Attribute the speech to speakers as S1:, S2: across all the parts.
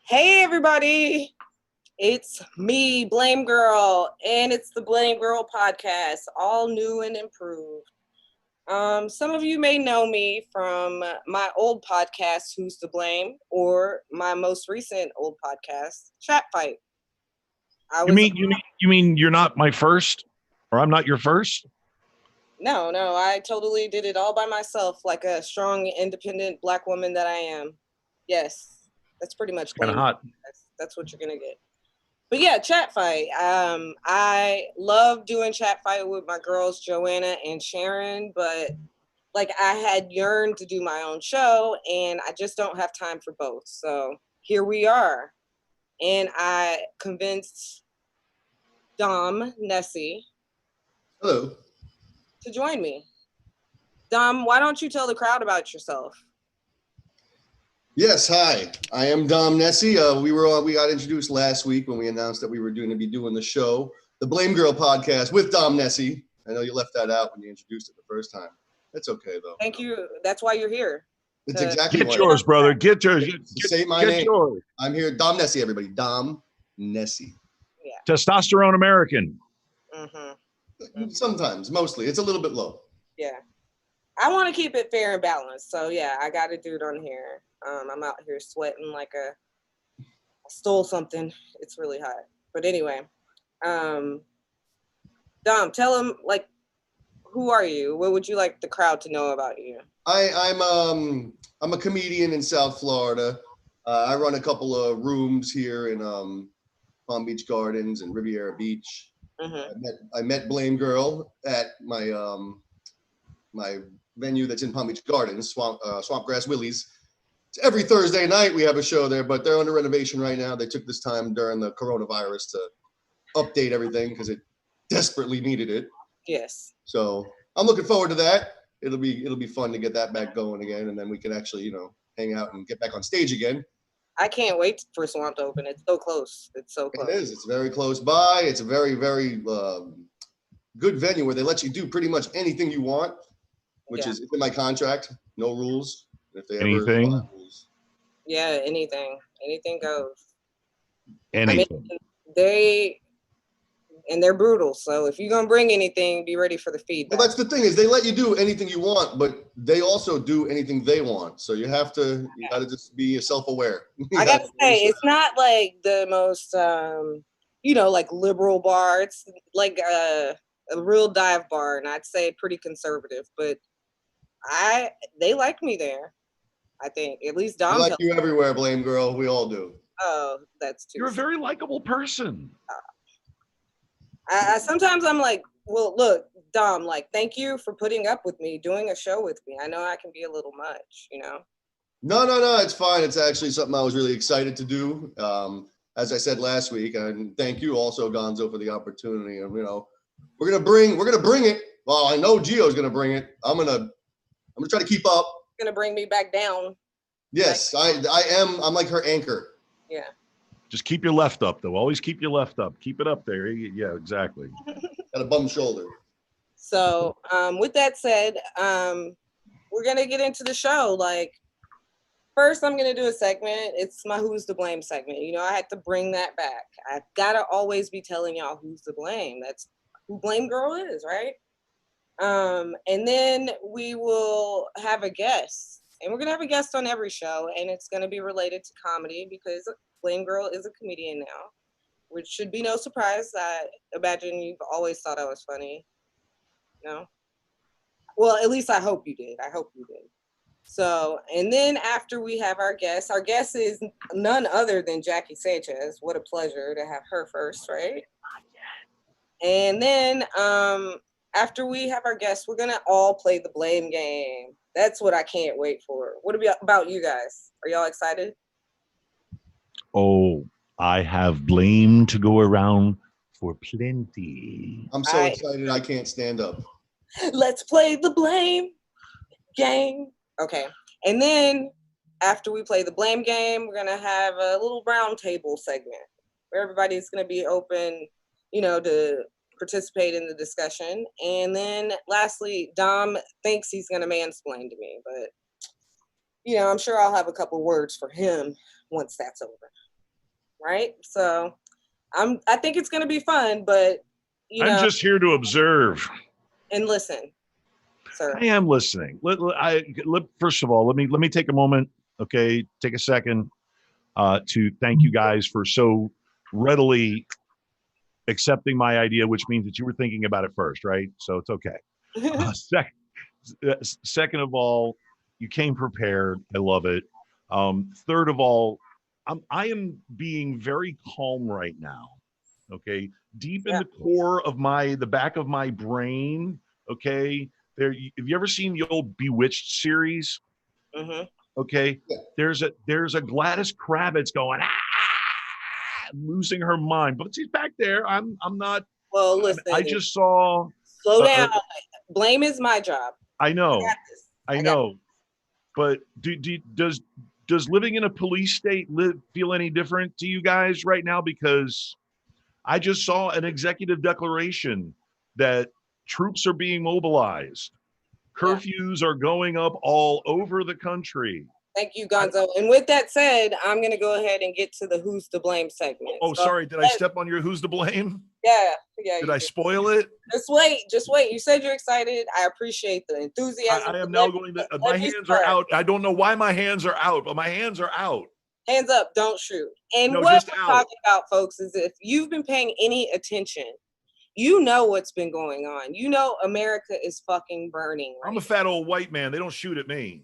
S1: Hey everybody, it's me, Blame Girl, and it's the Blame Girl podcast, all new and improved. Some of you may know me from my old podcast, Who's to Blame, or my most recent old podcast, Chat Fight. I
S2: You
S1: was
S2: mean you mean you mean you're not my first, or I'm not your first?
S1: no, I totally did it all by myself, like a strong, independent Black woman that I am. Yes, that's pretty much
S2: Kind of
S1: Blame.
S2: hot.
S1: That's what you're gonna get. But yeah, chat fight. I love doing chat fight with my girls Joanna and Sharon, but like I had yearned to do my own show and I just don't have time for both. So here we are. And I convinced Dom Nessie
S3: Hello.
S1: to join me. Dom, why don't you tell the crowd about yourself?
S3: Yes, hi. I am Dom Nessie. We got introduced last week when we announced that we were going to be doing the show, the Blame Girl podcast with Dom Nessie. I know you left that out when you introduced it the first time. That's okay though.
S1: Thank you. That's why you're here.
S3: It's exactly
S2: Get
S3: why.
S2: yours, brother. Get yours.
S3: Say my
S2: Get
S3: name.
S2: yours.
S3: I'm here, Dom Nessie. Everybody, Dom Nessie.
S2: Testosterone American.
S3: Sometimes, mostly, it's a little bit low.
S1: Yeah. I want to keep it fair and balanced. So yeah, I got a dude on here. I'm out here sweating like I stole something. It's really hot. But anyway, Dom, tell him like, who are you? What would you like the crowd to know about you?
S3: I'm a comedian in South Florida. I run a couple of rooms here in Palm Beach Gardens and Riviera Beach. I met Blame Girl at my my venue that's in Palm Beach Gardens, Swampgrass Willie's. Every Thursday night we have a show there, but they're under renovation right now. They took this time during the coronavirus to update everything because it desperately needed it.
S1: Yes.
S3: So I'm looking forward to that. It'll be fun to get that back going again, and then we can actually, hang out and get back on stage again.
S1: I can't wait for Swamp to open. It's so close. It's so close.
S3: It is. It's very close by. It's a very, very good venue where they let you do pretty much anything you want, which is in my contract. No rules. If they
S2: Anything?
S3: Ever rules.
S1: Yeah, anything goes.
S2: Anything.
S1: I mean, they're brutal. So if you're gonna bring anything, be ready for the feedback.
S3: Well, that's the thing is they let you do anything you want, but they also do anything they want. So you gotta just be self-aware.
S1: I gotta say, it's not like the most like liberal bar. It's like a real dive bar, and I'd say pretty conservative. But they like me there. I think at least Dom.
S3: I like you everywhere, Blame Girl. We all do.
S1: Oh, that's too.
S2: You're a very likable person.
S1: I sometimes I'm like, well, look, Dom, like, thank you for putting up with me, doing a show with me. I know I can be a little much,
S3: No, it's fine. It's actually something I was really excited to do. As I said last week, and thank you also, Gonzo, for the opportunity. And we're gonna bring it. Well, I know Gio's gonna bring it. I'm gonna try to keep up.
S1: Gonna bring me back down.
S3: Yes, I am. I'm like her anchor.
S1: Yeah.
S2: Just keep your left up, though. Always keep your left up. Keep it up there. Yeah, exactly.
S3: Got a bum shoulder.
S1: So, with that said, we're gonna get into the show. Like, first, I'm gonna do a segment. It's my "Who's to Blame" segment. I had to bring that back. I gotta always be telling y'all who's to blame. That's who Blame Girl is, right? And then we will have a guest, and we're gonna have a guest on every show, and it's gonna be related to comedy because Blame Girl is a comedian now, which should be no surprise. I imagine you've always thought I was funny. No? Well, at least I hope you did. So, and then after we have our guest is none other than Jackie Sanchez. What a pleasure to have her first, right? And then after we have our guest, we're gonna all play the blame game. That's what I can't wait for. What about you guys? Are y'all excited?
S2: Oh, I have blame to go around for plenty.
S3: I'm so excited I can't stand up.
S1: Let's play the blame game. Okay. And then after we play the blame game, we're going to have a little round table segment where everybody's going to be open, to participate in the discussion. And then lastly, Dom thinks he's going to mansplain to me, but, I'm sure I'll have a couple words for him once that's over. Right? So I think it's gonna be fun, but
S2: I'm just here to observe
S1: and listen, sir.
S2: I am listening. First of all, let me take a moment. Okay, take a second to thank you guys for so readily accepting my idea, which means that you were thinking about it first, right? So it's okay. Second of all, you came prepared. I love it. Third of all, I am being very calm right now. Okay, deep in
S1: Yeah.
S2: the core of the back of my brain. Okay, there. Have you ever seen the old Bewitched series?
S1: Mm-hmm.
S2: Okay,
S3: Yeah.
S2: there's a Gladys Kravitz going losing her mind, but she's back there. I'm not.
S1: Well, listen.
S2: I just saw.
S1: Slow down. Blame is my job.
S2: I know.
S1: I got this.
S2: I know. But does living in a police state feel any different to you guys right now? Because I just saw an executive declaration that troops are being mobilized. Curfews are going up all over the country.
S1: Thank you, Gonzo. And with that said, I'm going to go ahead and get to the Who's to Blame segment.
S2: Oh, sorry. Did I step on your Who's to Blame?
S1: Yeah.
S2: Did I spoil it?
S1: Just wait. You said you're excited. I appreciate the enthusiasm.
S2: I am now going to, my hands are out. I don't know why my hands are out, but my hands are out.
S1: Hands up, don't shoot. And
S2: No,
S1: what we're talking about, folks, is if you've been paying any attention, you know what's been going on. You know America is fucking burning.
S2: Right? I'm a fat old white man. They don't shoot at me.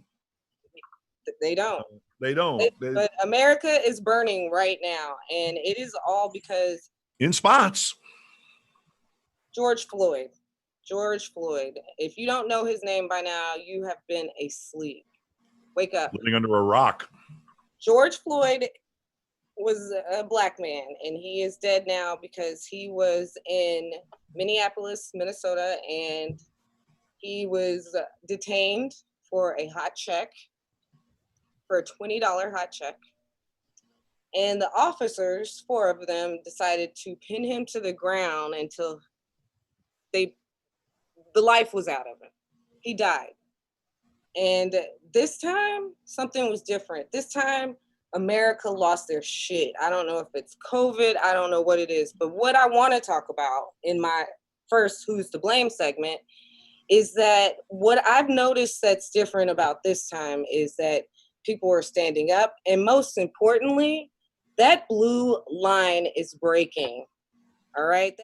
S1: They don't.
S2: They don't.
S1: But America is burning right now, and it is all because
S2: in spots.
S1: George Floyd. If you don't know his name by now, you have been asleep. Wake up.
S2: Living under a rock.
S1: George Floyd was a black man, and he is dead now because he was in Minneapolis, Minnesota, and he was detained for a hot check, for a $20 hot check. And the officers, 4 of them, decided to pin him to the ground until the life was out of him. He died. And this time, something was different. This time, America lost their shit. I don't know if it's COVID. I don't know what it is. But what I want to talk about in my first Who's to Blame segment is that what I've noticed that's different about this time is that people are standing up. And most importantly, that blue line is breaking. All right? The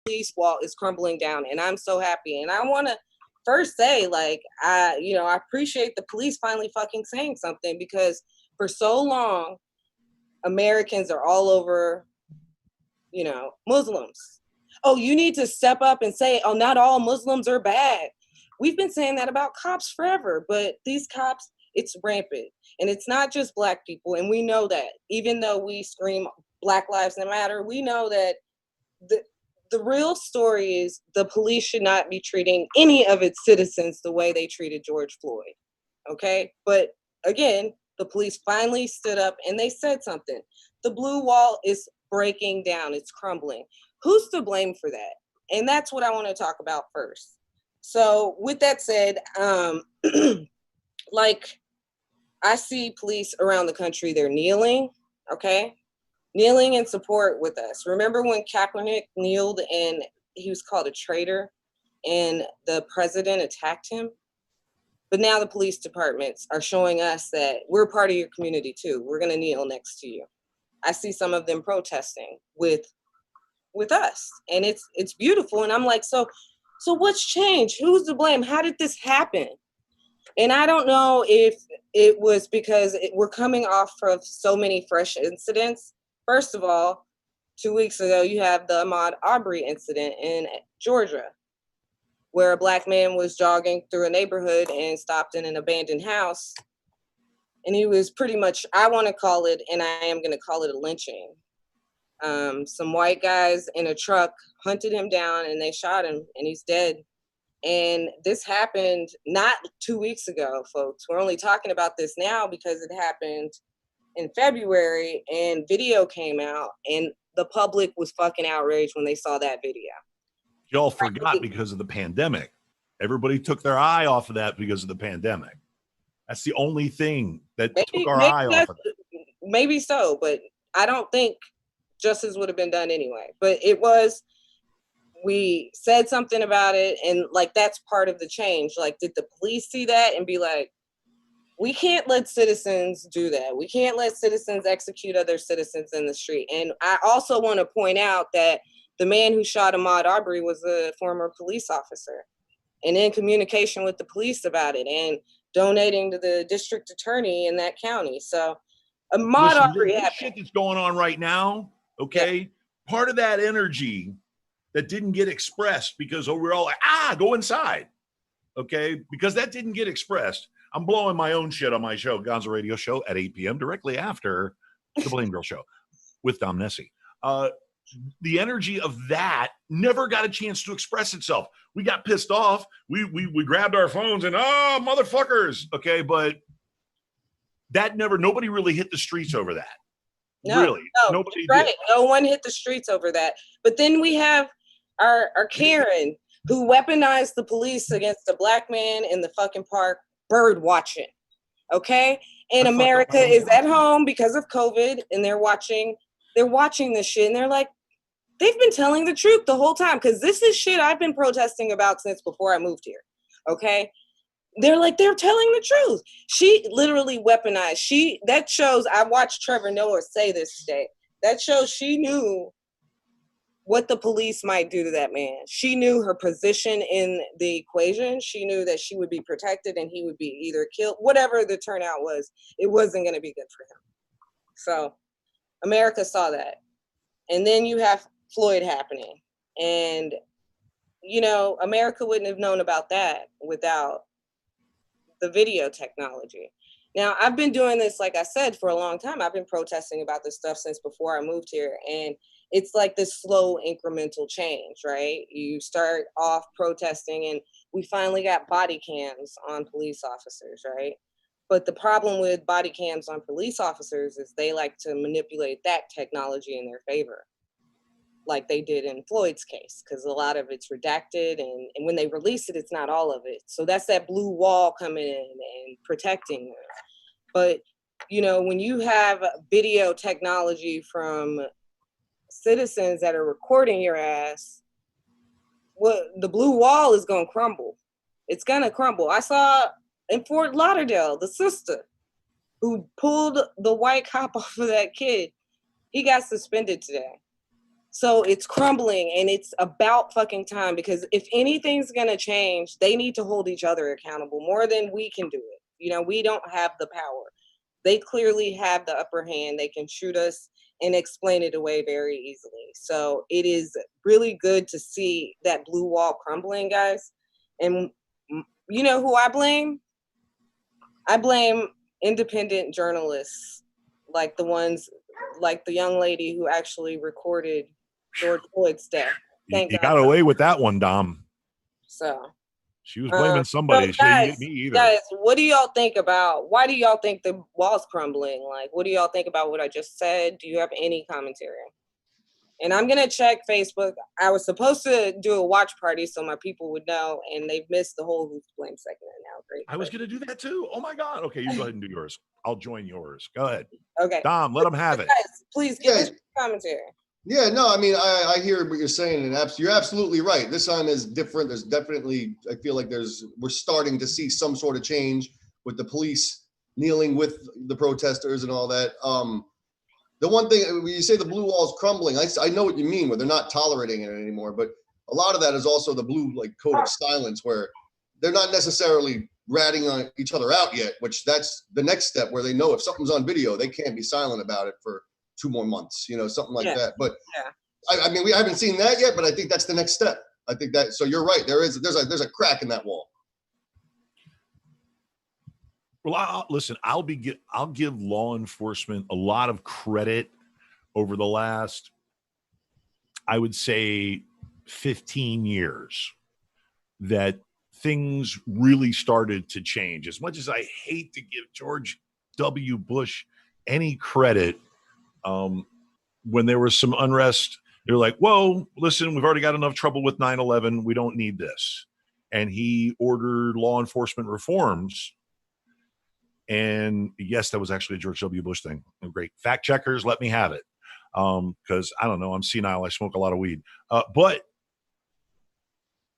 S1: police wall is crumbling down. And I'm so happy. And I want to first say, like, I appreciate the police finally fucking saying something, because for so long, Americans are all over, Muslims. Oh, you need to step up and say, oh, not all Muslims are bad. We've been saying that about cops forever, but these cops, it's rampant. And it's not just Black people. And we know that. Even though we scream Black Lives Matter, we know that the real story is the police should not be treating any of its citizens the way they treated George Floyd. Okay? But again, the police finally stood up and they said something. The blue wall is breaking down. It's crumbling. Who's to blame for that? And that's what I want to talk about first. So with that said, like, I see police around the country, they're kneeling, okay? Kneeling in support with us. Remember when Kaepernick kneeled and he was called a traitor and the president attacked him? But now the police departments are showing us that we're part of your community too. We're gonna kneel next to you. I see some of them protesting with us, and it's beautiful. And I'm like, so what's changed? Who's to blame? How did this happen? And I don't know if it was because we're coming off of so many fresh incidents. First of all, 2 weeks ago, you have the Ahmaud Arbery incident in Georgia, where a Black man was jogging through a neighborhood and stopped in an abandoned house. And he was pretty much, I want to call it, and I am going to call it, a lynching. Some white guys in a truck hunted him down and they shot him, and he's dead. And this happened not 2 weeks ago, folks. We're only talking about this now because it happened in February and video came out and the public was fucking outraged when they saw that video.
S2: Y'all forgot because of the pandemic. Everybody took their eye off of that because of the pandemic. That's the only thing that took
S1: Maybe,
S2: our eye off of it.
S1: maybe so, but I don't think justice would have been done anyway. But it was, we said something about it, and like that's part of the change. Like, did the police see that and be like, we can't let citizens do that. We can't let citizens execute other citizens in the street. And I also want to point out that the man who shot Ahmaud Arbery was a former police officer, and in communication with the police about it and donating to the district attorney in that county. So Ahmaud Arbery
S2: this
S1: happened.
S2: shit that's going on right now, okay? Yeah. Part of that energy that didn't get expressed because we're all like, go inside, okay? Because that didn't get expressed. I'm blowing my own shit on my show, Gonzo Radio Show at 8 p.m. directly after the Blame Girl Show with Dom Nessie. The energy of that never got a chance to express itself. We got pissed off. We grabbed our phones and motherfuckers, okay? But that nobody really hit the streets over that.
S1: No,
S2: really, nobody
S1: right.
S2: did.
S1: No one hit the streets over that. But then we have our Karen who weaponized the police against a black man in the fucking park bird watching. Okay? And America is at home because of COVID, and they're watching this shit, and they're like, they've been telling the truth the whole time, because this is shit I've been protesting about since before I moved here. Okay? They're like, they're telling the truth. She literally weaponized. That shows, I watched Trevor Noah say this today. That shows she knew what the police might do to that man. She knew her position in the equation. She knew that she would be protected and he would be either killed. Whatever the turnout was, it wasn't going to be good for him. So America saw that. And then you have Floyd happening. And, America wouldn't have known about that without the video technology. Now, I've been doing this, like I said, for a long time. I've been protesting about this stuff since before I moved here. And it's like this slow incremental change, right? You start off protesting, and we finally got body cams on police officers, right? But the problem with body cams on police officers is they like to manipulate that technology in their favor, like they did in Floyd's case, because a lot of it's redacted, and when they release it, it's not all of it. So that's that blue wall coming in and protecting them. But, when you have video technology from citizens that are recording your ass, the blue wall is going to crumble. It's going to crumble. I saw in Fort Lauderdale, the sister who pulled the white cop off of that kid, he got suspended today. So it's crumbling, and it's about fucking time, because if anything's going to change, they need to hold each other accountable more than we can do it. We don't have the power. They clearly have the upper hand. They can shoot us and explain it away very easily. So it is really good to see that blue wall crumbling, guys. And you know who I blame? I blame independent journalists, like the young lady who actually recorded George Floyd's death.
S2: You got away with that one, Dom.
S1: So
S2: she was blaming somebody.
S1: So guys,
S2: she didn't get me either.
S1: Guys, what do y'all think about? Why do y'all think the wall's crumbling? Like, what do y'all think about what I just said? Do you have any commentary? And I'm gonna check Facebook. I was supposed to do a watch party so my people would know, and they've missed the whole Who's to Blame segment now. Great.
S2: I was gonna do that too. Oh my God. Okay, you go ahead and do yours. I'll join yours. Go ahead.
S1: Okay.
S2: Dom, let them have it.
S1: Guys, please give us commentary.
S3: Yeah, no, I mean, I hear what you're saying, and you're absolutely right. This time is different. There's definitely, I feel like we're starting to see some sort of change with the police kneeling with the protesters and all that. The one thing, when you say the blue wall is crumbling, I know what you mean, where they're not tolerating it anymore, but a lot of that is also the blue code of silence, where they're not necessarily ratting on each other out yet, which that's the next step, where they know if something's on video, they can't be silent about it for 2 more months, something like that. But I mean, we haven't seen that yet, but I think that's the next step. I think that, so you're right. There's a crack in that wall.
S2: Well, listen, I'll give law enforcement a lot of credit over the last, I would say, 15 years, that things really started to change. As much as I hate to give George W. Bush any credit, when there was some unrest, they're like, whoa, listen, we've already got enough trouble with 9/11. We don't need this. And he ordered law enforcement reforms And yes, that was actually a George W. Bush thing. Great. Fact checkers, let me have it. Because I don't know, I'm senile. I smoke a lot of weed. But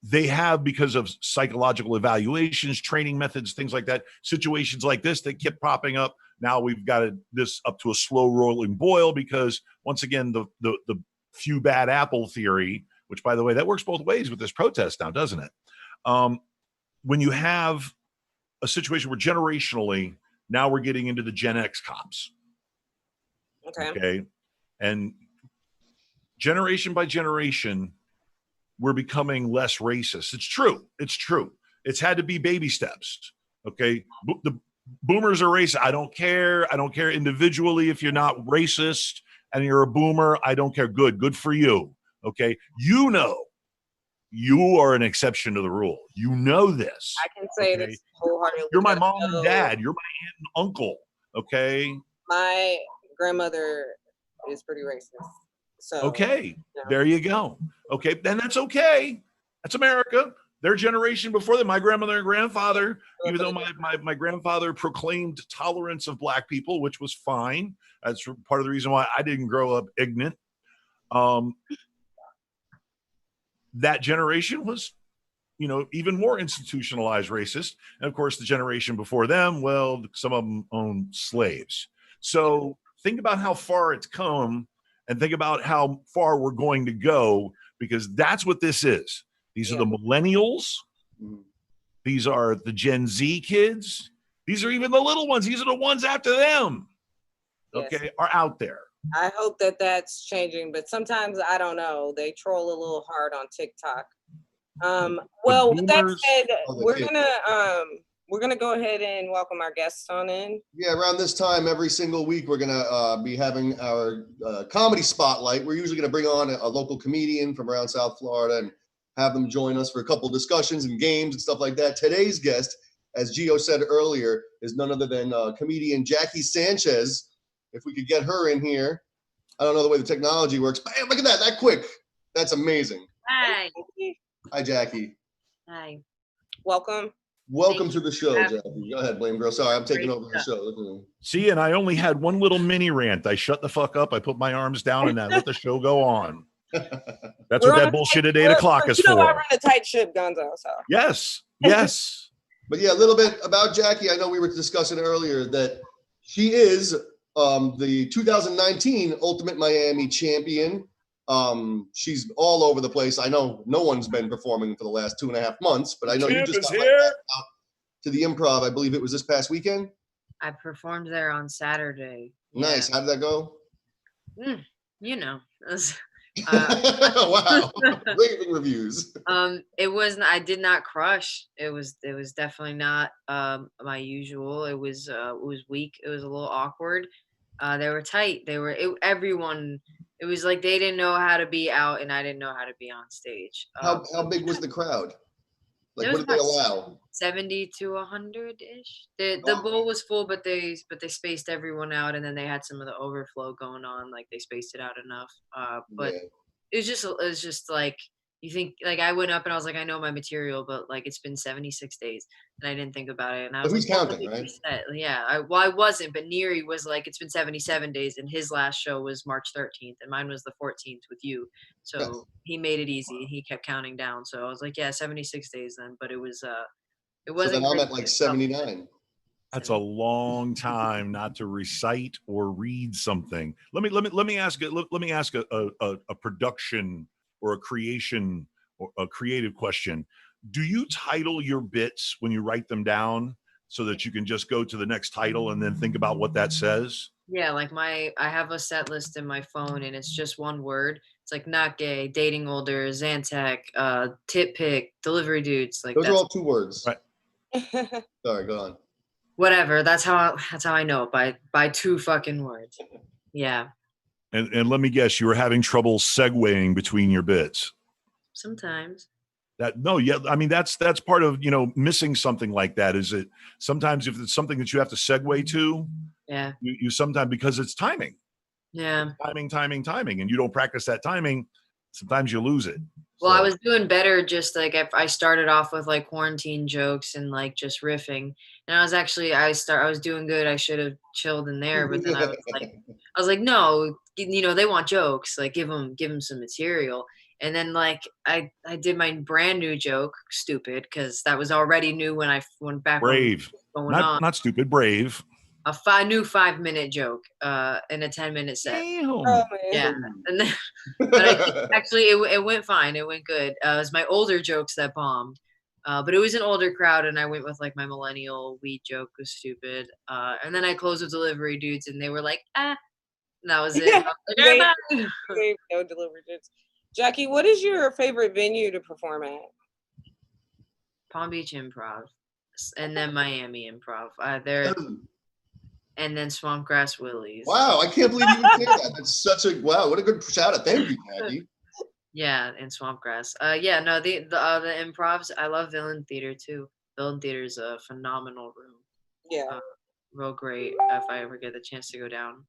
S2: they have, because of psychological evaluations, training methods, things like that, situations like this that kept popping up. Now we've got this up to a slow rolling boil because, once again, the few bad apple theory, which, by the way, that works both ways with this protest now, doesn't it? When you have a situation where generationally, now we're getting into the Gen X cops. Okay. And generation by generation, we're becoming less racist. It's true. It's had to be baby steps. Okay. The boomers are racist. I don't care individually. If you're not racist and you're a boomer, I don't care. Good for you. Okay. You are an exception to the rule. You know this.
S1: I can say this wholeheartedly.
S2: You're my mom and dad. You're my aunt and uncle. Okay.
S1: My grandmother is pretty racist. So
S2: okay, there you go. Okay, then that's okay. That's America. Their generation before them, my grandmother and grandfather, even though my grandfather proclaimed tolerance of black people, which was fine. That's part of the reason why I didn't grow up ignorant. That generation was, even more institutionalized racist. And of course, the generation before them, well, some of them owned slaves. So think about how far it's come and think about how far we're going to go, because that's what this is. These are the millennials. These are the Gen Z kids. These are even the little ones. These are the ones after them. Okay, are out there.
S1: I hope that that's changing, but sometimes I don't know. They troll a little hard on TikTok. Well, with that said, we're gonna go ahead and welcome our guests on in.
S3: Yeah, around this time every single week we're gonna be having our comedy spotlight. We're usually gonna bring on a local comedian from around South Florida and have them join us for a couple discussions and games and stuff like that. Today's guest, as Gio said earlier, is none other than comedian Jackie Sanchez. If we could get her in here. I don't know the way the technology works. Bam, look at that quick. That's amazing.
S4: Hi.
S3: Hi, Jackie.
S4: Hi.
S1: Welcome
S3: to the show, Jackie. Go ahead, Blame Girl. Sorry, I'm taking over the show.
S2: See, and I only had one little mini rant. I shut the fuck up. I put my arms down and I let the show go on. That's what that bullshit at 8 o'clock is for.
S1: I run a tight ship, Gonzo. So.
S2: Yes.
S3: But yeah, a little bit about Jackie. I know we were discussing earlier that she is the 2019 Ultimate Miami champion. She's all over the place. I know no one's been performing for the last 2.5 months, but I know you just got out to the Improv. I believe it was this past weekend.
S4: I performed there on Saturday.
S3: Nice. How did that go? Wow. Raving reviews.
S4: I did not crush. It was definitely not my usual. It was weak. It was a little awkward. They were tight. Everyone. It was like they didn't know how to be out, and I didn't know how to be on stage.
S3: How big was the crowd? Like, what did they allow?
S4: 70 to 100-ish. The bowl was full, but they spaced everyone out, and then they had some of the overflow going on. Like they spaced it out enough. But it was just like, you think, like, I went up and I was like, I know my material, but like it's been 76 days and I didn't think about it. And I was
S3: who's
S4: like,
S3: counting, right?
S4: Yeah. I wasn't, but Neary was like, it's been 77 days, and his last show was March 13th and mine was the 14th with you. So he made it easy. He kept counting down. So I was like, yeah, 76 days then, but it wasn't.
S3: So then I'm at like 79.
S2: That's a long time not to recite or read something. Let me ask a production or a creation or a creative question. Do you title your bits when you write them down so that you can just go to the next title and then think about what that says?
S4: Yeah, like I have a set list in my phone and it's just one word. It's like not gay, dating older, Zantac, tit pick, delivery dudes. Like
S3: those are all 2 words.
S2: Right.
S3: Sorry, go on.
S4: Whatever. That's how I know it, by 2 fucking words. Yeah.
S2: And let me guess, you were having trouble segueing between your bits.
S4: Sometimes.
S2: I mean, that's part of, missing something like that. Is it sometimes if it's something that you have to segue to, you sometimes, because it's timing.
S4: Yeah.
S2: Timing, and you don't practice that timing. sometimes you lose it.
S4: Well, I was doing better just like if I started off with like quarantine jokes and like just riffing. And I was doing good. I should have chilled in there, but then I was like, no, they want jokes. Like give them some material. And then like I did my brand new joke, stupid, because that was already new when I went back.
S2: Brave. Not stupid, brave.
S4: A new 5-minute joke in a 10-minute set.
S1: Oh,
S4: yeah, and then, but actually it went fine. It went good. It was my older jokes that bombed, but it was an older crowd, and I went with like my millennial weed joke was stupid. And then I closed with delivery dudes, and they were like, and that was it.
S1: No delivery dudes. Jackie, what is your favorite venue to perform at?
S4: Palm Beach Improv, and then Miami Improv. And then Swampgrass Willie's.
S3: Wow, I can't believe you would say that. That's such a wow. What a good shout out. Thank you, Maggie.
S4: Yeah, and Swampgrass. Yeah, no, the improvs. I love Villain Theater too. Villain Theater is a phenomenal room.
S1: Yeah,
S4: real great. If I ever get the chance to go down.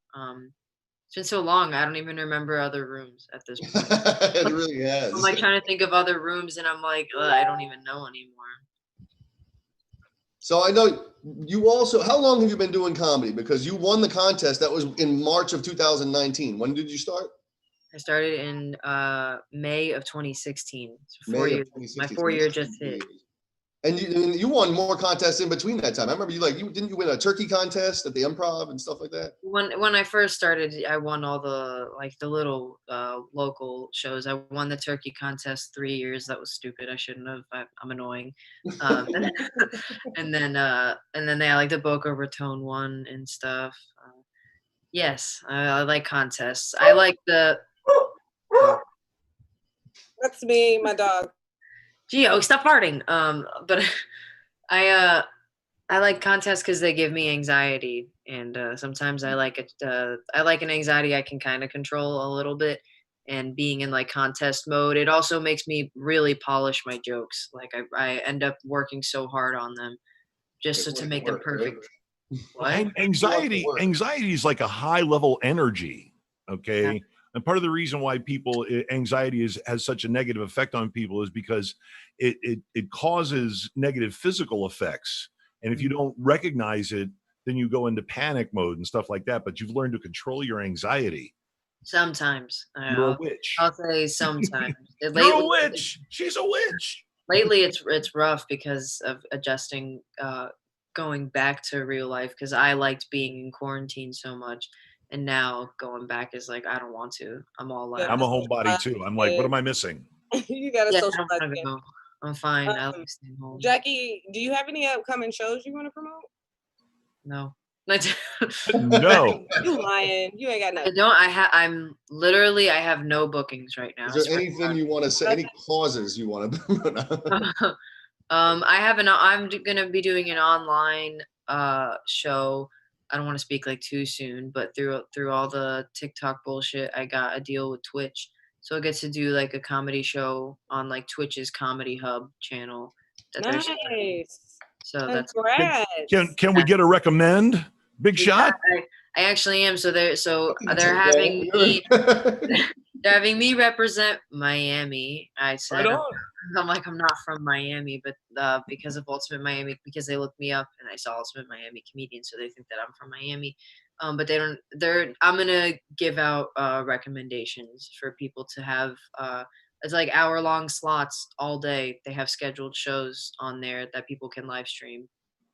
S4: It's been so long. I don't even remember other rooms at this point.
S3: It really has.
S4: I'm like trying to think of other rooms, and I'm like, I don't even know anymore.
S3: So I know you also, how long have you been doing comedy? Because you won the contest. That was in March of 2019. When did you start?
S4: I started in May of 2016. So 4 years. My 4 year just hit.
S3: And you won more contests in between that time. I remember didn't you win a turkey contest at the Improv and stuff like that? When
S4: I first started, I won all the little local shows. I won the turkey contest 3 years. That was stupid. I shouldn't have. I'm annoying. And then they had like the Boca Raton one and stuff. Yes, I like contests. I like the.
S1: That's me, my dog.
S4: Gio, stop farting. But I like contests because they give me anxiety, and sometimes I like it. I like an anxiety I can kind of control a little bit, and being in like contest mode, it also makes me really polish my jokes. Like I end up working so hard on them, just to make them perfect.
S2: What? Anxiety is like a high level energy. Okay. Yeah. And part of the reason why anxiety has such a negative effect on people is because it causes negative physical effects. And if you don't recognize it, then you go into panic mode and stuff like that. But you've learned to control your anxiety.
S4: Sometimes.
S2: You're a witch.
S4: I'll say sometimes.
S2: You're a witch. She's a witch.
S4: Lately, it's rough because of adjusting, going back to real life, because I liked being in quarantine so much. And now going back is like, I don't want to. I'm all like,
S2: I'm a homebody too. I'm like, what am I missing?
S1: You got to social life.
S4: I'm fine. I like staying home.
S1: Jackie, do you have any upcoming shows you want to promote?
S4: No.
S2: No.
S1: You lying. You ain't got nothing.
S4: I don't. I have no bookings right now.
S3: Is there anything you want to say? Any causes you want to?
S4: I'm gonna be doing an online show. I don't want to speak like too soon, but through all the TikTok bullshit, I got a deal with Twitch. So I get to do like a comedy show on like Twitch's Comedy Hub channel.
S1: Nice.
S4: So that's
S2: can we get a recommend? Big shot.
S4: I actually am. So they're having me. They're having me represent Miami. I said, I'm like, I'm not from Miami, but because of Ultimate Miami, because they looked me up and I saw Ultimate Miami Comedian, so they think that I'm from Miami. But they don't. I'm gonna give out recommendations for people to have. It's like hour-long slots all day. They have scheduled shows on there that people can live stream,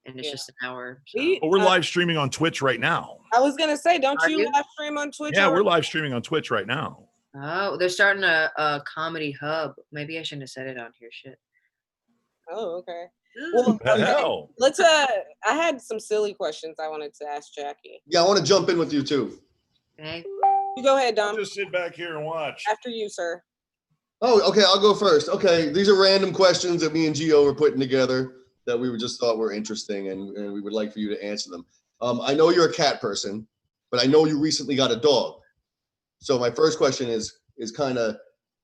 S4: and it's just an hour. So.
S2: We're live streaming on Twitch right now.
S1: I was gonna say, don't you live stream on Twitch?
S2: Yeah, we're live streaming on Twitch right now.
S4: Oh, they're starting a comedy hub. Maybe I shouldn't have said it on here. Shit.
S1: Oh, okay. Well, okay. Let's. I had some silly questions I wanted to ask Jackie.
S3: Yeah, I want to jump in with you too.
S4: Okay.
S1: You go ahead, Dom.
S2: I'll just sit back here and watch.
S1: After you, sir.
S3: Oh, okay. I'll go first. Okay, these are random questions that me and Gio were putting together that we just thought were interesting, and we would like for you to answer them. I know you're a cat person, but I know you recently got a dog. So my first question is kind of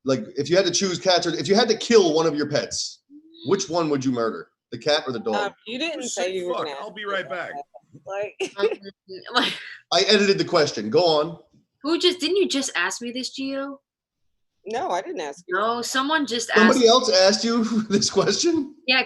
S3: like, if you had to choose cats, or if you had to kill one of your pets, which one would you murder? The cat or the dog?
S1: You didn't say you were gonna.
S2: I'll be right back.
S1: Like,
S3: I edited the question. Go on.
S4: Didn't you just ask me this, Gio?
S1: No, I didn't ask you.
S4: No, someone just asked.
S3: Somebody else asked you this question?
S4: Yeah,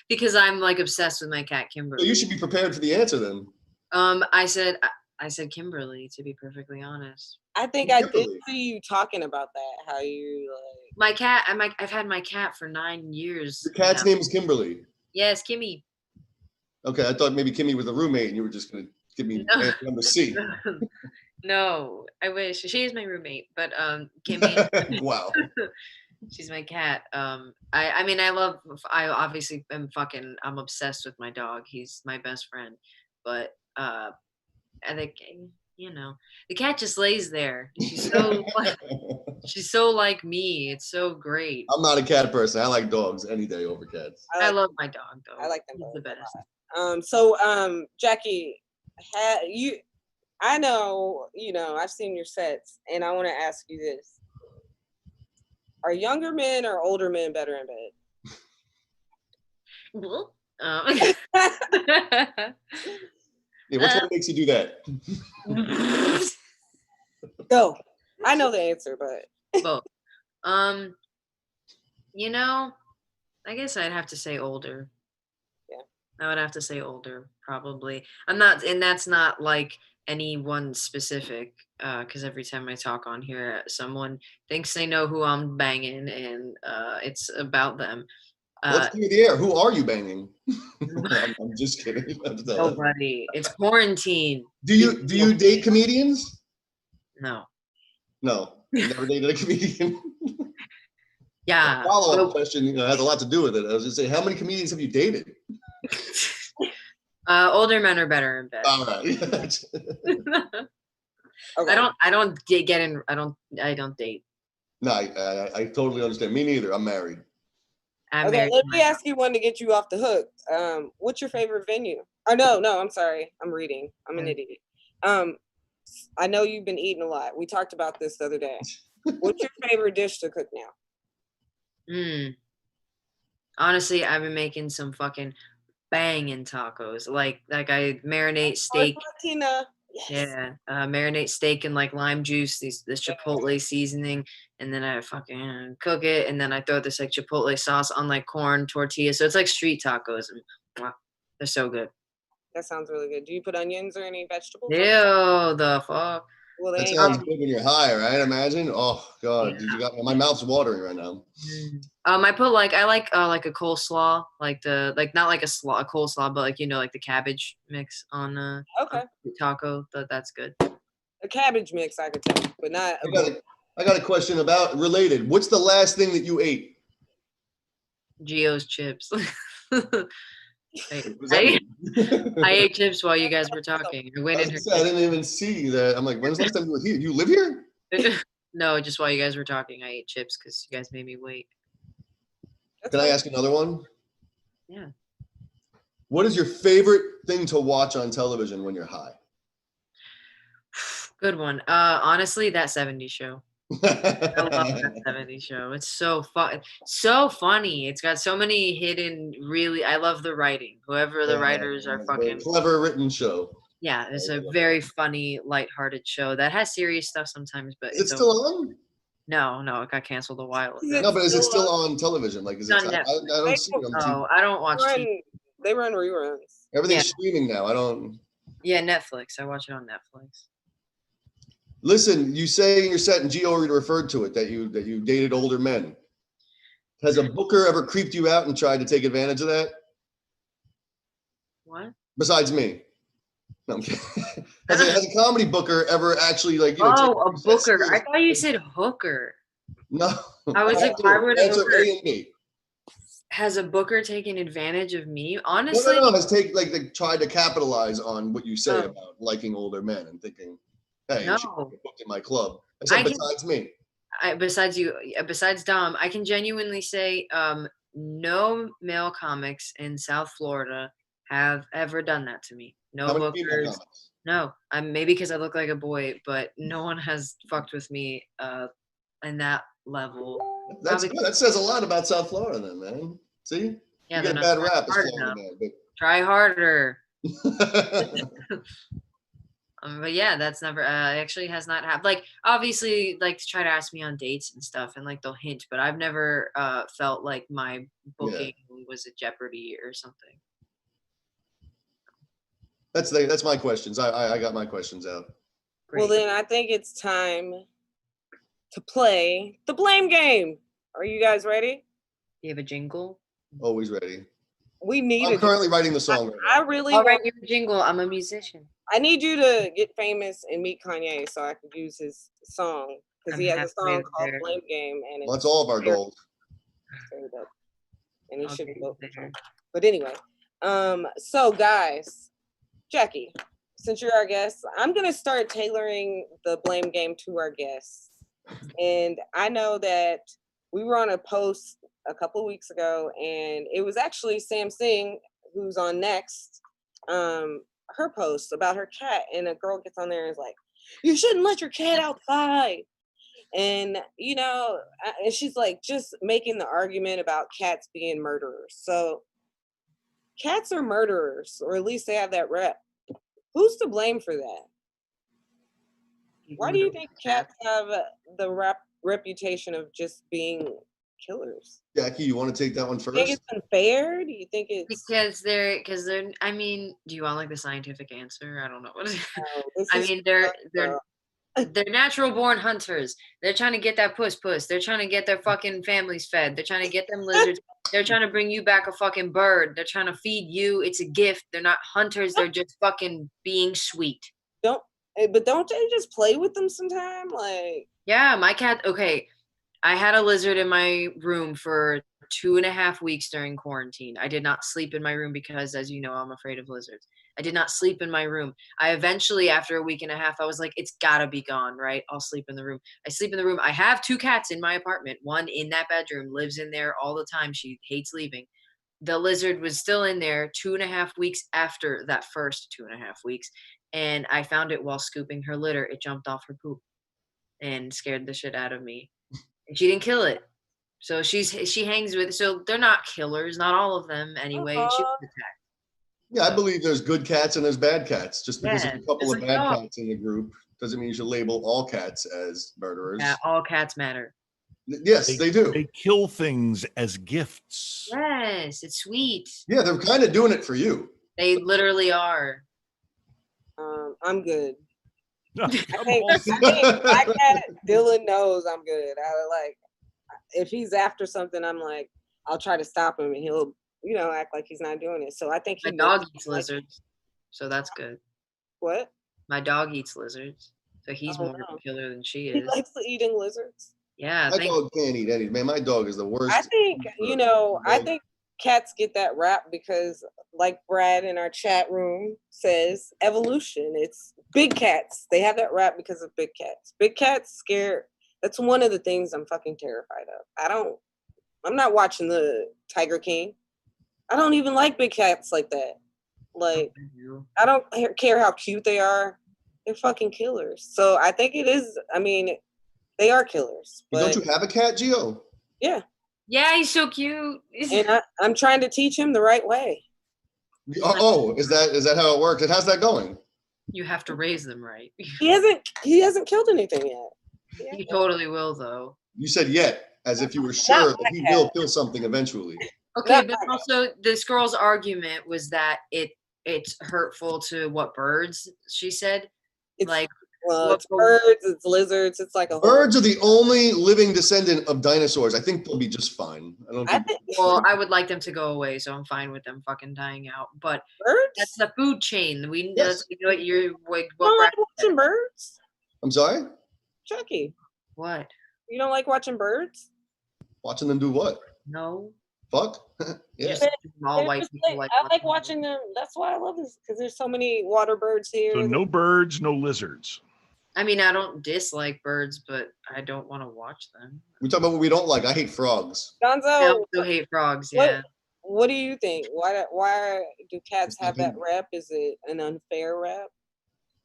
S4: because I'm like obsessed with my cat Kimberly.
S3: So you should be prepared for the answer then.
S4: I said Kimberly, to be perfectly honest.
S1: I think I did see you talking about that. How you like
S4: my cat? I've had my cat for 9 years.
S3: Your cat's name is Kimberly.
S4: Yes, Kimmy.
S3: Okay, I thought maybe Kimmy was a roommate and you were just gonna give me answer number C.
S4: No, I wish she is my roommate, but Kimmy.
S3: Wow.
S4: She's my cat. I obviously I'm obsessed with my dog. He's my best friend. But I think, the cat just lays there. She's so like me. It's so great.
S3: I'm not a cat person. I like dogs any day over cats.
S4: I love my dog though.
S1: I like them
S4: He's
S1: both
S4: the best.
S1: Jackie, I know, I've seen your sets, and I want to ask you this. Are younger men or older men better in bed?
S3: Yeah, which one makes you do that?
S1: Go. I know the answer, but
S4: both. I guess I'd have to say older.
S1: Yeah.
S4: I would have to say older, probably. That's not like anyone specific, because every time I talk on here, someone thinks they know who I'm banging, and it's about them.
S3: Let's clear the air. Who are you banging? I'm just kidding.
S4: Nobody. It's quarantine.
S3: Do you date comedians?
S4: No.
S3: No. You never dated a comedian?
S4: Yeah.
S3: Follow-up question, has a lot to do with it. I was just saying, how many comedians have you dated?
S4: Older men are better in bed.
S3: All right.
S1: okay.
S4: I don't date.
S3: No, I totally understand. Me neither. I'm married.
S1: Okay, let me ask you one to get you off the hook. What's your favorite venue? Oh no, I'm sorry. I'm reading. I'm an idiot. I know you've been eating a lot. We talked about this the other day. What's your favorite dish to cook now?
S4: Honestly, I've been making some fucking banging tacos. Like I marinate steak.
S1: Tina. Yes.
S4: Yeah, marinate steak in like lime juice, this chipotle seasoning, and then I fucking cook it, and then I throw this like chipotle sauce on like corn tortillas. So it's like street tacos, and they're so good.
S1: That sounds really good. Do you put onions or any vegetables?
S4: Ew, the fuck.
S3: Well, that sounds good when you're high, right? Imagine. Oh God, yeah. My mouth's watering right now.
S4: I like a coleslaw, not like a coleslaw, but like like the cabbage mix on
S1: okay
S4: on taco. That's good.
S1: A cabbage mix, I could tell, but not.
S3: I got a question about related. What's the last thing that you ate?
S4: Geo's chips. I ate chips while you guys were talking. I
S3: didn't even see that. I'm like, when's the last time you were here? You live here?
S4: No, just while you guys were talking, I ate chips because you guys made me wait.
S3: Can I ask another one?
S4: Yeah.
S3: What is your favorite thing to watch on television when you're high?
S4: Good one. Honestly, that 70s show. I love that 70s show. It's so fun, so funny. It's got so many hidden. Really, I love the writing. Whoever the writers are, fucking
S3: clever written show.
S4: Yeah, it's a very funny, lighthearted show that has serious stuff sometimes. But
S3: is it still on?
S4: No, it got canceled a while ago.
S3: No, but is it still on television? Like, is it? I don't see it on TV.
S4: I don't watch TV.
S1: They run reruns.
S3: Everything's streaming now. I don't.
S4: Yeah, Netflix. I watch it on Netflix.
S3: Listen, you say in your set, and Gio already referred to it, that you dated older men. Has a booker ever creeped you out and tried to take advantage of that?
S4: What?
S3: Besides me. No, I'm kidding. Has a comedy booker ever actually
S4: a booker? I thought you said hooker.
S3: No.
S4: I was like, why would a hooker?
S3: A and B.
S4: Has a booker taken advantage of me? Honestly,
S3: no. Has they tried to capitalize on what you say about liking older men and thinking, hey, you should get booked in my club. I said, besides me.
S4: Besides you, besides Dom, I can genuinely say no male comics in South Florida have ever done that to me. No bookers. No, maybe because I look like a boy, but no one has fucked with me in that level.
S3: That's good. That says a lot about South Florida, then, man. See,
S4: yeah,
S3: you get a bad rap as Florida man. But...
S4: Try harder. But yeah, that's never actually has not happened. Like obviously, like to try to ask me on dates and stuff, and like they'll hint, but I've never felt like my booking was a jeopardy or something.
S3: That's my questions. I got my questions out.
S1: Great. Well, then I think it's time to play the blame game. Are you guys ready?
S4: You have a jingle?
S3: Always ready.
S1: We need.
S3: I'm currently writing the song.
S1: I really
S4: I'll write you a jingle. I'm a musician.
S1: I need you to get famous and meet Kanye so I can use his song because he has a song called Blame Game, and
S3: that's all of our goals.
S1: And he should vote for Trump. But anyway, so guys, Jackie, since you're our guest, I'm gonna start tailoring the blame game to our guests. And I know that we were on a post a couple of weeks ago, and it was actually Sam Singh, who's on Next, her post about her cat, and a girl gets on there and is like, "You shouldn't let your cat outside." And you know, and she's like just making the argument about cats being murderers. So cats are murderers, or at least they have that rep. Who's to blame for that? Why do you think cats have the reputation of just being killers?
S3: Jackie, you want to take that one first?
S1: Do you think it's unfair? Do you think it's
S4: because they're I mean, do you want like the scientific answer? I don't know.
S1: No,
S4: I mean, they're natural born hunters. They're trying to get that puss. They're trying to get their fucking families fed. They're trying to get them lizards. They're trying to bring you back a fucking bird. They're trying to feed you. It's a gift. They're not hunters. They're just fucking being sweet.
S1: Don't they just play with them sometime? Like,
S4: yeah, my cat. Okay, I had a lizard in my room for 2.5 weeks during quarantine. I did not sleep in my room because, as you know, I'm afraid of lizards. I did not sleep in my room. I eventually, after a week and a half, I was like, it's gotta be gone, right? I'll sleep in the room. I sleep in the room. I have 2 cats in my apartment. One in that bedroom, lives in there all the time. She hates leaving. The lizard was still in there 2.5 weeks after that first 2.5 weeks. And I found it while scooping her litter. It jumped off her poop and scared the shit out of me. And she didn't kill it. So she hangs with, so they're not killers, not all of them anyway. She was attacked.
S3: Yeah, I believe there's good cats and there's bad cats. Just because there's a couple of bad cats in the group doesn't mean you should label all cats as murderers.
S4: Yeah, all cats matter.
S3: Yes, they do.
S2: They kill things as gifts.
S4: Yes, it's sweet.
S3: Yeah, they're kind of doing it for you.
S4: They literally are.
S1: I'm good. I think my cat Dylan knows I'm good. If he's after something, I'm like, I'll try to stop him, and he'll, act like he's not doing it. So I think
S4: my dog eats lizards, so that's good.
S1: What?
S4: My dog eats lizards, so he's more of a killer than she is.
S1: He likes eating lizards.
S4: Yeah,
S3: my dog can't eat anything. Man, my dog is the worst.
S1: I think I think cats get that rap because, like Brad in our chat room says, evolution. It's big cats. They have that rap because of big cats. Big cats scare. That's one of the things I'm fucking terrified of. I'm not watching the Tiger King. I don't even like big cats like that. Like, I don't care how cute they are. They're fucking killers. So I think it is. I mean, they are killers. But
S3: don't you have a cat, Gio?
S1: Yeah.
S4: Yeah, he's so cute.
S1: And I'm trying to teach him the right way.
S3: Oh, is that how it works? And how's that going?
S4: You have to raise them right.
S1: He hasn't killed anything yet.
S4: He totally will, though.
S3: You said yet, as if you were sure that he will kill something eventually.
S4: Okay, but also this girl's argument was that it's hurtful to what birds, she said.
S1: It's birds, it's lizards, it's like
S3: birds are the only living descendant of dinosaurs. I think they'll be just fine.
S4: Well, I would like them to go away, so I'm fine with them fucking dying out. But
S1: birds?
S4: That's the food chain. We know what you're what
S1: don't like watching birds?
S3: I'm sorry?
S1: Chucky.
S4: What?
S1: You don't like watching birds?
S3: Watching them do what?
S4: No.
S3: Fuck. Yeah.
S4: All white people
S1: I like watching them. That's why I love this, because there's so many water birds here.
S2: So no birds, no lizards.
S4: I mean, I don't dislike birds, but I don't want to watch them.
S3: We talk about what we don't like. I hate frogs.
S1: Gonzo,
S4: I also hate frogs. Yeah.
S1: What do you think? Why do cats have that rep? Is it an unfair rep?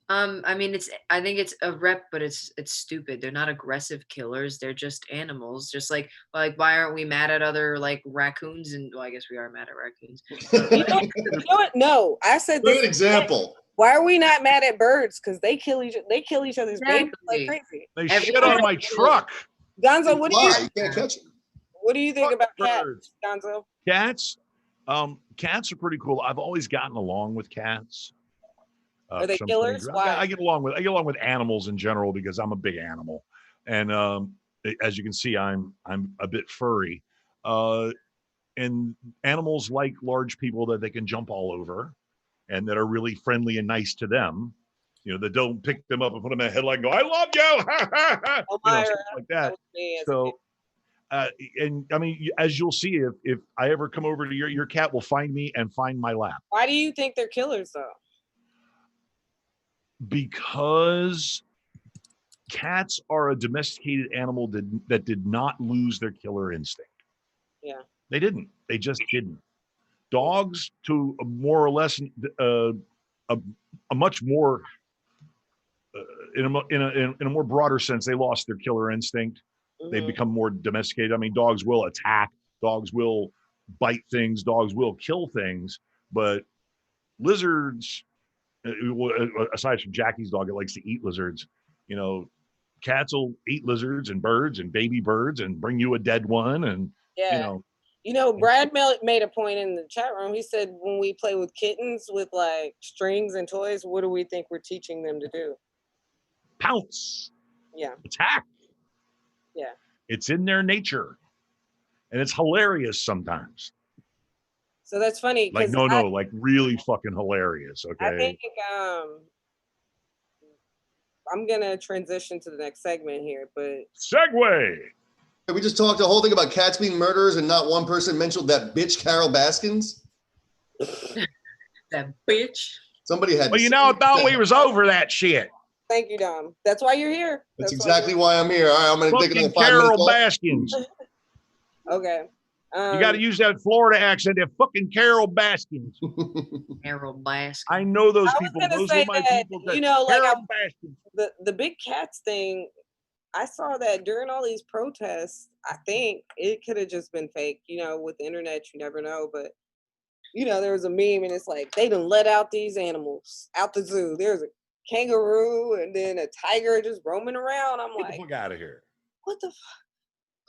S4: I mean, I think it's a rep, but it's stupid. They're not aggressive killers. They're just animals. Just like why aren't we mad at other like raccoons? And well, I guess we are mad at raccoons.
S1: You know what? No, I said
S3: good example.
S1: Why are we not mad at birds? Because they kill each other's babies like crazy.
S2: They shit on my truck.
S1: Gonzo, what do you
S3: can't catch them.
S1: What do you think about
S2: birds.
S1: cats, Gonzo?
S2: Cats, cats are pretty cool. I've always gotten along with cats.
S1: Are they killers? Why?
S2: I get along with animals in general because I'm a big animal, and as you can see, I'm a bit furry. And animals like large people that they can jump all over, and that are really friendly and nice to them. You know, that don't pick them up and put them in a headlight and go, "I love you,"
S1: Oh,
S2: you know, stuff like that. So. And I mean, as you'll see, if I ever come over to your cat will find me and find my lap.
S1: Why do you think they're killers, though?
S2: Because cats are a domesticated animal that did not lose their killer instinct.
S1: Yeah.
S2: They didn't. They just didn't. Dogs, to a more or less a much more in a more broader sense, they lost their killer instinct. They become more domesticated. I mean, dogs will attack, dogs will bite things, dogs will kill things, but lizards, aside from Jackie's dog, it likes to eat lizards. You know, cats will eat lizards and birds and baby birds and bring you a dead one. And,
S1: you know, Brad made a point in the chat room. He said, when we play with kittens with like strings and toys, what do we think we're teaching them to do?
S2: Pounce.
S1: Yeah.
S2: Attack.
S1: Yeah.
S2: It's in their nature. And it's hilarious sometimes.
S1: So that's funny.
S2: Like, like really fucking hilarious. Okay.
S1: I think I'm going to transition to the next segment here, but.
S2: Segue.
S3: We just talked the whole thing about cats being murderers and not one person mentioned that bitch Carol Baskins.
S4: That bitch.
S3: Somebody had.
S2: Well, I thought we was over that shit.
S1: Thank you, Dom. That's why you're here.
S3: That's exactly why I'm here. All right, I'm going to take another 5 minutes.
S2: Carol Baskins.
S1: Okay.
S2: You got to use that Florida accent. They're fucking Carol Baskins.
S4: Carol Baskins.
S2: I know those people. Those are my people.
S1: You know, like the big cats thing. I saw that during all these protests. I think it could have just been fake. You know, with the internet, you never know. But there was a meme, and it's like they done let out these animals out the zoo. There's a kangaroo and then a tiger just roaming around. I'm like,
S2: get the fuck out of here.
S1: What the fuck?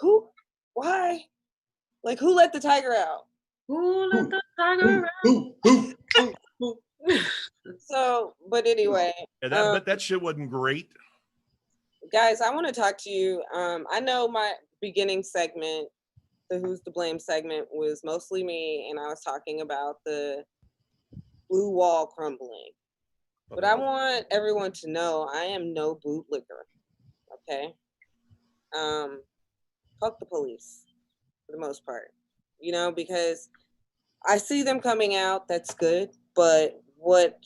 S1: Who? Why? Like, who let the tiger out?
S4: Who let the tiger out?
S1: So, but anyway.
S2: Yeah, that shit wasn't great.
S1: Guys, I want to talk to you. I know my beginning segment, the Who's to Blame segment, was mostly me, and I was talking about the blue wall crumbling. But I want everyone to know I am no bootlicker. Okay? Fuck the police for the most part. Because I see them coming out, that's good. But what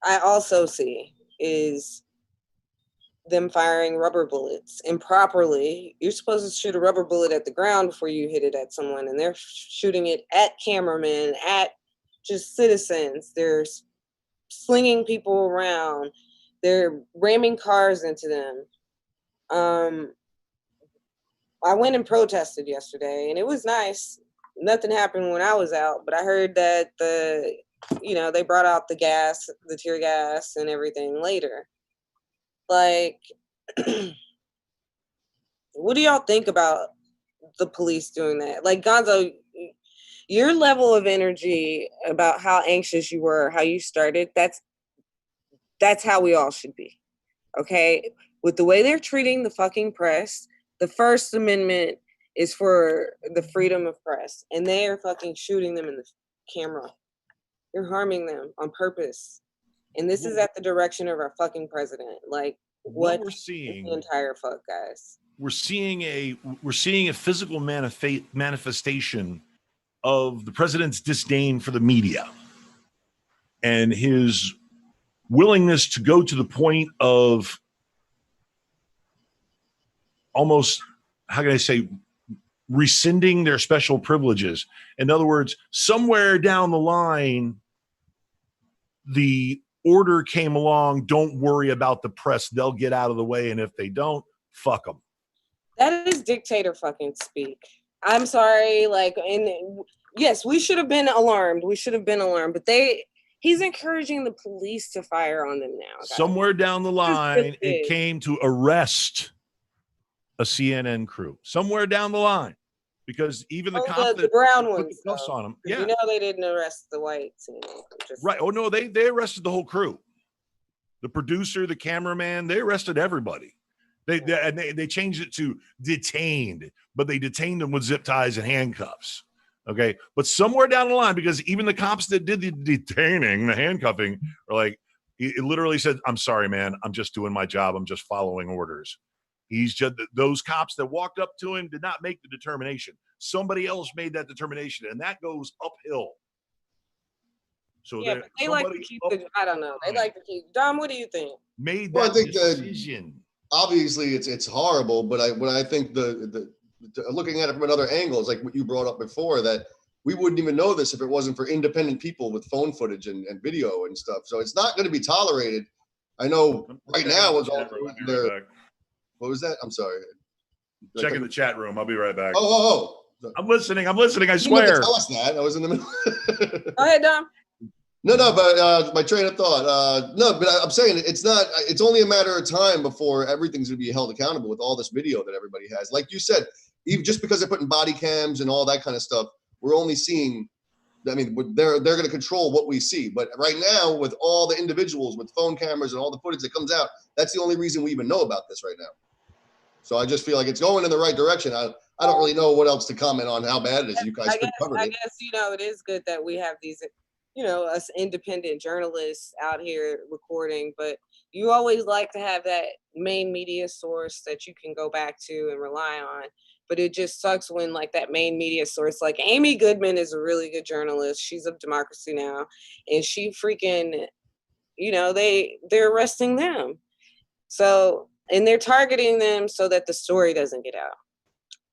S1: I also see is them firing rubber bullets improperly. You're supposed to shoot a rubber bullet at the ground before you hit it at someone, and they're shooting it at cameramen, at just citizens. They're slinging people around. They're ramming cars into them. I went and protested yesterday, and it was nice. Nothing happened when I was out, but I heard that they brought out the gas, the tear gas, and everything later. Like, what do y'all think about the police doing that? Like, Gonzo, your level of energy about how anxious you were, how you started, that's how we all should be. Okay? With the way they're treating the fucking press, the First Amendment is for the freedom of press, and they are fucking shooting them in the camera. They're harming them on purpose. And this is at the direction of our fucking president. Like, what
S2: we're seeing,
S1: the entire fuck, guys?
S2: We're seeing a physical manifestation of the president's disdain for the media and his willingness to go to the point of almost, how can I say, rescinding their special privileges. In other words, somewhere down the line, the order came along, don't worry about the press, they'll get out of the way, and if they don't, fuck them.
S1: That is dictator fucking speak. I'm sorry, and yes, we should have been alarmed. But He's encouraging the police to fire on them now. Guys.
S2: Somewhere down the line, it came to arrest a CNN crew. Somewhere down the line. Because even the cops
S1: the brown ones,
S2: put the cuffs on them. Yeah.
S1: You know they didn't arrest the whites.
S2: Right. Oh, no, they arrested the whole crew. The producer, the cameraman, they arrested everybody. They changed it to detained, but they detained them with zip ties and handcuffs. Okay. But somewhere down the line, because even the cops that did the detaining, the handcuffing, are like, it literally said, I'm sorry, man. I'm just doing my job. I'm just following orders. He's just, those cops that walked up to him did not make the determination. Somebody else made that determination, and that goes uphill. So
S1: yeah, but they like to keep I don't know. They like to keep. Dom, what do you think?
S2: Made that decision.
S3: Obviously, it's horrible, but I think the looking at it from another angle is like what you brought up before, that we wouldn't even know this if it wasn't for independent people with phone footage and video and stuff. So it's not going to be tolerated. I know right now what's all there. What was that? I'm sorry.
S2: Checking the chat room. I'll be right back.
S3: Oh.
S2: I'm listening. I swear.
S3: Tell us that. I was in the middle.
S1: Go ahead, Dom.
S3: No, but my train of thought. No, but I'm saying it's not. It's only a matter of time before everything's going to be held accountable with all this video that everybody has. Like you said, even just because they're putting body cams and all that kind of stuff, we're only seeing. I mean, they're going to control what we see. But right now, with all the individuals with phone cameras and all the footage that comes out, that's the only reason we even know about this right now. So I just feel like it's going in the right direction. I don't really know what else to comment on how bad it is. You guys covered it.
S1: I guess, it is good that we have these, us independent journalists out here recording, but you always like to have that main media source that you can go back to and rely on. But it just sucks when like that main media source, like Amy Goodman is a really good journalist. She's of Democracy Now! And she freaking, they're arresting them. So, and they're targeting them so that the story doesn't get out.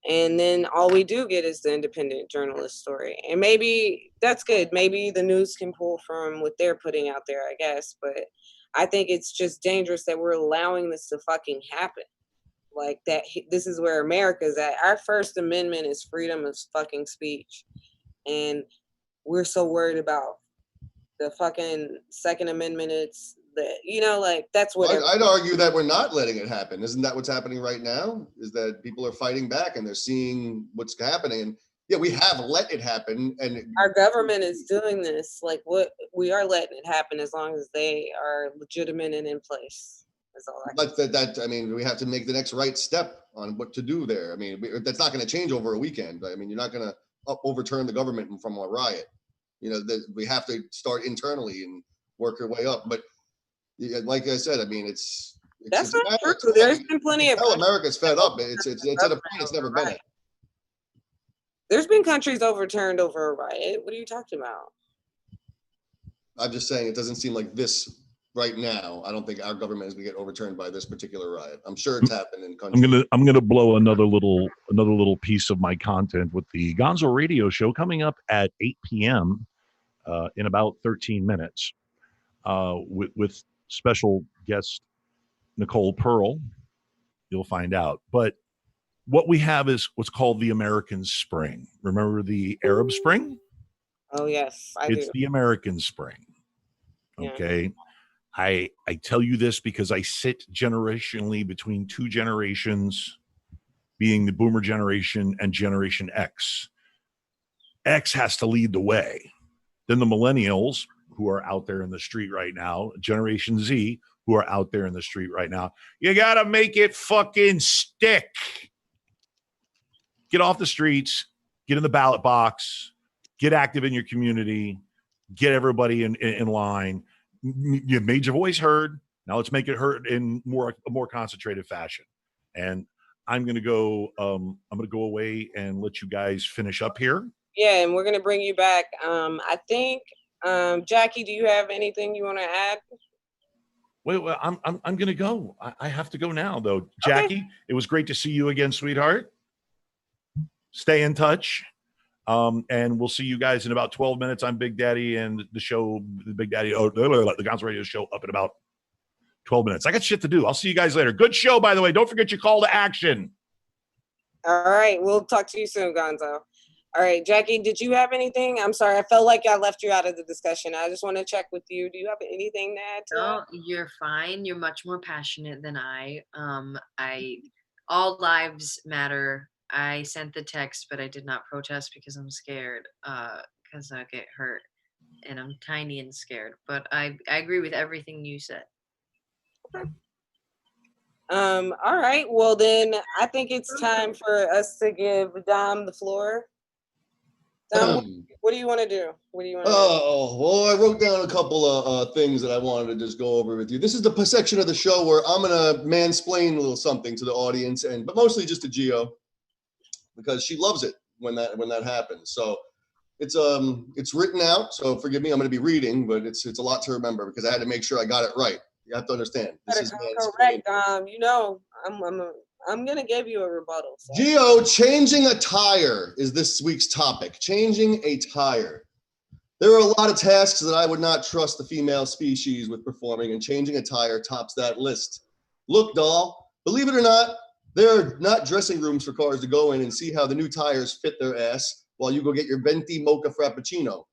S1: And then all we do get is the independent journalist story. And maybe that's good. Maybe the news can pull from what they're putting out there, I guess. But I think it's just dangerous that we're allowing this to fucking happen. Like that, this is where America's at. Our First Amendment is freedom of fucking speech. And we're so worried about the fucking Second Amendment. It's that's what
S3: I'd argue that we're not letting it happen. Isn't that what's happening right now? Is that people are fighting back and they're seeing what's happening. And yeah, we have let it happen. And
S1: our government is doing this. Like what we are letting it happen as long as they are legitimate and in place. That's all
S3: I mean, we have to make the next right step on what to do there. I mean, that's not going to change over a weekend. I mean, you're not going to overturn the government from a riot. We have to start internally and work our way up. But like I said, I mean,
S1: that's not true. There's been plenty of.
S3: America's fed up. It's at a point it's never been at.
S1: There's been countries overturned over a riot. What are you talking about?
S3: I'm just saying it doesn't seem like this right now. I don't think our government is going to get overturned by this particular riot. I'm sure it's happened in countries.
S2: I'm gonna blow another little piece of my content with the Gonzo radio show coming up at 8 p.m. In about 13 minutes with special guest Nicole Pearl. You'll find out. But what we have is what's called the American Spring. Remember the Arab Spring?
S1: Oh yes,
S2: it's the American Spring. Okay. Yeah. I tell you this because I sit generationally between two generations, being the boomer generation and Generation X. X has to lead the way. Then the millennials, who are out there in the street right now, Generation Z, who are out there in the street right now. You got to make it fucking stick. Get off the streets, get in the ballot box, get active in your community, get everybody in line. You made your voice heard. Now let's make it heard in a more concentrated fashion. And I'm going to go away and let you guys finish up here.
S1: Yeah, and we're going to bring you back. I think Jackie, do you have anything you want to add?
S2: Wait, I'm gonna go. I have to go now, though. Jackie, okay. It was great to see you again, sweetheart. Stay in touch, and we'll see you guys in about 12 minutes. I'm Big Daddy, and the Gonzo Radio show up in about 12 minutes. I got shit to do. I'll see you guys later. Good show, by the way. Don't forget your call to action.
S1: All right, we'll talk to you soon, Gonzo. All right, Jackie, did you have anything? I'm sorry, I felt like I left you out of the discussion. I just want to check with you. Do you have anything to add to
S4: No,
S1: that?
S4: you're fine. You're much more passionate than I. All lives matter. I sent the text, but I did not protest because I'm scared. Because I get hurt, and I'm tiny and scared. But I agree with everything you said.
S1: Okay. All right. Well, then I think it's time for us to give Dom the floor. Dom, what do you want to do? What do you want to do?
S3: Oh, well, I wrote down a couple of things that I wanted to just go over with you. This is the section of the show where I'm gonna mansplain a little something to the audience, but mostly just to Gio, because she loves it when that happens. So it's written out. So forgive me, I'm gonna be reading, but it's a lot to remember because I had to make sure I got it right. You have to understand. This is
S1: correct, Dom. You know, I'm gonna give you a rebuttal. So.
S3: Gio, changing a tire is this week's topic. Changing a tire. There are a lot of tasks that I would not trust the female species with performing, and changing a tire tops that list. Look, doll, believe it or not, there are not dressing rooms for cars to go in and see how the new tires fit their ass while you go get your venti mocha frappuccino.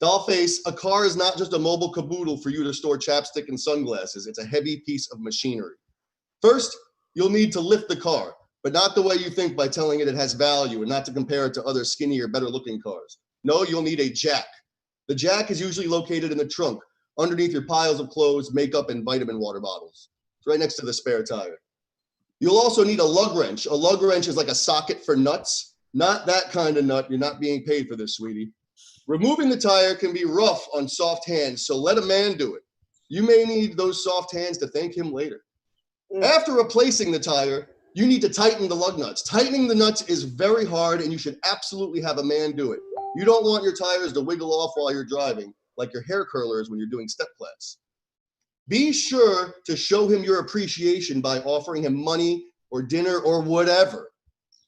S3: Dollface, a car is not just a mobile caboodle for you to store chapstick and sunglasses. It's a heavy piece of machinery. First, you'll need to lift the car, but not the way you think by telling it has value and not to compare it to other skinnier, better looking cars. No, you'll need a jack. The jack is usually located in the trunk, underneath your piles of clothes, makeup, and vitamin water bottles. It's right next to the spare tire. You'll also need a lug wrench. A lug wrench is like a socket for nuts. Not that kind of nut. You're not being paid for this, sweetie. Removing the tire can be rough on soft hands, so let a man do it. You may need those soft hands to thank him later. After replacing the tire, you need to tighten the lug nuts. Tightening the nuts is very hard, and you should absolutely have a man do it. You don't want your tires to wiggle off while you're driving, like your hair curlers when you're doing step class. Be sure to show him your appreciation by offering him money or dinner or whatever.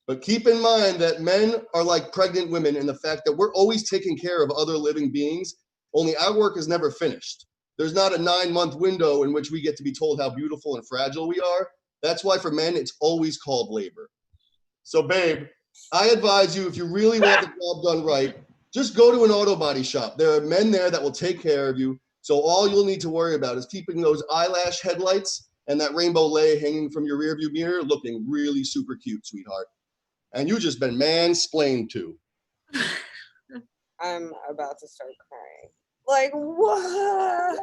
S3: But keep in mind that men are like pregnant women in the fact that we're always taking care of other living beings, only our work is never finished. There's not a 9-month window in which we get to be told how beautiful and fragile we are. That's why for men, it's always called labor. So, babe, I advise you, if you really want the job done right, just go to an auto body shop. There are men there that will take care of you. So all you'll need to worry about is keeping those eyelash headlights and that rainbow lei hanging from your rearview mirror looking really super cute, sweetheart. And you've just been mansplained to.
S1: I'm about to start crying. Like, what?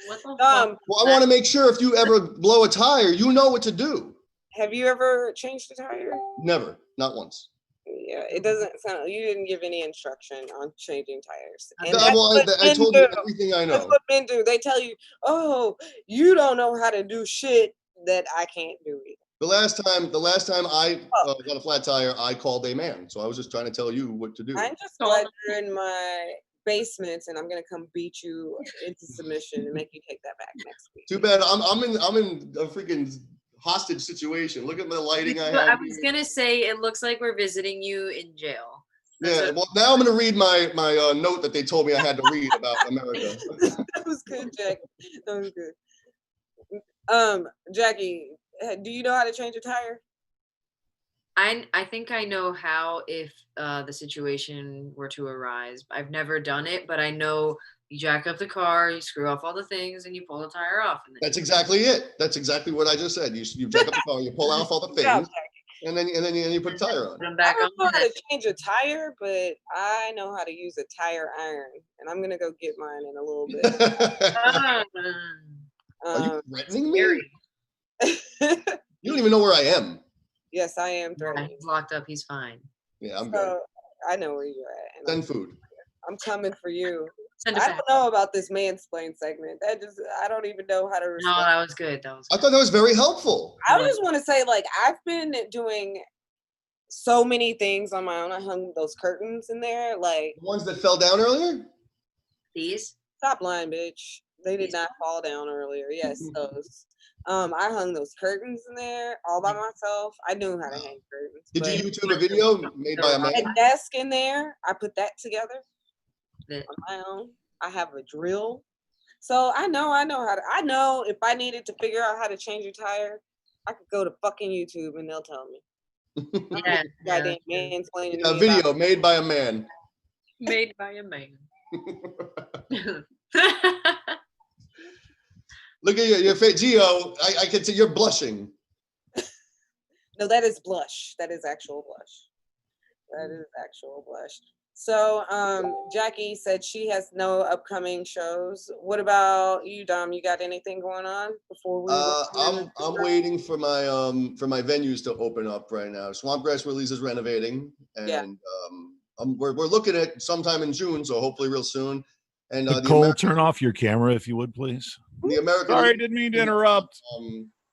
S4: What the fuck?
S3: Well, I want to make sure if you ever blow a tire, you know what to do.
S1: Have you ever changed a tire?
S3: Never, not once.
S1: Yeah, it doesn't sound. You didn't give any instruction on changing tires.
S3: And I told you everything I know.
S1: That's what men do. They tell you, "Oh, you don't know how to do shit that I can't do either."
S3: The last time I got a flat tire, I called a man. So I was just trying to tell you what to do.
S1: I'm just glad you're in my basement, and I'm gonna come beat you into submission and make you take that back next week.
S3: Too bad. I'm in a freaking hostage situation. Look at the lighting I have.
S4: I was gonna say it looks like we're visiting you in jail.
S3: Yeah, well, now I'm gonna read my note that they told me I had to read about America.
S1: That was good, Jackie. That was good. Jackie, do you know how to change a tire?
S4: I think I know how if the situation were to arise. I've never done it, but I know you jack up the car, you screw off all the things, and you pull the tire off. And
S3: That's exactly it. That's exactly what I just said. You jack up the car, you pull off all the things, and then you put a tire on.
S1: I don't know how to change a tire, but I know how to use a tire iron, and I'm gonna go get mine in a little bit.
S3: Are you threatening me? You don't even know where I am.
S1: Yes, I am threatening.
S4: He's locked up. He's fine.
S3: Yeah, I'm good.
S1: I know where you're at.
S3: Send food.
S1: I'm coming for you. I don't know about this mansplain segment. I don't even know how to respond.
S4: No, that was good.
S3: I thought that was very helpful.
S1: I just want to say, like, I've been doing so many things on my own. I hung those curtains in there, like
S3: the ones that fell down earlier.
S4: These?
S1: Stop lying, bitch. They did not fall down earlier. Yes, those. I hung those curtains in there all by myself. I knew how to hang curtains.
S3: Did you YouTube a video made by a man?
S1: A desk in there. I put that together
S4: on
S1: my own. I have a drill. So I know how to. I know if I needed to figure out how to change a tire, I could go to fucking YouTube and they'll tell me.
S4: Yeah,
S1: Goddamn mansplaining
S3: A
S1: me
S3: video
S1: about.
S3: made by a man.
S4: made by a man.
S3: Look at your face, Gio. I can see you're blushing.
S1: No, that is blush. That is actual blush. That is actual blush. So, Jackie said she has no upcoming shows. What about you, Dom? You got anything going on before we?
S3: I'm waiting for my venues to open up right now. Swampgrass Willie's is renovating, and
S1: Yeah.
S3: we're looking at sometime in June, so hopefully real soon. And
S2: Nicole, turn off your camera if you would, please.
S3: The American.
S2: Sorry, didn't mean to interrupt.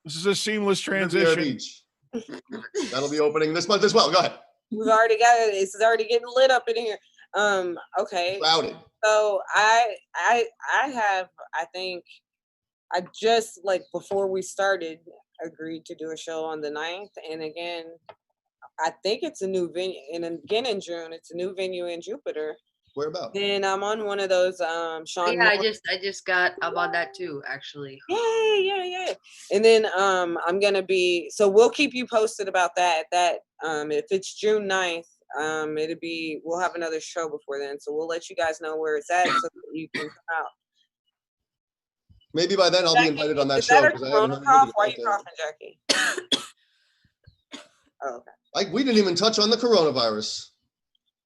S2: This is a seamless
S3: Riviera
S2: transition.
S3: Beach. That'll be opening this month as well. Go ahead.
S1: We've already got it. It's already getting lit up in here. Okay.
S3: Crowded.
S1: So I think I just like before we started agreed to do a show on the 9th, and again, I think it's a new venue, and again in June, it's a new venue in Jupiter.
S3: Where about?
S1: And I'm on one of those Sean.
S4: Yeah, I just got up on that too, actually.
S1: Yeah. And then I'm gonna be, so we'll keep you posted about that. If it's June 9th, we'll have another show before then. So we'll let you guys know where it's at so that you can come out.
S3: Maybe by then I'll be invited on that
S1: Is
S3: show.
S1: that a corona cough? Why are you coughing, Jackie? Oh, okay.
S3: We didn't even touch on the coronavirus.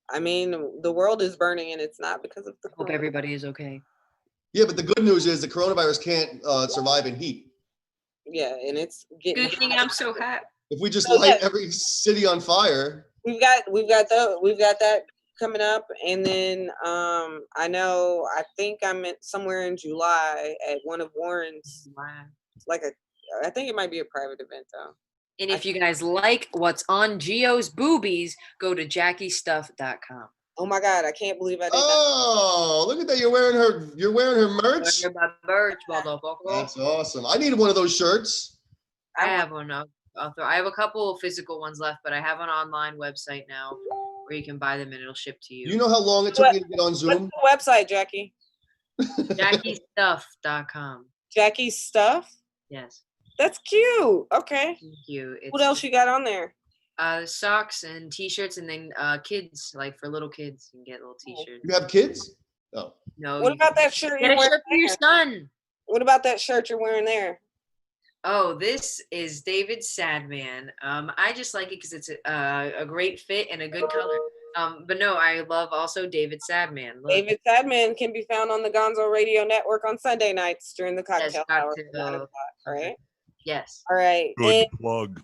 S1: I mean, the world is burning, and it's not because of the.
S4: Hope everybody is okay.
S3: Yeah, but the good news is the coronavirus can't survive in heat.
S1: Yeah, and it's getting.
S4: Good thing I'm so hot.
S3: If we just light every city on fire.
S1: We've got that coming up, and then I think I'm somewhere in July at one of Warren's. I think it might be a private event though.
S4: And if you guys like what's on Gio's boobies, go to JackieStuff.com.
S1: Oh my God, I can't believe I did that.
S3: Oh, look at that! You're wearing her merch.
S4: Wearing my merch, motherfucker.
S3: That's awesome. I needed one of those shirts.
S4: I have one. I have a couple of physical ones left, but I have an online website now where you can buy them and it'll ship to you.
S3: You know how long it took me to get on Zoom?
S1: What's the website, Jackie?
S4: JackieStuff.com.
S1: Jackie's Stuff?
S4: Yes.
S1: That's cute. Okay.
S4: Thank you.
S1: What else you got on there?
S4: Socks and t-shirts, and then kids, like for little kids, you can get little t-shirts.
S3: You have kids? Oh.
S4: No.
S1: What about that shirt
S4: you're wearing? Get a shirt for your son.
S1: What about that shirt you're wearing there?
S4: Oh, this is David Sadman. I just like it because it's a great fit and a good color. But no, I love also David Sadman. Look.
S1: David Sadman can be found on the Gonzo Radio Network on Sunday nights during the cocktail hour. Right?
S4: Yes.
S1: All right.
S2: Good plug.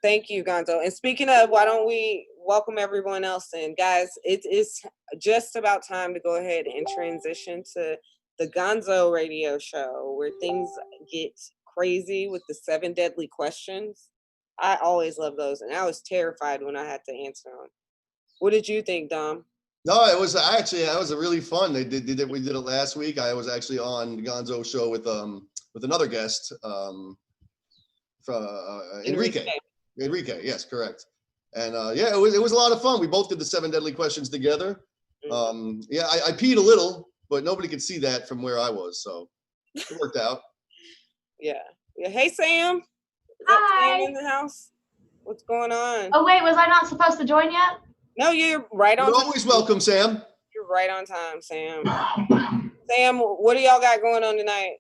S1: Thank you, Gonzo. And speaking of, why don't we welcome everyone else in? Guys, it is just about time to go ahead and transition to the Gonzo Radio Show, where things get crazy with the 7 deadly questions. I always love those, and I was terrified when I had to answer them. What did you think, Dom?
S3: No, it was a really fun. We did it last week. I was actually on the Gonzo show with another guest, Enrique. Enrique, yes, correct. And it was a lot of fun. We both did the 7 deadly questions together. I peed a little, but nobody could see that from where I was, so it worked out.
S1: Yeah. Hey, Sam. Is
S5: Hi.
S1: Sam in the house? What's going on?
S5: Oh, wait, was I not supposed to join yet?
S1: No, you're right on time.
S3: You're always welcome, Sam.
S1: You're right on time, Sam. Sam, what do y'all got going on tonight?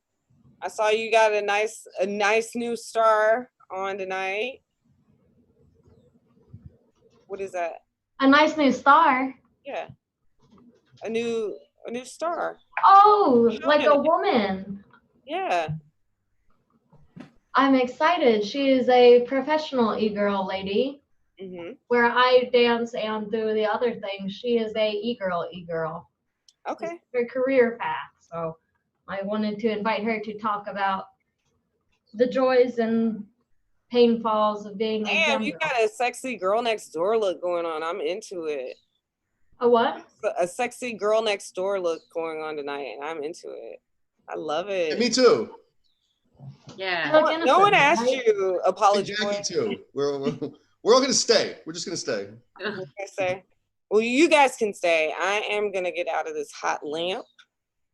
S1: I saw you got a nice new star on tonight. What is that?
S5: A nice new star.
S1: Yeah. A new star.
S5: Oh, like a woman.
S1: Yeah.
S5: I'm excited. She is a professional e-girl lady.
S1: Mm-hmm.
S5: Where I dance and do the other things. She is a e-girl.
S1: Okay.
S5: It's her career path. So I wanted to invite her to talk about the joys and painfalls of being a
S1: Damn,
S5: gym
S1: you
S5: girl.
S1: got a sexy girl next door look going on. I'm into it.
S5: A what?
S1: A sexy girl next door look going on tonight, and I'm into it. I love it.
S3: And me too.
S4: Yeah.
S1: No one asked you, apology.
S3: Jackie too. We're all gonna stay. We're just gonna stay.
S1: Well, you guys can stay. I am gonna get out of this hot lamp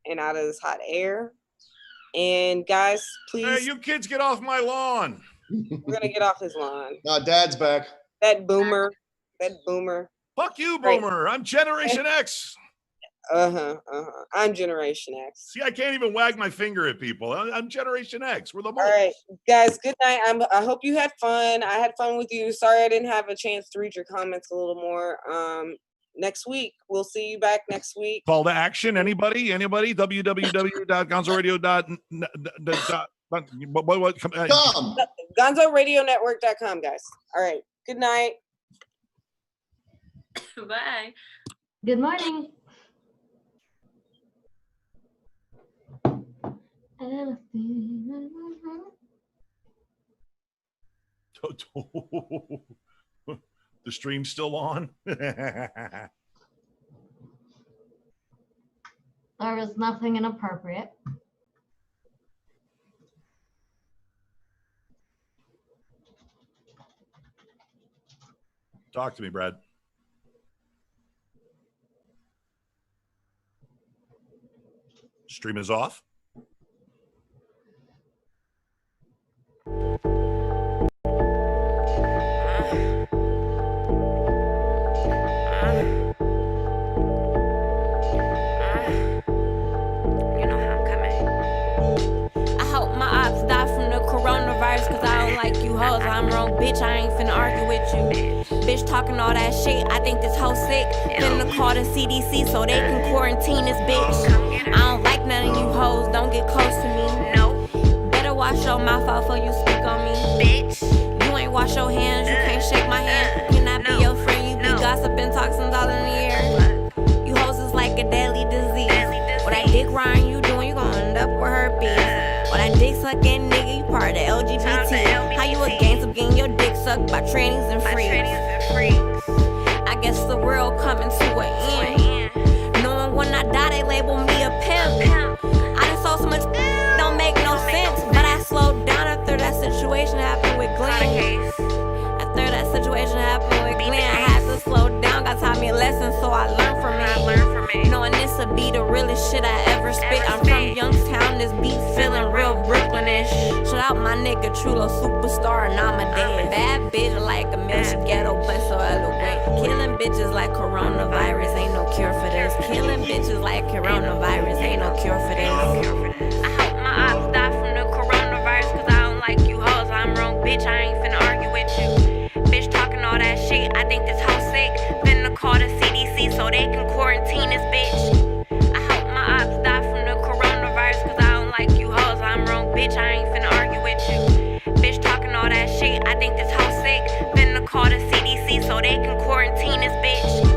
S1: and out of this hot air. And guys, please.
S2: Hey, you kids get off my lawn.
S1: We're gonna get off his lawn.
S3: Dad's back.
S1: That boomer.
S2: Fuck you,
S1: Right.
S2: boomer. I'm Generation X.
S1: I'm Generation X.
S2: See, I can't even wag my finger at people. I'm Generation X. We're the most.
S1: All right, guys, good night. I hope you had fun. I had fun with you. Sorry I didn't have a chance to read your comments a little more. Next week. We'll see you back next week.
S2: Call to action. Anybody? www.gonzoradio.com.
S1: GonzoRadioNetwork.com, guys. All right. Good night.
S4: Bye.
S5: Good morning.
S2: The stream's still on.
S5: There was nothing inappropriate.
S2: Talk to me, Brad. Stream is off.
S6: Cause I don't like you hoes, I'm wrong, bitch, I ain't finna argue with you. Bitch talking all that shit, I think this hoe sick. Finna call the CDC so they can quarantine this bitch. I don't like none of you hoes, don't get close to me. No. Better wash your mouth out before you speak on me. Bitch. You ain't wash your hands, you can't shake my hand. Can I be your friend? You be gossiping, toxins all in the air. You hoes is like a deadly disease. What that dick riding you doing, you gon' end up with herpes. What that dick sucking nigga, you part of the LGBT. How you against of getting your dick sucked by trannies and freaks? I guess the world coming to an end. Knowing when I die, they label me a pimp. I done saw so much don't make no sense. But I slowed down after that situation happened with Glenn. After that situation happened with Glenn, I had to slow down. God taught me a lesson, so I learned from it. Knowing this would be the realest shit I ever spit. I'm from Youngstown, this beat feeling real Brooklynish. Shout out my nigga Chulo, superstar, and I'm a dead. Bad bitch like a milk ghetto, but so eloquent. Killing bitches like coronavirus, ain't no cure for this. Killing bitches like coronavirus, ain't no cure for this. I hope my ops die from the coronavirus, cause I don't like you hoes, I'm wrong, bitch, I ain't finna argue with you. Bitch talking all that shit, I think this hoe sick. Finna call the CDC so they can quarantine this bitch. I hope my ops die from the coronavirus, cause I don't like you hoes, I'm wrong, bitch, I ain't finna argue with you. Bitch talking all that shit, I think this hoe sick. Finna call the CDC so they can quarantine this bitch.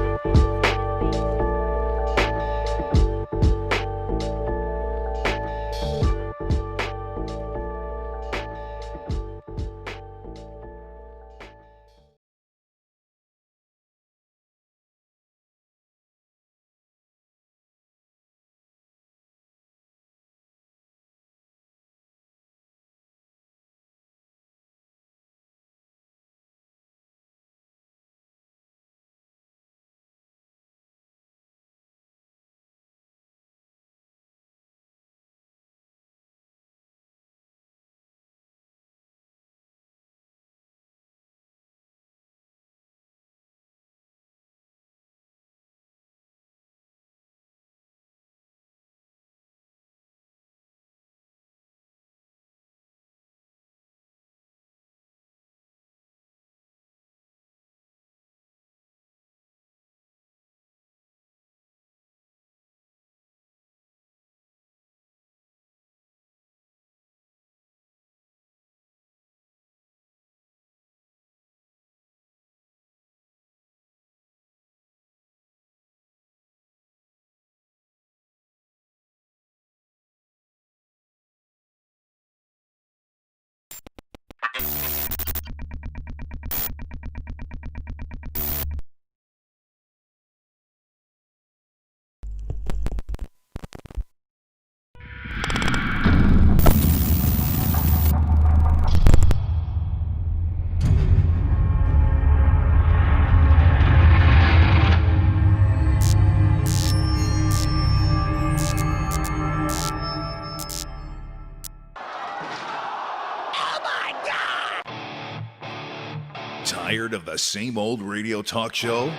S7: Tired of the same old radio talk show?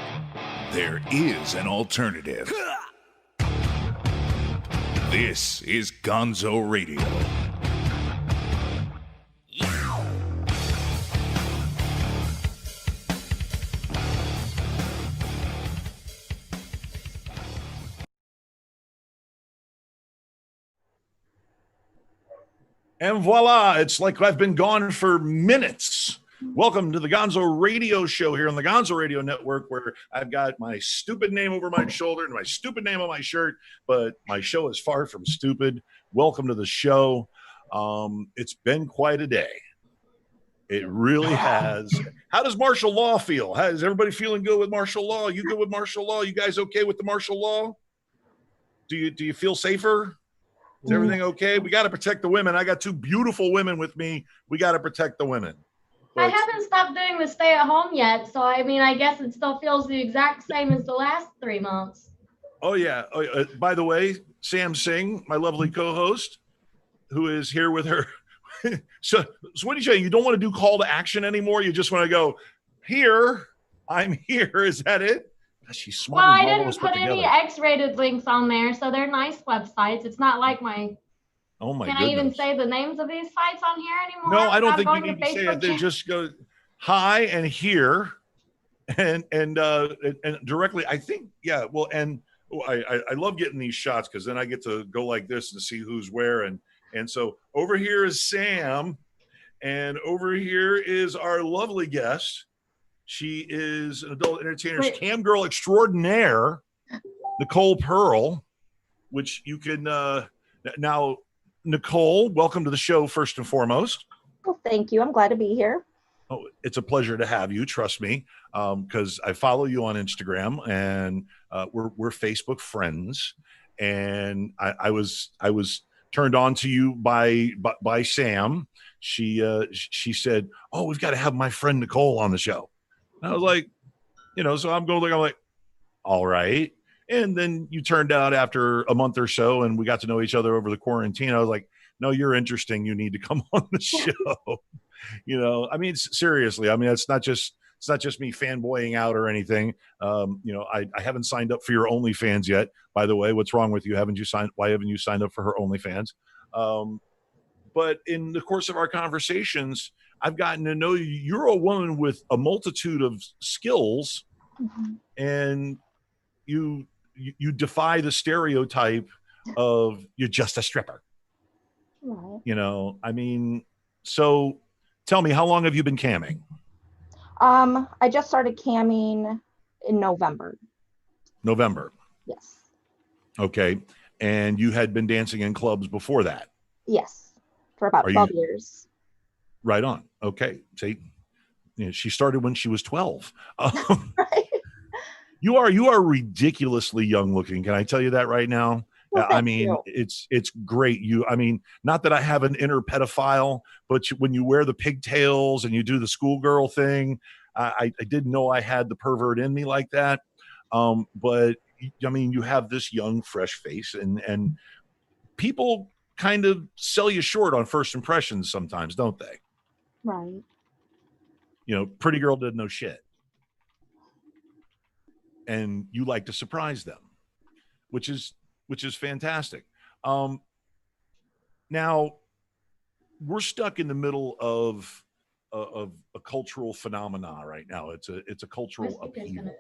S7: There is an alternative. This is Gonzo Radio.
S2: And voila, it's like I've been gone for minutes. Welcome to the Gonzo Radio Show here on the Gonzo Radio Network, where I've got my stupid name over my shoulder and my stupid name on my shirt, but my show is far from stupid. Welcome to the show. It's been quite a day. It really has. How does martial law feel? Is everybody feeling good with martial law? You good with martial law? You guys okay with the martial law? Do you feel safer? Is everything okay? We got to protect the women. I got two beautiful women with me. We got to protect the women.
S5: I haven't stopped doing the stay at home yet. So, I mean, I guess it still feels the exact same as the last 3 months.
S2: Oh, yeah. By the way, Sam Singh, my lovely co-host, who is here with her. So what are you saying? You don't want to do call to action anymore? You just want to go, here, I'm here. Is that it? She's smart.
S5: Well, I didn't put any X-rated links on there, so they're nice websites. It's not like my.
S2: Oh my!
S5: Can
S2: goodness.
S5: I even say the names of these sites on here anymore?
S2: No, I don't think you need to say it. They just go hi and here, and directly. I think Well, and I love getting these shots because then I get to go like this and see who's where, and so over here is Sam, and over here is our lovely guest. She is an adult entertainer, cam girl extraordinaire, Nicole Pearl, which you can now. Nicole, welcome to the show first and foremost.
S8: Well, thank you. I'm glad to be here.
S2: Oh, it's a pleasure to have you. Trust me, because I follow you on Instagram and we're Facebook friends. And I was turned on to you by Sam. She said, "Oh, we've got to have my friend Nicole on the show." And I was like, so I'm like, all right. And then you turned out after a month or so and we got to know each other over the quarantine. I was like, no, you're interesting. You need to come on the show. I mean, seriously, I mean, it's not just me fanboying out or anything. I haven't signed up for your OnlyFans yet, by the way. What's wrong with you? Why haven't you signed up for her OnlyFans? But in the course of our conversations, I've gotten to know you. You're a woman with a multitude of skills, and you defy the stereotype of you're just a stripper. Right. I mean, so tell me, how long have you been camming?
S8: I just started camming in November.
S2: November.
S8: Yes.
S2: Okay. And you had been dancing in clubs before that?
S8: Yes. For about 12 years.
S2: Right on. Okay. See, she started when she was 12.
S8: Right.
S2: You are ridiculously young looking. Can I tell you that right now?
S8: Well,
S2: I mean, it's great. I mean, not that I have an inner pedophile, but when you wear the pigtails and you do the schoolgirl thing, I didn't know I had the pervert in me like that. But I mean, you have this young, fresh face, and people kind of sell you short on first impressions sometimes, don't they?
S8: Right.
S2: Pretty girl didn't know shit. And you like to surprise them, which is fantastic. Now we're stuck in the middle of a cultural phenomena right now. It's a cultural upheaval.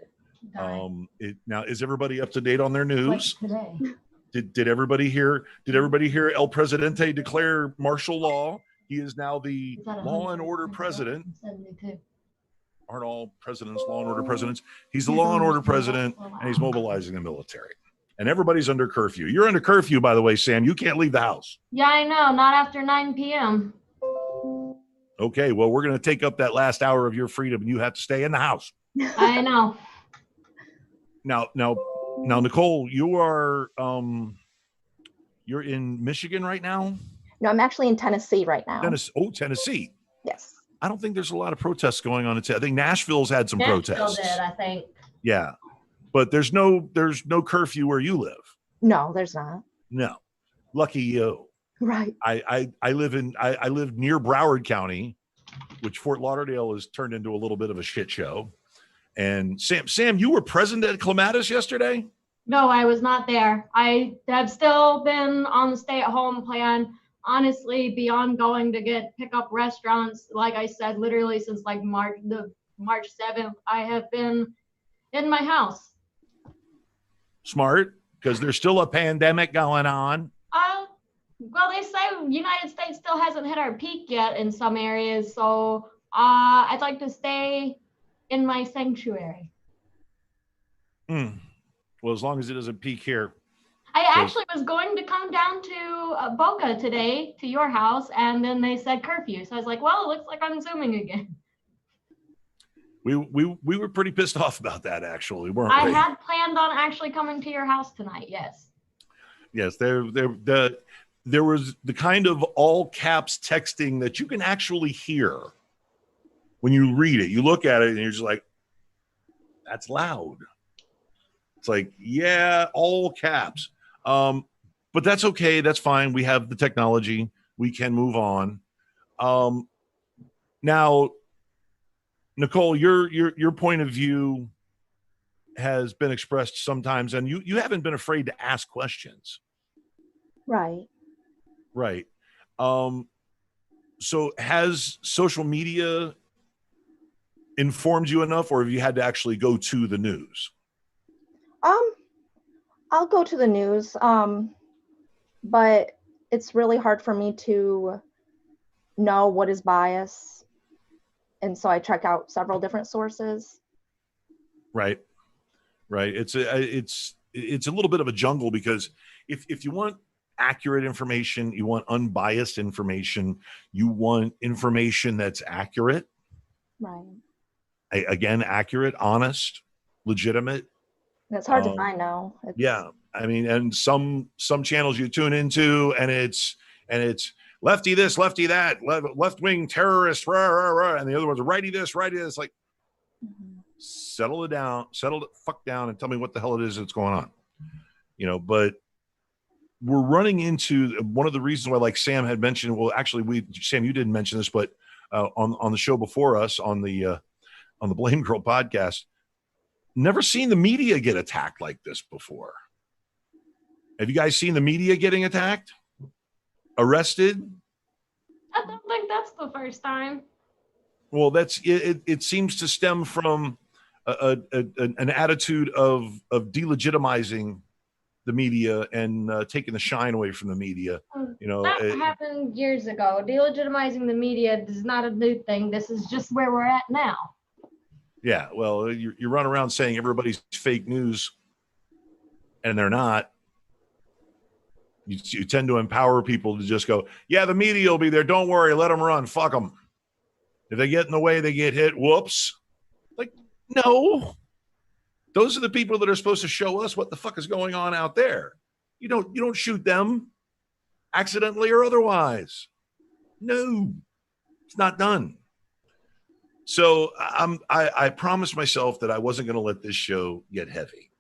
S2: Now, is everybody up to date on their news?
S5: Today.
S2: Did everybody hear? Did everybody hear El Presidente declare martial law? He is now the law and order president.
S5: 72.
S2: Aren't all presidents law and order presidents? He's the law and order president, and he's mobilizing the military. And everybody's under curfew. You're under curfew, by the way, Sam. You can't leave the house.
S5: Yeah, I know. Not after 9 p.m.
S2: Okay, well, we're going to take up that last hour of your freedom, and you have to stay in the house.
S5: I know.
S2: Now, Nicole, you are you're in Michigan right now?
S8: No, I'm actually in Tennessee right now.
S2: Tennessee.
S8: Yes.
S2: I don't think there's a lot of protests going on. I think Nashville's had some protests.
S5: Nashville did, I think.
S2: Yeah, but there's no curfew where you live.
S8: No, there's not.
S2: No, lucky you.
S8: Right.
S2: I live near Broward County, which Fort Lauderdale has turned into a little bit of a shit show. And Sam, you were present at Clematis yesterday?
S5: No, I was not there. I have still been on the stay-at-home plan. Honestly, beyond going to pick up restaurants, like I said, literally since like March 7th, I have been in my house.
S2: Smart, because there's still a pandemic going on.
S5: Well, they say United States still hasn't hit our peak yet in some areas, so I'd like to stay in my sanctuary.
S2: Well, as long as it doesn't peak here.
S5: I actually was going to come down to Boca today, to your house, and then they said curfew. So I was like, well, it looks like I'm Zooming again. We
S2: were pretty pissed off about that, actually, weren't we?
S5: I had planned on actually coming to your house tonight, yes.
S2: Yes, there was the kind of all caps texting that you can actually hear when you read it. You look at it and you're just like, that's loud. It's like, yeah, all caps. But that's okay. That's fine. We have the technology. We can move on. Now, Nicole, your point of view has been expressed sometimes, and you haven't been afraid to ask questions.
S8: Right.
S2: Right. So has social media informed you enough, or have you had to actually go to the news?
S8: I'll go to the news, but it's really hard for me to know what is bias, and so I check out several different sources.
S2: Right. It's a little bit of a jungle, because if you want accurate information, you want unbiased information, you want information that's accurate.
S8: Right.
S2: Again, accurate, honest, legitimate.
S8: It's hard to find now.
S2: Yeah, I mean, and some channels you tune into, and it's lefty this, lefty that, left wing terrorist, rah, rah, rah, and the other ones are righty this, righty this. Like, settle the fuck down, and tell me what the hell it is that's going on. But we're running into one of the reasons why, like Sam had mentioned. Well, actually, Sam, you didn't mention this, but on the show before us, on the Blame Girl podcast, never seen the media get attacked like this before. Have you guys seen the media getting attacked? Arrested?
S5: I don't think that's the first time.
S2: Well, that's it. It seems to stem from an attitude of delegitimizing the media and taking the shine away from the media.
S5: That happened years ago. Delegitimizing the media is not a new thing. This is just where we're at now.
S2: Yeah, well, you run around saying everybody's fake news, and they're not. You tend to empower people to just go, yeah, the media will be there. Don't worry, let them run. Fuck them. If they get in the way, they get hit. Whoops. Like, no. Those are the people that are supposed to show us what the fuck is going on out there. You don't shoot them accidentally or otherwise. No, it's not done. So I promised myself that I wasn't going to let this show get heavy.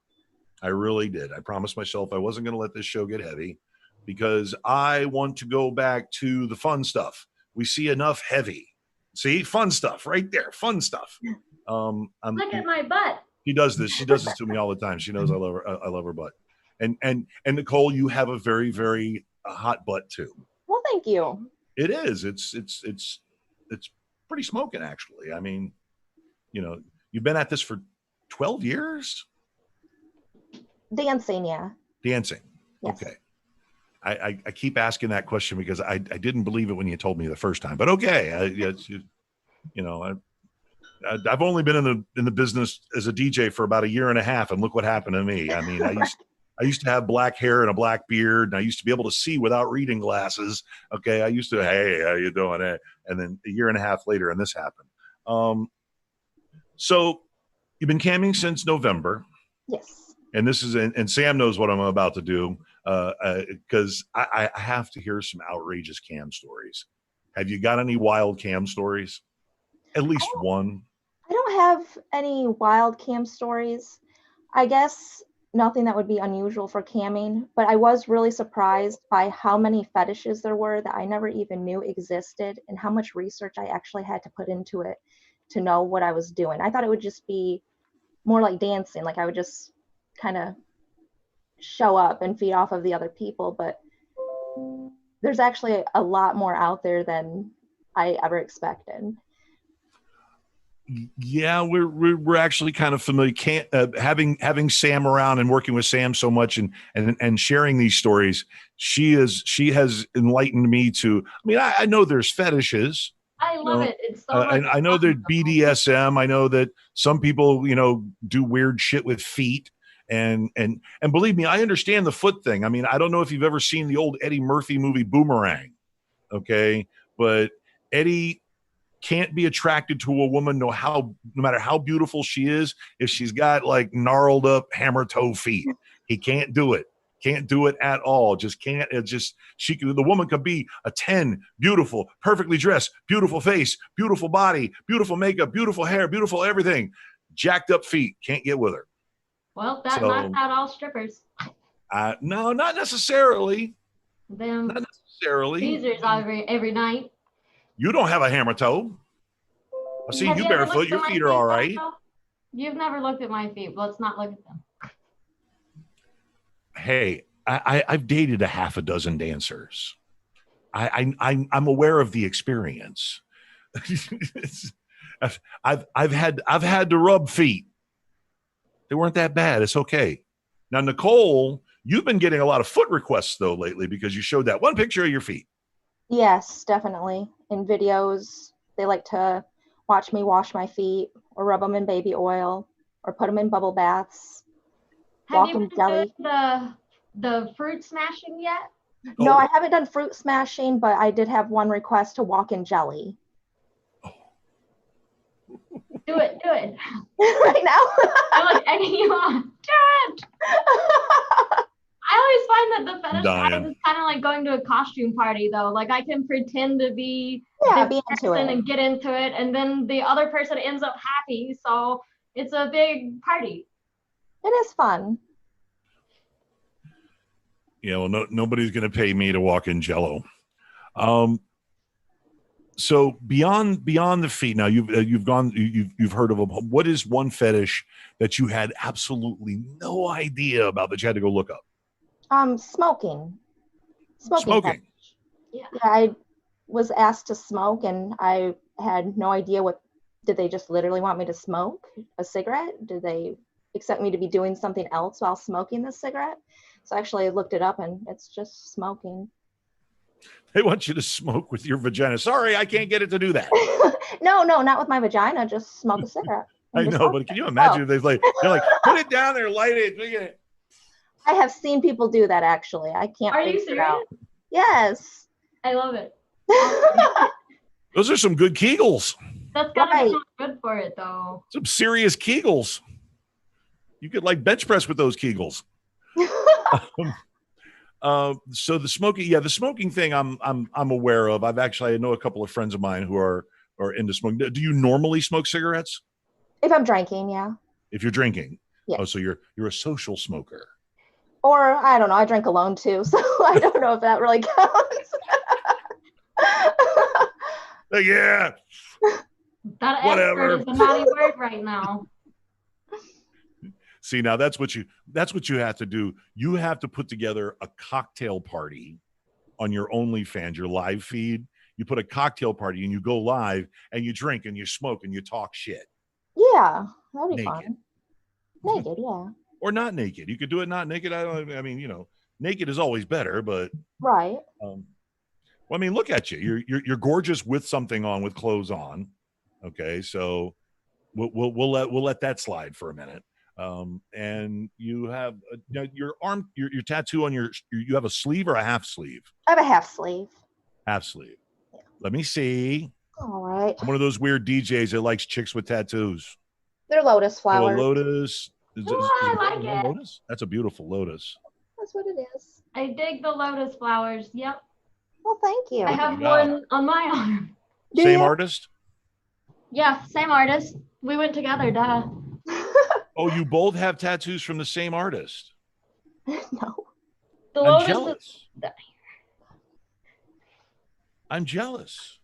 S2: I really did. I promised myself I wasn't going to let this show get heavy, because I want to go back to the fun stuff. We see enough heavy. See, fun stuff right there. Fun stuff.
S5: Look at my butt.
S2: He does this. She does this to me all the time. She knows I love her. I love her butt. And Nicole, you have a very, very hot butt too.
S8: Well, thank you.
S2: It is. It's pretty smoking, actually. I mean, you've been at this for 12 years.
S8: Dancing, yeah.
S2: Dancing.
S8: Yes.
S2: Okay. I keep asking that question because I didn't believe it when you told me the first time. But okay, I've only been in the business as a DJ for about a year and a half, and look what happened to me. I mean, I used to have black hair and a black beard, and I used to be able to see without reading glasses. Okay, I used to, hey, how you doing? And then a year and a half later, and this happened. So you've been camming since November.
S8: Yes.
S2: And this is, and Sam knows what I'm about to do, because I have to hear some outrageous cam stories. Have you got any wild cam stories? At least one.
S8: I don't have any wild cam stories. I guess nothing that would be unusual for camming, but I was really surprised by how many fetishes there were that I never even knew existed and how much research I actually had to put into it to know what I was doing. I thought it would just be more like dancing, like I would just kind of show up and feed off of the other people, but there's actually a lot more out there than I ever expected.
S2: Yeah, we're actually kind of familiar. Having Sam around and working with Sam so much and sharing these stories, she has enlightened me to. I mean, I know there's fetishes.
S5: I love it. It's so much
S2: I know that BDSM. I know that some people, do weird shit with feet. And believe me, I understand the foot thing. I mean, I don't know if you've ever seen the old Eddie Murphy movie Boomerang. Okay, but Eddie can't be attracted to a woman no matter how beautiful she is if she's got like gnarled up hammer toe feet. He can't do it. Can't do it at all. Just can't. It's just the woman could be a 10, beautiful, perfectly dressed, beautiful face, beautiful body, beautiful makeup, beautiful hair, beautiful everything. Jacked up feet. Can't get with her.
S5: Well, that knocks out all strippers.
S2: No, not necessarily.
S5: Them
S2: not necessarily.
S5: Teasers every night.
S2: You don't have a hammer toe. I've seen you barefoot. Your feet are all right.
S5: You've never looked at my feet. Let's not look at them.
S2: Hey, I've dated a half a dozen dancers. I'm aware of the experience. I've had to rub feet. They weren't that bad. It's okay. Now, Nicole, you've been getting a lot of foot requests though lately because you showed that one picture of your feet.
S8: Yes, definitely. In videos, they like to watch me wash my feet or rub them in baby oil or put them in bubble baths.
S5: Have you been doing the fruit smashing yet?
S8: No, I haven't done fruit smashing, but I did have one request to walk in jelly.
S5: Do it.
S8: Right now?
S5: I'm like, egging you on. Do it! I always find that the fetish guys is kind of like going to a costume party, though. Like, I can pretend to be
S8: be into it
S5: and get into it, and then the other person ends up happy, so it's a big party.
S8: It is fun.
S2: Yeah, well, nobody's going to pay me to walk in Jello. So beyond the feet, now you've heard of them. What is one fetish that you had absolutely no idea about that you had to go look up?
S8: Smoking.
S2: Smoking.
S8: Yeah, I was asked to smoke, and I had no idea did they just literally want me to smoke a cigarette? Did they expect me to be doing something else while smoking the cigarette? So I actually looked it up, and it's just smoking.
S2: They want you to smoke with your vagina. Sorry, I can't get it to do that.
S8: No, not with my vagina. Just smoke a cigarette.
S2: I know, but can you imagine if they're like, put it down there, light it, look at it.
S8: I have seen people do that, actually. I can't.
S5: Are you serious?
S8: Yes.
S5: I love it.
S2: Those are some good Kegels.
S5: That's gotta be good for it, though.
S2: Some serious Kegels. You could like bench press with those Kegels. So the smoking thing I'm aware of. I know a couple of friends of mine who are into smoking. Do you normally smoke cigarettes?
S8: If I'm drinking, yeah.
S2: If you're drinking.
S8: Yeah.
S2: Oh, so you're a social smoker.
S8: Or I don't know, I drink alone too, so I don't know if that really counts.
S2: Yeah.
S5: That
S2: whatever
S5: is a naughty word right now.
S2: See, now that's what you have to do. You have to put together a cocktail party on your OnlyFans, your live feed. You put a cocktail party and you go live and you drink and you smoke and you talk shit.
S8: Yeah, that'd be fun. Naked, yeah.
S2: Or not naked. You could do it not naked. Naked is always better, but
S8: right.
S2: Well, I mean, look at you. You're gorgeous with something on, with clothes on. Okay, so we'll let that slide for a minute. And you have your arm, your tattoo on you have a sleeve or a half sleeve?
S8: I have a half sleeve.
S2: Half sleeve. Yeah. Let me see.
S8: All right.
S2: I'm one of those weird DJs that likes chicks with tattoos.
S8: They're lotus flowers.
S2: Lotus.
S5: I like it.
S2: Lotus? That's a beautiful lotus.
S8: That's what it is.
S5: I dig the lotus flowers. Yep.
S8: Well, thank you.
S5: I have one on my arm.
S2: Same artist?
S5: Yeah, same artist. We went together, duh.
S2: Oh, you both have tattoos from the same artist.
S8: No.
S2: I'm jealous. I'm jealous.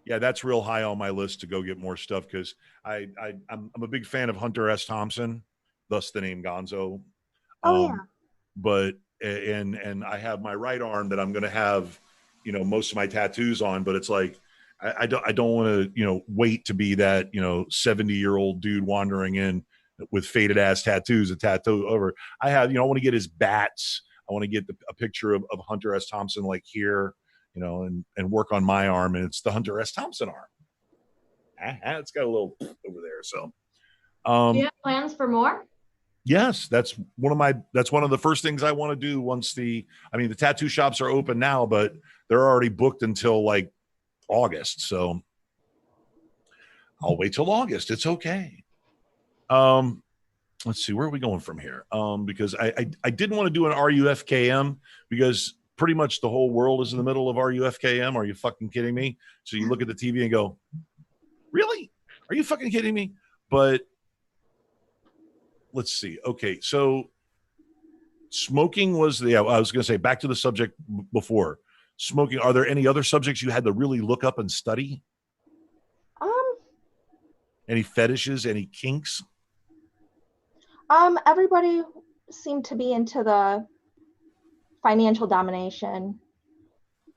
S2: Yeah, that's real high on my list to go get more stuff because I'm a big fan of Hunter S. Thompson, thus the name Gonzo.
S8: Oh yeah.
S2: But and I have my right arm that I'm going to have, most of my tattoos on. But it's like I don't want to wait to be that 70-year-old dude wandering in with faded ass tattoos, a tattoo over. I want to get his bats. I want to get a picture of Hunter S. Thompson like here. And work on my arm, and it's the Hunter S. Thompson arm. It's got a little over there. So,
S5: do you have plans for more?
S2: Yes, that's one of the first things I want to do once the tattoo shops are open now, but they're already booked until like August. So I'll wait till August. It's okay. Let's see, where are we going from here? Because I didn't want to do an RUFKM because pretty much the whole world is in the middle of RUFKM. Are you fucking kidding me? So you look at the TV and go, really? Are you fucking kidding me? But let's see. Okay, so smoking was I was going to say, back to the subject before. Smoking, are there any other subjects you had to really look up and study? Any fetishes, any kinks?
S8: Everybody seemed to be into the financial domination,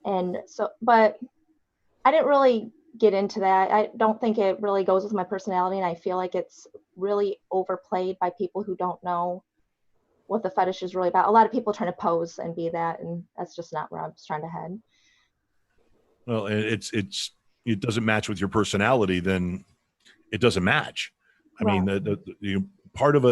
S8: and so, but I didn't really get into that. I don't think it really goes with my personality, and I feel like it's really overplayed by people who don't know what the fetish is really about. A lot of people trying to pose and be that, and that's just not where I was trying to head.
S2: Well, it doesn't match with your personality, then it doesn't match. I mean, the part of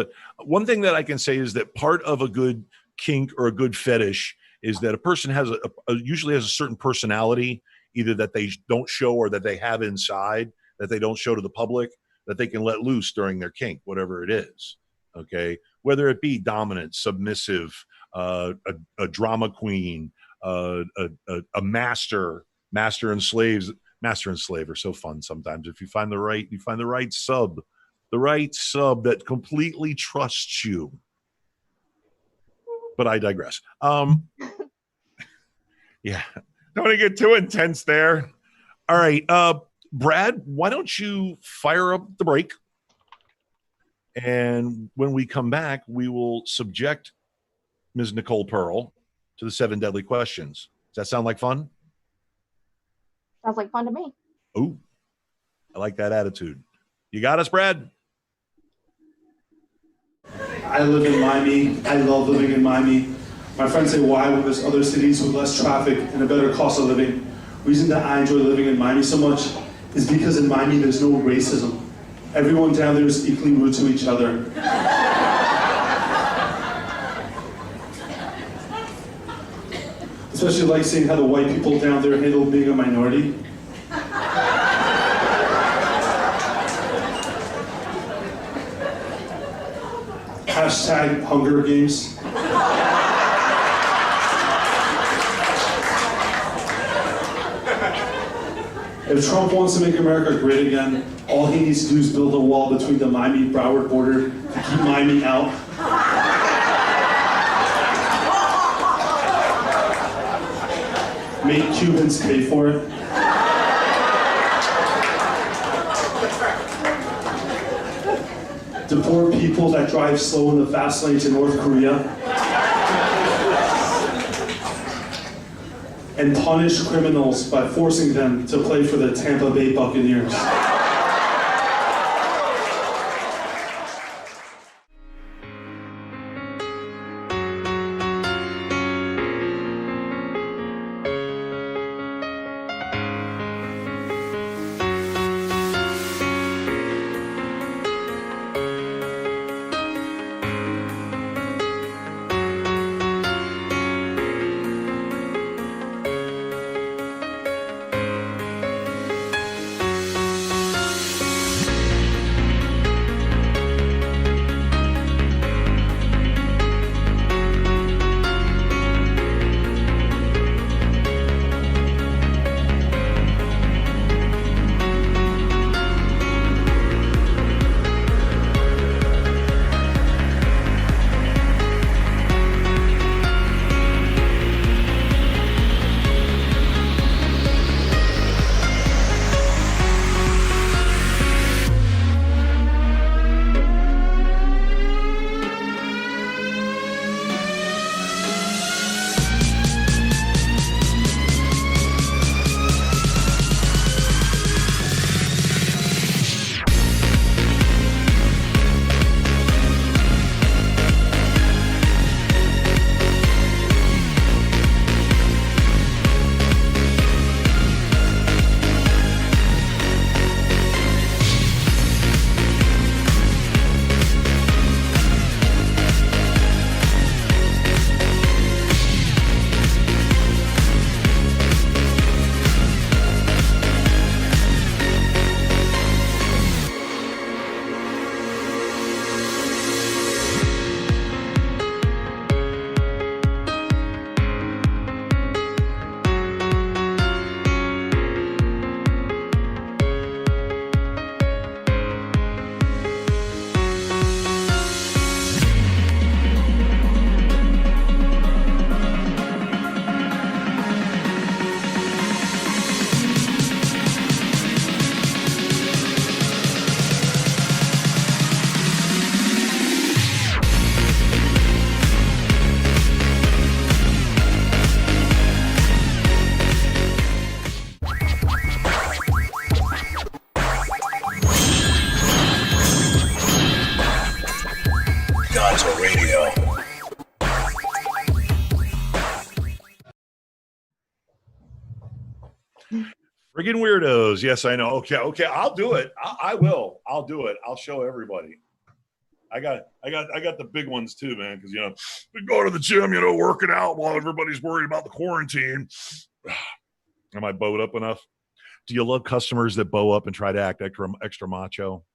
S2: one thing that I can say is that part of a good kink or a good fetish is that a person has usually has a certain personality, either that they don't show or that they have inside that they don't show to the public, that they can let loose during their kink, whatever it is. Okay, whether it be dominant, submissive, a drama queen, a master and slaves. Master and slave are so fun sometimes. If you find the right sub that completely trusts you. But I digress. Yeah, don't want to get too intense there. All right, Brad, why don't you fire up the break? And when we come back, we will subject Ms. Nicole Pearl to the 7 deadly questions. Does that sound like fun?
S8: Sounds like fun to me.
S2: Ooh, I like that attitude. You got us, Brad?
S9: I live in Miami. I love living in Miami. My friends say, why when there's other cities with less traffic and a better cost of living? Reason that I enjoy living in Miami so much is because in Miami there's no racism. Everyone down there is equally rude to each other. Especially like seeing how the white people down there handle being a minority. Hashtag Hunger Games. If Trump wants to make America great again, all he needs to do is build a wall between the Miami-Broward border to keep Miami out. Make Cubans pay for it. Deport people that drive slow in the fast lane to North Korea. And punish criminals by forcing them to play for the Tampa Bay Buccaneers.
S2: Friggin' weirdos. Yes, I know. Okay. I'll do it. I will. I'll do it. I'll show everybody. I got the big ones too, man. Because we go to the gym, working out while everybody's worried about the quarantine. Am I bowed up enough? Do you love customers that bow up and try to act extra macho?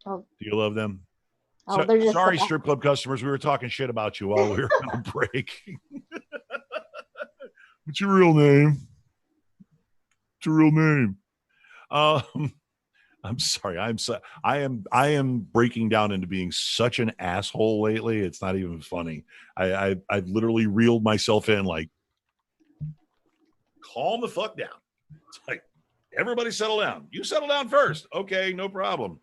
S8: Oh.
S2: Do you love them?
S8: Oh,
S2: Sorry, strip club customers. We were talking shit about you while we were on a break. What's your real name? What's your real name? I'm sorry. I am breaking down into being such an asshole lately. It's not even funny. I've literally reeled myself in, like, calm the fuck down. It's like, everybody settle down. You settle down first. Okay, no problem.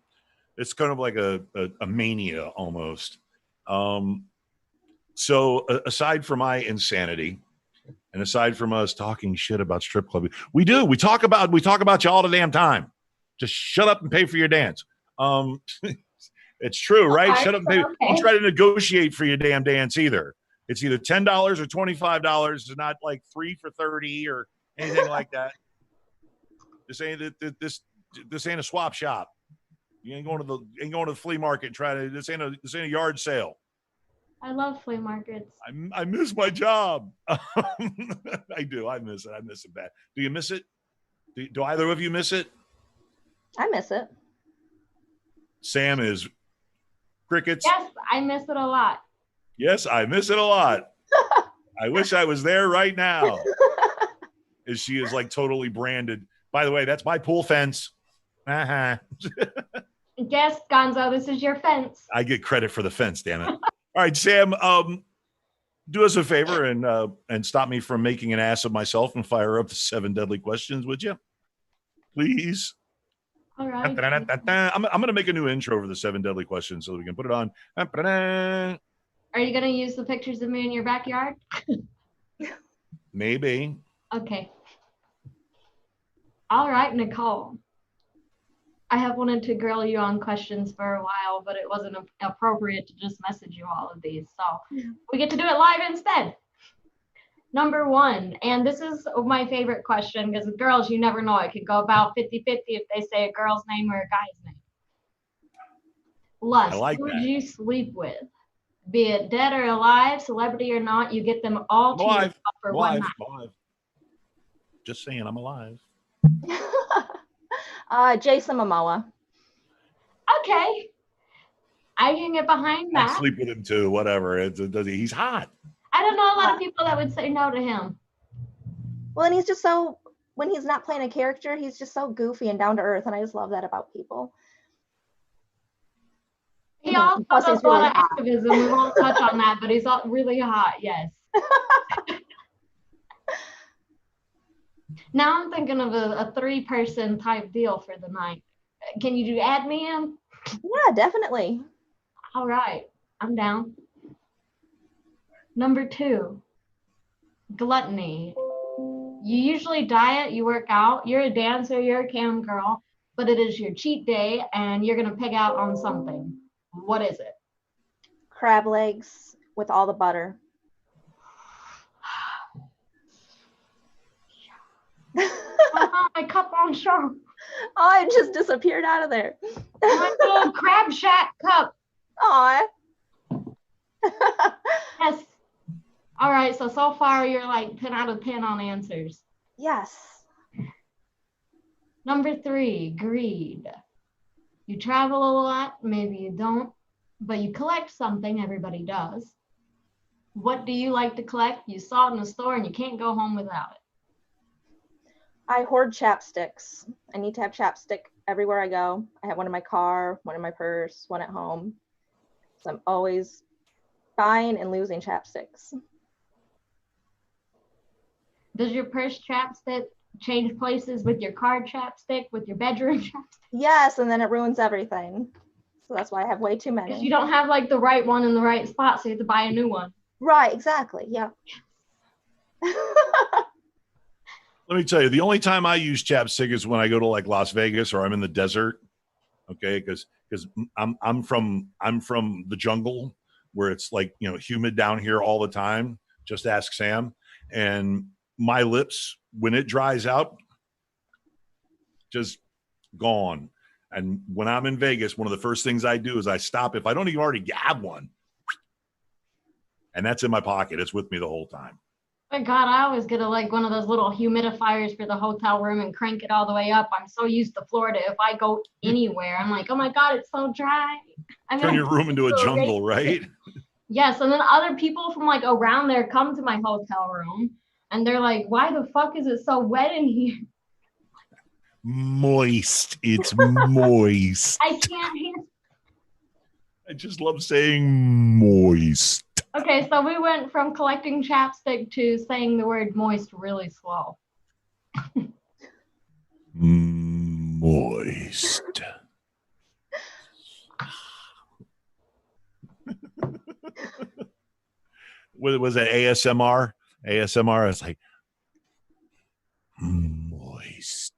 S2: It's kind of like a mania almost. So aside from my insanity, and aside from us talking shit about strip club, we talk about you all the damn time. Just shut up and pay for your dance. It's true, right?
S5: Okay,
S2: Shut up and pay.
S5: okay.
S2: Don't try to negotiate for your damn dance either. It's either $10 or $25. It's not like 3 for $30 or anything like that. This ain't a swap shop. You ain't going to the flea market and try to. This ain't a yard sale.
S5: I love flea markets.
S2: I miss my job. I do. I miss it. I miss it bad. Do you miss it? Do either of you miss it?
S8: I miss it.
S2: Sam is crickets.
S5: Yes, I miss it a lot.
S2: Yes, I miss it a lot. I wish I was there right now. As she is like totally branded. By the way, that's my pool fence. Uh-huh.
S5: Yes, Gonzo, this is your fence.
S2: I get credit for the fence, damn it. All right, Sam, do us a favor and stop me from making an ass of myself and fire up the 7 deadly questions, would you? Please.
S5: All right.
S2: I'm going to make a new intro for the 7 deadly questions so that we can put it on.
S5: Are you going to use the pictures of me in your backyard?
S2: Maybe.
S5: Okay. All right, Nicole. I have wanted to grill you on questions for a while, but it wasn't appropriate to just message you all of these. So we get to do it live instead. Number 1, and this is my favorite question because girls, you never know. It could go about 50-50 if they say a girl's name or a guy's name. Lust, who would you sleep with? Be it dead or alive, celebrity or not, you get them all to yourself for one night.
S2: Alive. Just saying, I'm alive.
S8: Jason Momoa.
S5: Okay. I can get behind that.
S2: I sleep with him too, whatever. He's hot.
S5: I don't know a lot of people that would say no to him.
S8: Well, and he's just when he's not playing a character, he's just so goofy and down to earth, and I just love that about people.
S5: He also does a lot of activism. We won't touch on that, but he's really hot, yes. Now I'm thinking of a 3-person type deal for the night. Can you add me in?
S8: Yeah, definitely.
S5: All right, I'm down. Number 2, gluttony. You usually diet, you work out, you're a dancer, you're a cam girl, but it is your cheat day and you're going to pig out on something. What is it?
S8: Crab legs with all the butter.
S5: My cup on show.
S8: Oh, it just disappeared out of there.
S5: My little crab shack cup.
S8: Aw.
S5: Yes. All right, so far you're like 10 out of 10 on answers.
S8: Yes.
S5: Number 3, greed. You travel a lot, maybe you don't, but you collect something, everybody does. What do you like to collect? You saw it in the store and you can't go home without it.
S8: I hoard chapsticks. I need to have chapstick everywhere I go. I have one in my car, one in my purse, one at home. So I'm always buying and losing chapsticks.
S5: Does your purse chapstick change places with your car chapstick, with your bedroom chapstick?
S8: Yes, and then it ruins everything. So that's why I have way too many.
S5: Because you don't have like the right one in the right spot, so you have to buy a new one.
S8: Right, exactly. Yeah.
S2: Let me tell you, the only time I use chapstick is when I go to like Las Vegas or I'm in the desert. Okay, because I'm from the jungle where it's like, humid down here all the time. Just ask Sam. And my lips, when it dries out, just gone. And when I'm in Vegas, one of the first things I do is I stop. If I don't even already have one, and that's in my pocket. It's with me the whole time.
S5: My God, I always get like one of those little humidifiers for the hotel room and crank it all the way up. I'm so used to Florida. If I go anywhere, I'm like, oh my God, it's so dry.
S2: Turn your room into a jungle, right?
S5: Yes, and then other people from like around there come to my hotel room and they're like, why the fuck is it so wet in here?
S2: Moist. It's moist.
S5: I can't hear.
S2: I just love saying moist.
S5: Okay, so we went from collecting chapstick to saying the word moist really slow.
S2: Moist. What was that? ASMR? ASMR. It's like moist.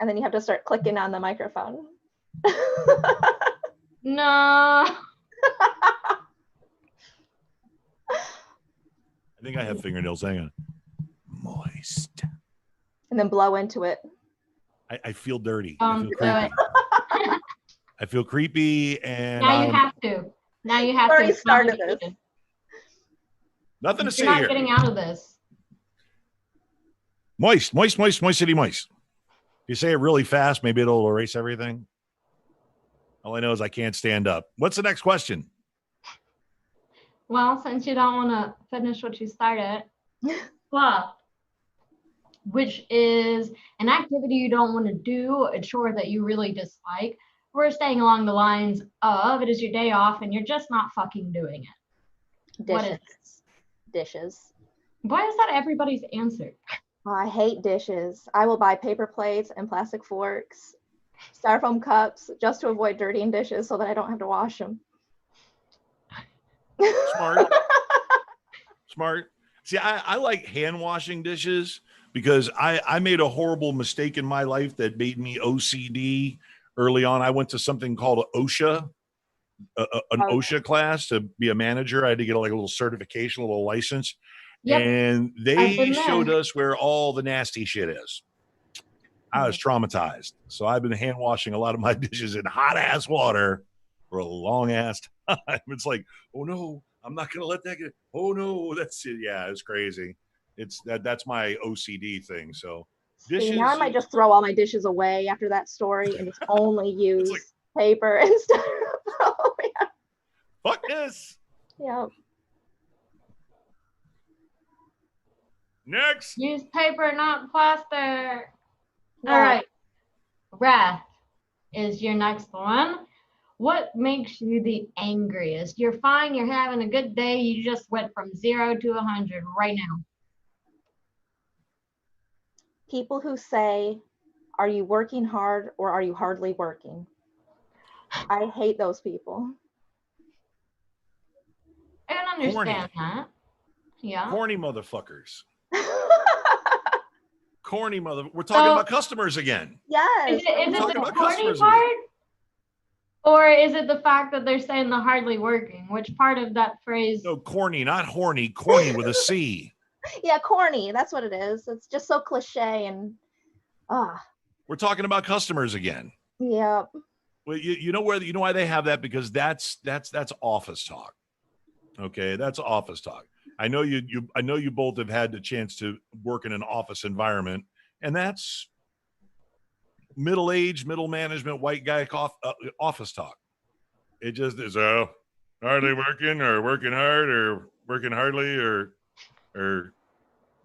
S8: And then you have to start clicking on the microphone.
S5: No.
S2: I think I have fingernails. Hang on. Moist.
S8: And then blow into it.
S2: I feel dirty. I feel creepy. I feel creepy, and
S5: now you have to. Now you have
S8: already
S5: to.
S8: started this.
S2: Nothing to say
S5: You're not
S2: here.
S5: getting out of this.
S2: Moist, moist, moist, moistity, moist. If you say it really fast, maybe it'll erase everything. All I know is I can't stand up. What's the next question?
S5: Well, since you don't want to finish what you started, fluff, which is an activity you don't want to do, a chore that you really dislike. We're staying along the lines of it is your day off and you're just not fucking doing it.
S8: Dishes.
S5: What is it?
S8: Dishes.
S5: Why is that everybody's answer?
S8: Oh, I hate dishes. I will buy paper plates and plastic forks, styrofoam cups, just to avoid dirtying dishes so that I don't have to wash them.
S2: Smart. Smart. See, I like hand washing dishes because I made a horrible mistake in my life that made me OCD early on. I went to something called OSHA, an OSHA class to be a manager. I had to get like a little certification, a little license. Yep. And they showed us where all the nasty shit is. I was traumatized. So I've been hand washing a lot of my dishes in hot ass water for a long ass time. It's like, oh no, I'm not gonna let that get. Oh no, that's it. Yeah, it's crazy. It's that's my OCD thing. So dishes.
S8: See, now I might just throw all my dishes away after that story and just only use paper and styrofoam. Yeah.
S2: Fuck this.
S8: Yep.
S2: Next.
S5: Use paper, not plaster. Yeah. All right. Wrath is your next one. What makes you the angriest? You're fine. You're having a good day. You just went from 0 to 100 right now.
S8: People who say, are you working hard or are you hardly working? I hate those people.
S5: I don't understand that. Yeah.
S2: Corny motherfuckers. Corny mother. We're talking about customers again.
S8: Yes.
S5: Is it the corny part? Or is it the fact that they're saying the hardly working? Which part of that phrase?
S2: No, corny, not horny. Corny with a C.
S8: Yeah, corny. That's what it is. It's just so cliche and
S2: We're talking about customers again.
S8: Yeah.
S2: Well, you know why they have that? Because that's office talk. Okay, that's office talk. I know you both have had the chance to work in an office environment, and that's middle-aged, middle management, white guy office talk. It just is hardly working or working hard or working hardly or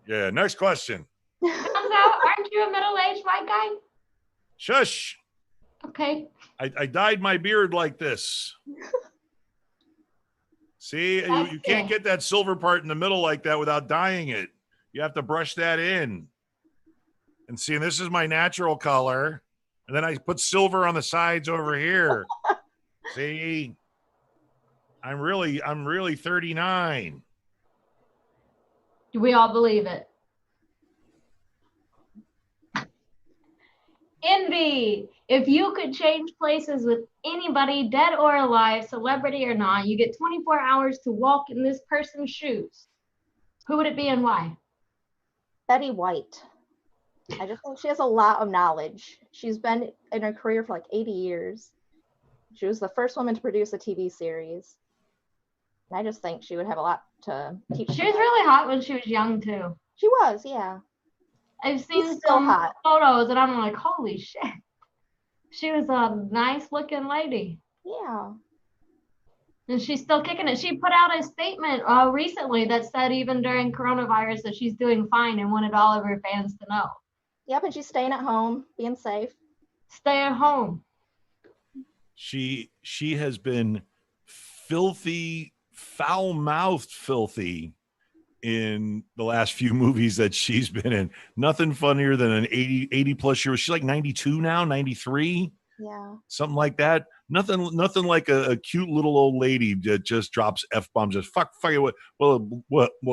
S2: yeah. Next question.
S5: Gonzo, aren't you a middle-aged white guy?
S2: Shush.
S5: Okay.
S2: I dyed my beard like this. See, you can't get that silver part in the middle like that without dyeing it. You have to brush that in. And see, this is my natural color. And then I put silver on the sides over here. See, I'm really 39.
S5: Do we all believe it? Envy. If you could change places with anybody, dead or alive, celebrity or not, you get 24 hours to walk in this person's shoes. Who would it be and why?
S8: Betty White. I just think she has a lot of knowledge. She's been in her career for like 80 years. She was the first woman to produce a TV series. And I just think she would have a lot to teach.
S5: She was really hot when she was young too.
S8: She was, yeah.
S5: I've seen
S8: still
S5: some
S8: hot.
S5: photos and I'm like, holy shit. She was a nice looking lady.
S8: Yeah.
S5: And she's still kicking it. She put out a statement recently that said even during coronavirus that she's doing fine and wanted all of her fans to know.
S8: Yep, and she's staying at home, being safe.
S5: Stay at home.
S2: She has been filthy, foul-mouthed filthy in the last few movies that she's been in. Nothing funnier than an 80 plus year. She's like 92 now, 93.
S8: Yeah.
S2: Something like that. Nothing like a cute little old lady that just drops F-bombs. Just fuck you. Well,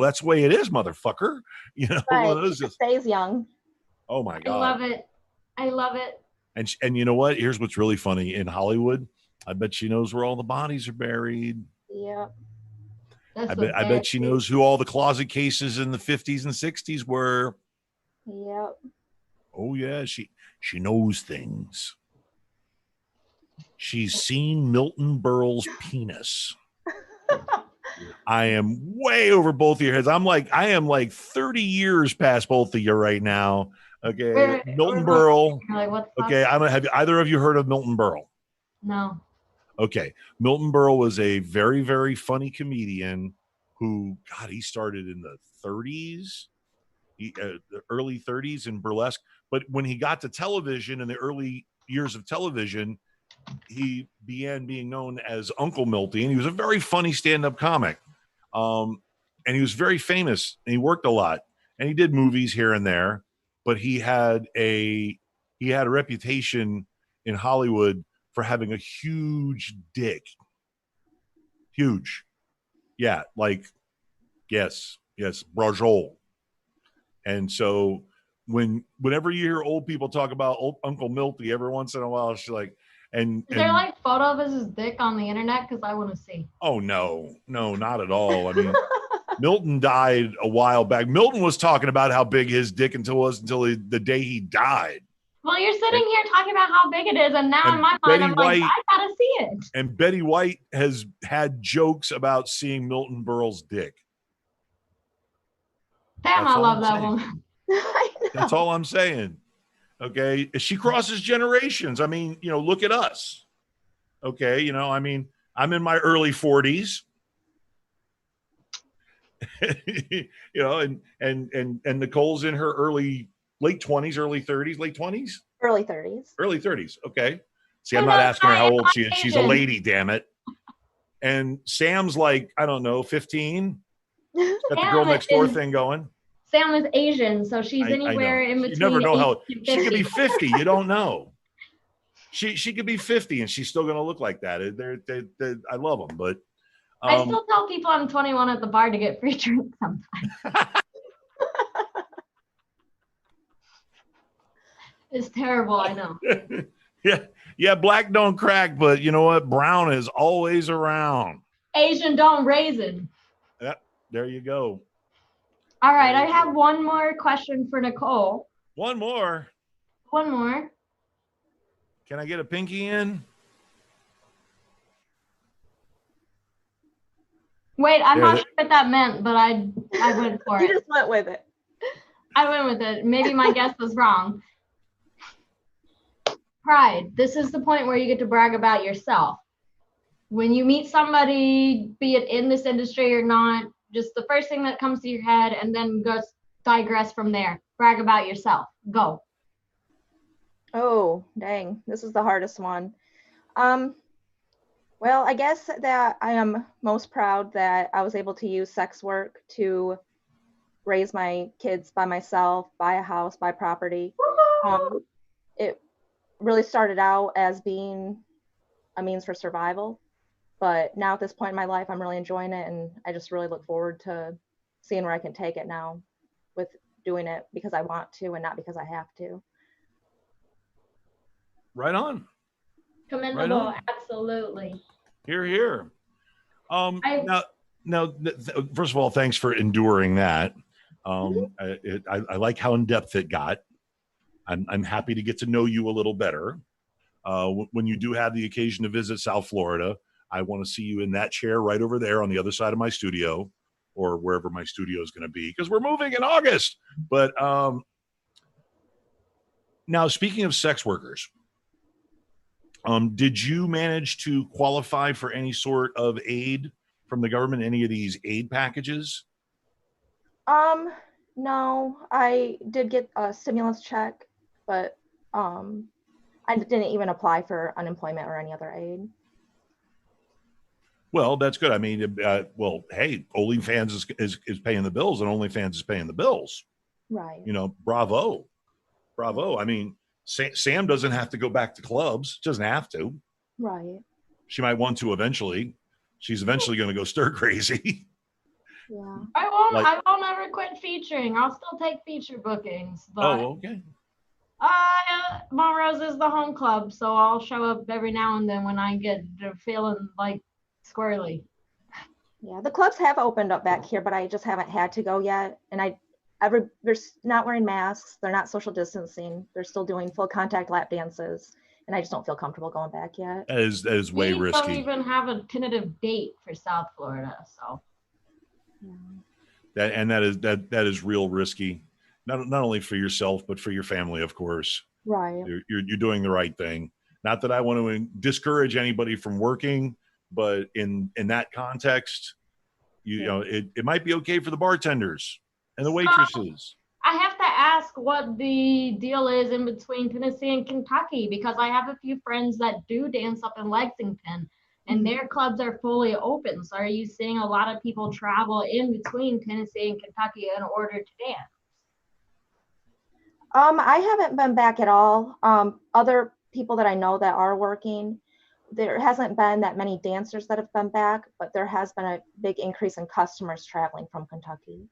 S2: that's the way it is, motherfucker. You know,
S8: right. She stays young.
S2: Oh my God.
S5: I love it.
S2: And you know what? Here's what's really funny. In Hollywood, I bet she knows where all the bodies are buried.
S8: Yeah.
S2: I bet she knows who all the closet cases in the 50s and 60s were.
S8: Yep.
S2: Oh yeah, she knows things. She's seen Milton Berle's penis. I am way over both of your heads. I am like 30 years past both of you right now. Okay, Milton Berle. Okay, have either of you heard of Milton Berle?
S5: No.
S2: Okay, Milton Berle was a very, very funny comedian who, God, he started in the 30s, the early 30s in burlesque. But when he got to television in the early years of television, he began being known as Uncle Milty, and he was a very funny stand-up comic. And he was very famous, and he worked a lot, and he did movies here and there. But he had a reputation in Hollywood for having a huge dick. Huge. Yeah, like, yes, brajol. And so whenever you hear old people talk about Uncle Milty, every once in a while, she's like, is
S5: there like photo of his dick on the internet? Because I want to see.
S2: Oh, no, not at all. I mean, Milton died a while back. Milton was talking about how big his dick until the day he died.
S5: Well, you're sitting here talking about how big it is, and now in my mind, I'm like, I gotta see it.
S2: And Betty White has had jokes about seeing Milton Berle's dick.
S5: Damn, I love that woman.
S2: That's all I'm saying. Okay, she crosses generations. I mean, look at us. Okay, I mean, I'm in my early 40s. And Nicole's in her late 20s, early 30s, late 20s?
S8: Early 30s.
S2: Early 30s. Okay. See, I'm not asking her how old she is. She's a lady, damn it. And Sam's like, I don't know, 15. Got the girl next door thing going.
S5: Sam is Asian, so she's anywhere in between.
S2: You never know how she could be 50. You don't know. She could be 50 and she's still going to look like that. I love them, but
S5: I still tell people I'm 21 at the bar to get free drinks sometimes. It's terrible, I know.
S2: Yeah, black don't crack, but you know what? Brown is always around.
S5: Asian don't raisin.
S2: Yep, there you go.
S5: All right, I have one more question for Nicole.
S2: One more.
S5: Can
S2: I get a pinky in?
S5: Wait, I'm not sure what that meant, but I went for it.
S8: You just went with it.
S5: I went with it. Maybe my guess was wrong. Pride. This is the point where you get to brag about yourself. When you meet somebody, be it in this industry or not, just the first thing that comes to your head and then digress from there. Brag about yourself. Go.
S8: Oh, dang. This is the hardest one. Well, I guess that I am most proud that I was able to use sex work to raise my kids by myself, buy a house, buy property. It really started out as being a means for survival. But now at this point in my life, I'm really enjoying it. And I just really look forward to seeing where I can take it now with doing it because I want to and not because I have to.
S2: Right on.
S5: Commendable, right on. Absolutely.
S2: Here. Now, first of all, thanks for enduring that. I like how in depth it got. I'm happy to get to know you a little better. When you do have the occasion to visit South Florida, I want to see you in that chair right over there on the other side of my studio, or wherever my studio is going to be, because we're moving in August. But now, speaking of sex workers, did you manage to qualify for any sort of aid from the government, any of these aid packages?
S8: No, I did get a stimulus check, but I didn't even apply for unemployment or any other aid.
S2: Well, that's good. I mean, well, hey, OnlyFans is paying the bills, and OnlyFans is paying the bills.
S8: Right.
S2: You know, bravo. I mean, Sam doesn't have to go back to clubs. Doesn't have to.
S8: Right.
S2: She might want to eventually. She's eventually going to go stir crazy.
S8: Yeah.
S5: I won't ever quit featuring. I'll still take feature bookings. But,
S2: okay.
S5: Montrose is the home club, so I'll show up every now and then when I get feeling like squirrely.
S8: Yeah, the clubs have opened up back here, but I just haven't had to go yet. And they're not wearing masks. They're not social distancing. They're still doing full contact lap dances. And I just don't feel comfortable going back yet.
S2: That is way risky.
S5: We don't even have a tentative date for South Florida, so.
S2: Yeah. That is real risky. Not only for yourself, but for your family, of course.
S8: Right.
S2: You're doing the right thing. Not that I want to discourage anybody from working, but in that context, you know, it might be okay for the bartenders and the waitresses.
S5: I have to ask what the deal is in between Tennessee and Kentucky, because I have a few friends that do dance up in Lexington, and their clubs are fully open. So are you seeing a lot of people travel in between Tennessee and Kentucky in order to dance?
S8: I haven't been back at all. Other people that I know that are working, there hasn't been that many dancers that have been back, but there has been a big increase in customers traveling from Kentucky.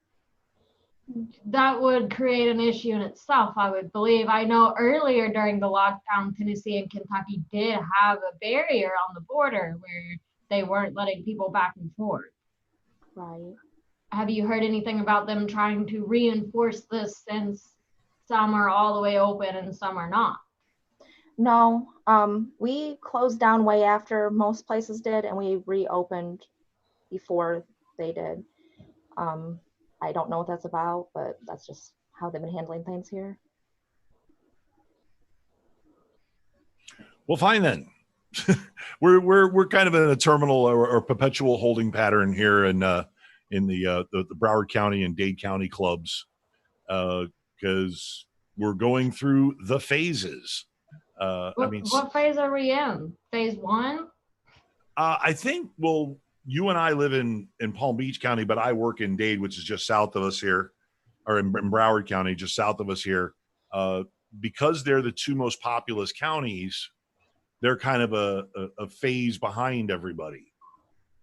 S5: That would create an issue in itself, I would believe. I know earlier during the lockdown, Tennessee and Kentucky did have a barrier on the border where they weren't letting people back and forth.
S8: Right.
S5: Have you heard anything about them trying to reinforce this, since some are all the way open and some are not?
S8: No, we closed down way after most places did, and we reopened before they did. I don't know what that's about, but that's just how they've been handling things here.
S2: Well, fine then. we're kind of in a terminal or perpetual holding pattern here in the Broward County and Dade County clubs, because we're going through the phases.
S5: What phase are we in? Phase 1?
S2: I think, well, you and I live in Palm Beach County, but I work in Dade, which is just south of us here, or in Broward County, just south of us here. Because they're the two most populous counties, they're kind of a phase behind everybody.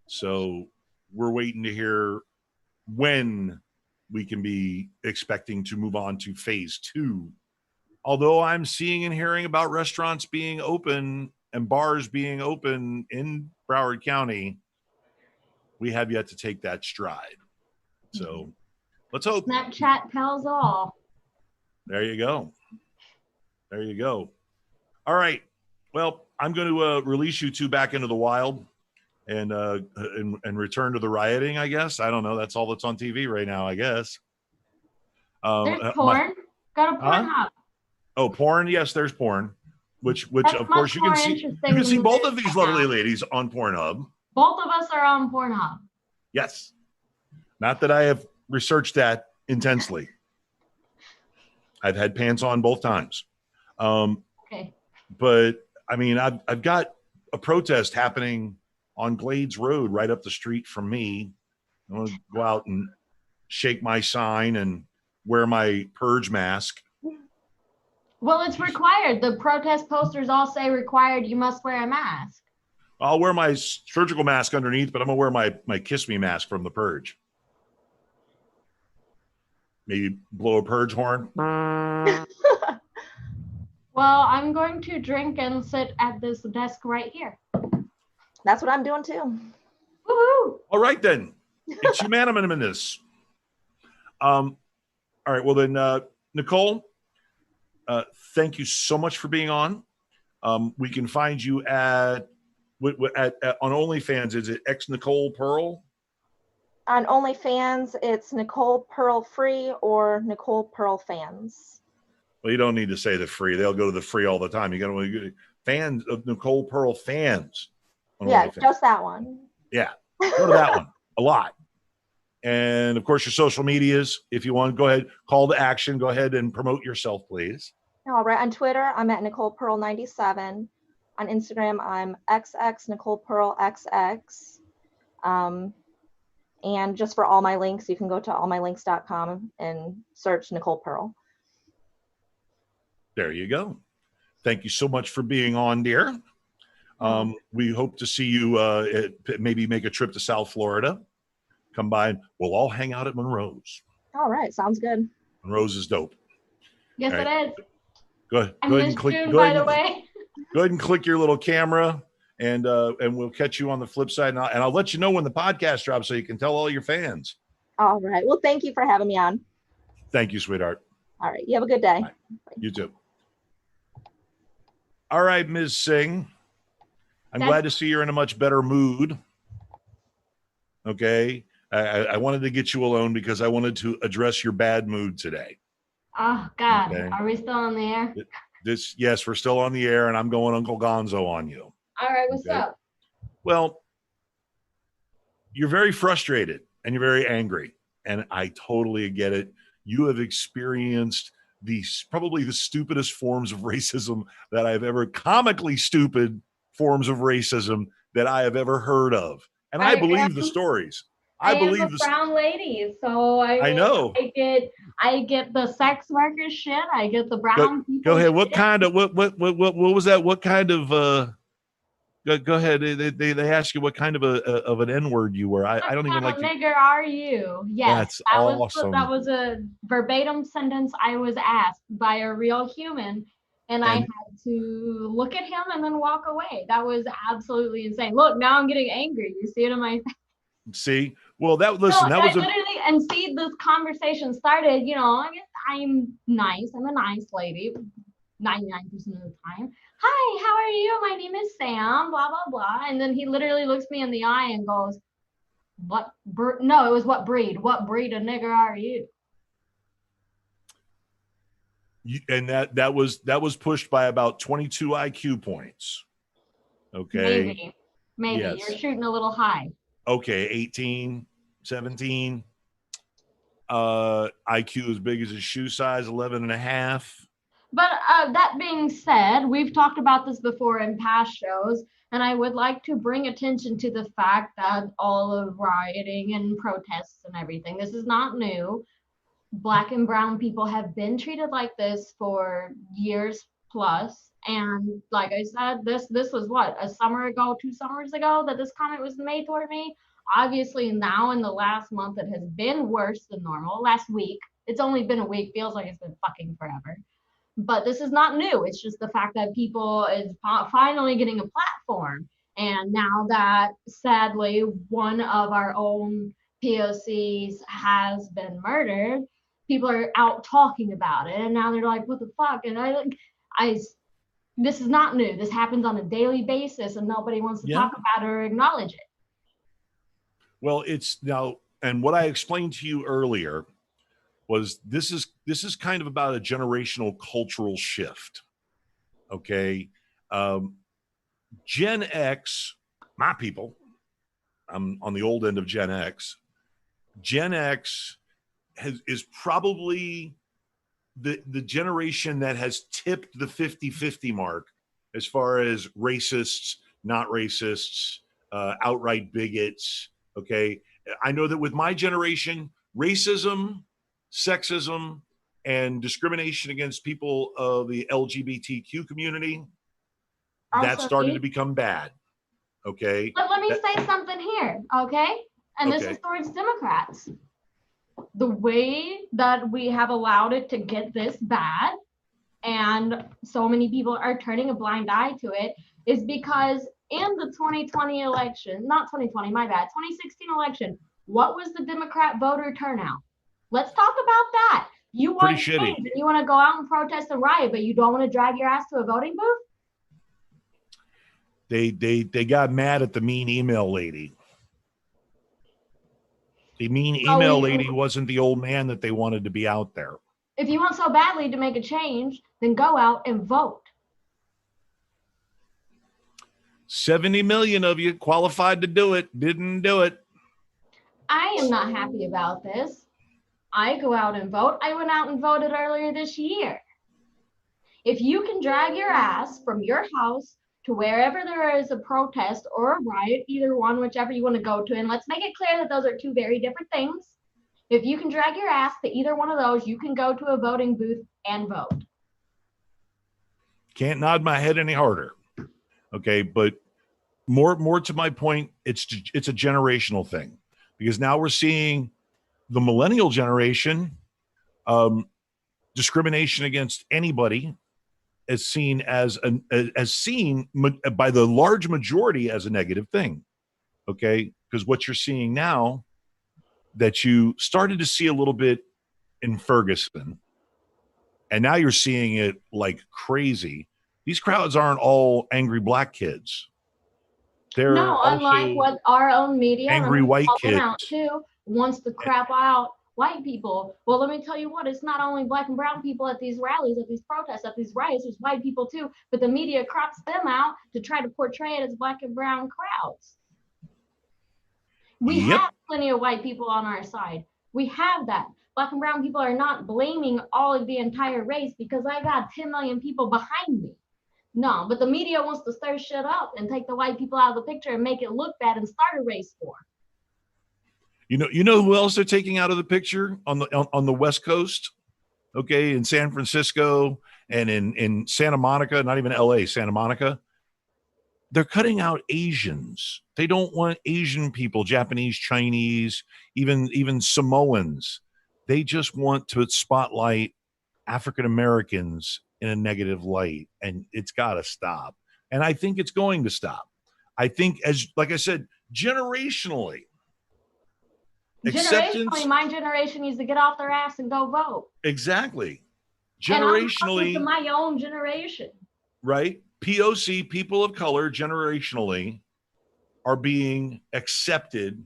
S2: So we're waiting to hear when we can be expecting to move on to phase 2. Although I'm seeing and hearing about restaurants being open and bars being open in Broward County, we have yet to take that stride. So let's hope.
S5: Snapchat tells all.
S2: There you go. There you go. All right. Well, I'm going to release you two back into the wild and return to the rioting, I guess. I don't know. That's all that's on TV right now, I guess.
S5: There's porn. Got a porn hub.
S2: Oh, porn. Yes, there's porn, which of course you can see. You can see both of these lovely ladies on Pornhub.
S5: Both of us are on Pornhub.
S2: Yes. Not that I have researched that intensely. I've had pants on both times.
S5: Okay.
S2: But I mean, I've got a protest happening on Glades Road right up the street from me. I want to go out and shake my sign and wear my purge mask.
S5: Well, it's required. The protest posters all say required. You must wear a mask.
S2: I'll wear my surgical mask underneath, but I'm going to wear my Kiss Me mask from the purge. Maybe blow a purge horn.
S5: Well, I'm going to drink and sit at this desk right here.
S8: That's what I'm doing too.
S5: Woohoo!
S2: All right, then. It's unanimous. All right. Well, then, Nicole, thank you so much for being on. We can find you at on OnlyFans. Is it X Nicole Pearl?
S8: On OnlyFans, it's Nicole Pearl Free or Nicole Pearl Fans.
S2: Well, you don't need to say the free. They'll go to the free all the time. You got to fans of Nicole Pearl Fans.
S8: Yeah, just that one.
S2: Yeah, go to that one a lot. And of course, your social medias. If you want, go ahead, call to action. Go ahead and promote yourself, please.
S8: All right. On Twitter, I'm at Nicole Pearl 97. On Instagram, I'm XX Nicole Pearl XX. And just for all my links, you can go to allmylinks.com and search Nicole Pearl.
S2: There you go. Thank you so much for being on, dear. We hope to see you maybe make a trip to South Florida. Come by and we'll all hang out at Monroe's.
S8: All right. Sounds good.
S2: Monroe's is dope.
S5: Yes,
S2: right.
S5: it is.
S2: Go ahead and click.
S5: June,
S2: go
S5: by
S2: ahead
S5: the
S2: and,
S5: way.
S2: Go ahead and click your little camera, and we'll catch you on the flip side. And I'll let you know when the podcast drops so you can tell all your fans.
S8: All right. Well, thank you for having me on.
S2: Thank you, sweetheart.
S8: All right. You have a good day.
S2: Bye. You too. All right, Ms. Singh. I'm glad to see you're in a much better mood. Okay. I wanted to get you alone because I wanted to address your bad mood today.
S5: Oh, God.
S2: Okay.
S5: Are we still on the air?
S2: Yes, we're still on the air, and I'm going Uncle Gonzo on you.
S5: All right. What's up?
S2: Well, you're very frustrated and you're very angry, and I totally get it. You have experienced probably the stupidest forms of racism that I've ever, comically stupid forms of racism that I have ever heard of. And I believe the stories. I believe the
S5: brown lady, so I
S2: know.
S5: I get the sex worker shit. I get the brown people.
S2: Go ahead.
S5: Shit.
S2: What kind of what was that? What kind of go ahead. They ask you what kind of an N-word you were. I don't even like.
S5: Nigger are you? Yes,
S2: that's awesome.
S5: That was a verbatim sentence I was asked by a real human. And I had to look at him and then walk away. That was absolutely insane. Look, now I'm getting angry. You see it in my face.
S2: See? Well, that was
S5: and see, this conversation started, I guess I'm nice. I'm a nice lady 99% of the time. Hi, how are you? My name is Sam, blah, blah, blah. And then he literally looks me in the eye and goes, what breed of nigger are you?
S2: And that was pushed by about 22 IQ points. Okay.
S5: Maybe. Yes. You're shooting a little high.
S2: Okay, 18, 17. IQ as big as his shoe size, 11 and a half.
S5: But that being said, we've talked about this before in past shows, and I would like to bring attention to the fact that all of rioting and protests and everything, this is not new. Black and brown people have been treated like this for years plus. And like I said, this was what, a summer ago, 2 summers ago that this comment was made toward me. Obviously now in the last month, it has been worse than normal. Last week, it's only been a week, feels like it's been fucking forever. But this is not new. It's just the fact that people is finally getting a platform. And now that sadly, one of our own POCs has been murdered, people are out talking about it. And now they're like, what the fuck? And this is not new. This happens on a daily basis and nobody wants to talk about it or acknowledge it.
S2: Well, it's now, and what I explained to you earlier was this is kind of about a generational cultural shift. Okay. Gen X, my people, I'm on the old end of Gen X. Gen X is probably the generation that has tipped the 50-50 mark as far as racists, not racists, outright bigots. Okay. I know that with my generation, racism, sexism, and discrimination against people of the LGBTQ community, that started to become bad. Okay.
S5: But let me say something here. Okay. And this is towards Democrats. The way that we have allowed it to get this bad and so many people are turning a blind eye to it is because in the 2020 election, not 2020, my bad, 2016 election, what was the Democrat voter turnout? Let's talk about that. You want
S2: pretty
S5: change
S2: shitty.
S5: and you want to go out and protest and riot, but you don't want to drag your ass to a voting booth?
S2: They got mad at the mean email lady. The mean email lady wasn't the old man that they wanted to be out there.
S5: If you want so badly to make a change, then go out and vote.
S2: 70 million of you qualified to do it, didn't do it.
S5: I am not happy about this. I go out and vote. I went out and voted earlier this year. If you can drag your ass from your house to wherever there is a protest or a riot, either one, whichever you want to go to, and let's make it clear that those are two very different things. If you can drag your ass to either one of those, you can go to a voting booth and vote.
S2: Can't nod my head any harder. Okay, but more to my point, it's a generational thing, because now we're seeing the millennial generation, discrimination against anybody is seen by the large majority as a negative thing. Okay, because what you're seeing now, that you started to see a little bit in Ferguson, and now you're seeing it like crazy. These crowds aren't all angry black kids. They're
S5: no, unlike what our own media
S2: angry white kids
S5: out too wants to crap out white people. Well, let me tell you what, it's not only black and brown people at these rallies, at these protests, at these riots, there's white people too, but the media crops them out to try to portray it as black and brown crowds. We have plenty of white people on our side. We have that. Black and brown people are not blaming all of the entire race because I got 10 million people behind me. No, but the media wants to stir shit up and take the white people out of the picture and make it look bad and start a race war.
S2: You know who else they're taking out of the picture on the West Coast? Okay, in San Francisco and in Santa Monica, not even LA, Santa Monica. They're cutting out Asians. They don't want Asian people, Japanese, Chinese, even Samoans. They just want to spotlight African Americans in a negative light, and it's got to stop. And I think it's going to stop. I think, like I said, generationally,
S5: my generation needs to get off their ass and go vote.
S2: Exactly. Generationally,
S5: to my own generation.
S2: Right? POC, people of color, generationally are being accepted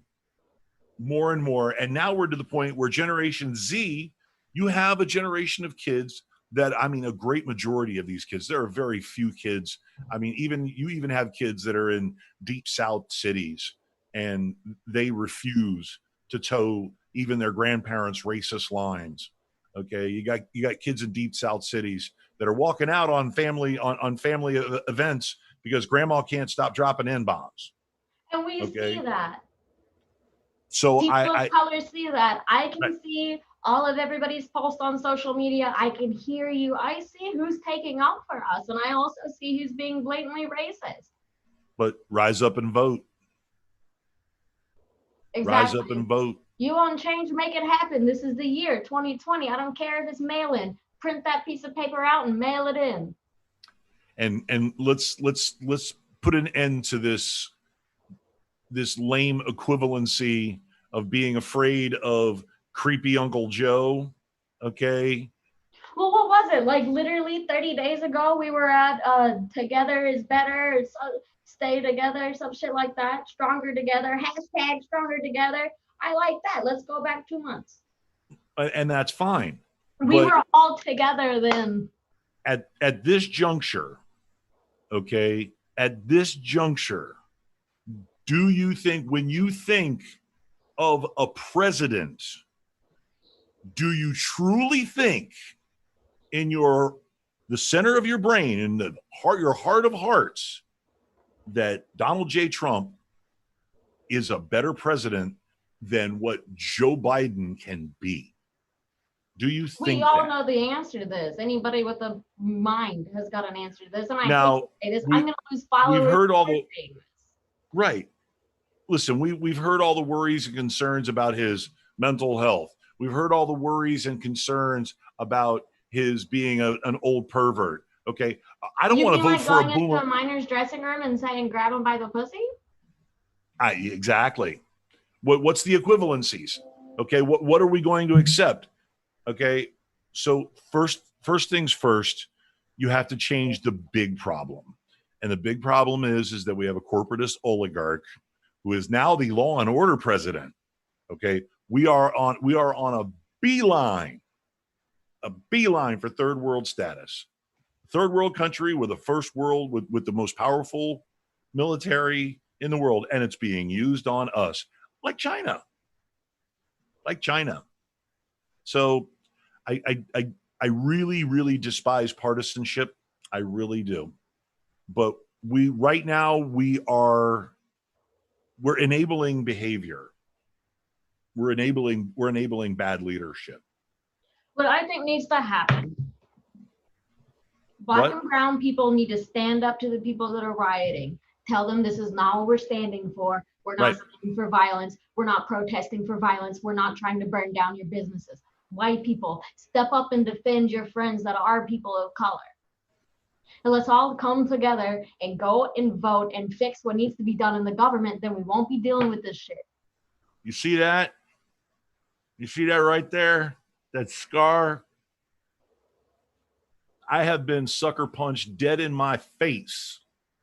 S2: more and more. And now we're to the point where Generation Z, you have a generation of kids that, I mean, a great majority of these kids, there are very few kids. I mean, you even have kids that are in deep South cities and they refuse to toe even their grandparents' racist lines. Okay. You got kids in deep South cities that are walking out on family events because grandma can't stop dropping N-bombs.
S5: And we see that.
S2: So
S5: people of color see that. I can see all of everybody's posts on social media. I can hear you. I see who's taking up for us. And I also see who's being blatantly racist.
S2: But rise up and vote.
S5: Exactly.
S2: Rise up and vote.
S5: You want change, make it happen. This is the year 2020. I don't care if it's mail-in. Print that piece of paper out and mail it in.
S2: And let's put an end to this lame equivalency of being afraid of creepy Uncle Joe. Okay.
S5: Well, what was it? Like literally 30 days ago, we were at Together is Better, Stay Together, some shit like that. Stronger Together, hashtag Stronger Together. I like that. Let's go back 2 months.
S2: And that's fine.
S5: We were all together then.
S2: At this juncture, okay, at this juncture, do you think, when you think of a president, do you truly think in the center of your brain, in your heart of hearts, that Donald J. Trump is a better president than what Joe Biden can be? Do you think
S5: we all know the answer to this? Anybody with a mind has got an answer to this. And
S2: now,
S5: I'm going to lose followers.
S2: We've heard all the right. Listen, we've heard all the worries and concerns about his mental health. We've heard all the worries and concerns about his being an old pervert. Okay, I don't want to vote for a boomer.
S5: Going into a miner's dressing room and saying, "Grab him by the pussy."
S2: Exactly. What's the equivalencies? Okay, what are we going to accept? Okay, So first things first, you have to change the big problem. And the big problem is that we have a corporatist oligarch who is now the law and order president. Okay. We are on a beeline for third world status. Third world country with the first world with the most powerful military in the world, and it's being used on us like China. So I really, really despise partisanship. I really do. But right now we're enabling behavior. We're enabling bad leadership.
S5: What I think needs to happen, Black and brown people need to stand up to the people that are rioting. Tell them this is not what we're standing for. We're not standing for violence. We're not protesting for violence. We're not trying to burn down your businesses. White people, step up and defend your friends that are people of color. And let's all come together and go and vote and fix what needs to be done in the government. Then we won't be dealing with this shit.
S2: You see that? You see that right there? That scar? I have been sucker punched dead in my face,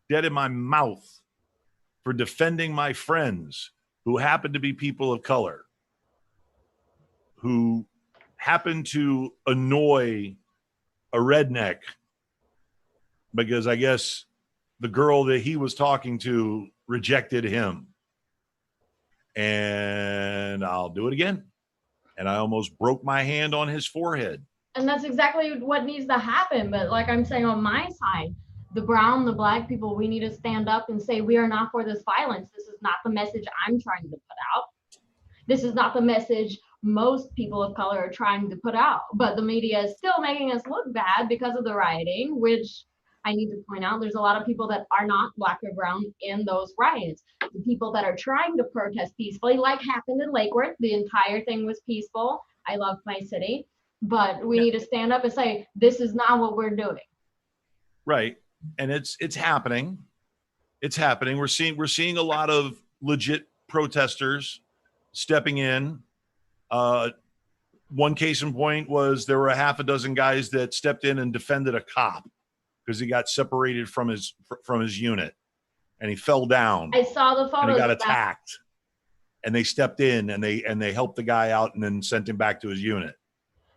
S2: dead in my mouth for defending my friends who happen to be people of color, who happen to annoy a redneck because I guess the girl that he was talking to rejected him. And I'll do it again. And I almost broke my hand on his forehead.
S5: And that's exactly what needs to happen. But like I'm saying on my side, the brown, the Black people, we need to stand up and say, we are not for this violence. This is not the message I'm trying to put out. This is not the message most people of color are trying to put out. But the media is still making us look bad because of the rioting, which I need to point out, there's a lot of people that are not Black or brown in those riots. The people that are trying to protest peacefully, like happened in Lake Worth, the entire thing was peaceful. I love my city. But we need to stand up and say, this is not what we're doing.
S2: Right. And it's happening. It's happening. We're seeing a lot of legit protesters stepping in. One case in point was there were a half a dozen guys that stepped in and defended a cop because he got separated from his unit and he fell down.
S5: I saw the photos.
S2: And he got attacked. And they stepped in and they helped the guy out and then sent him back to his unit.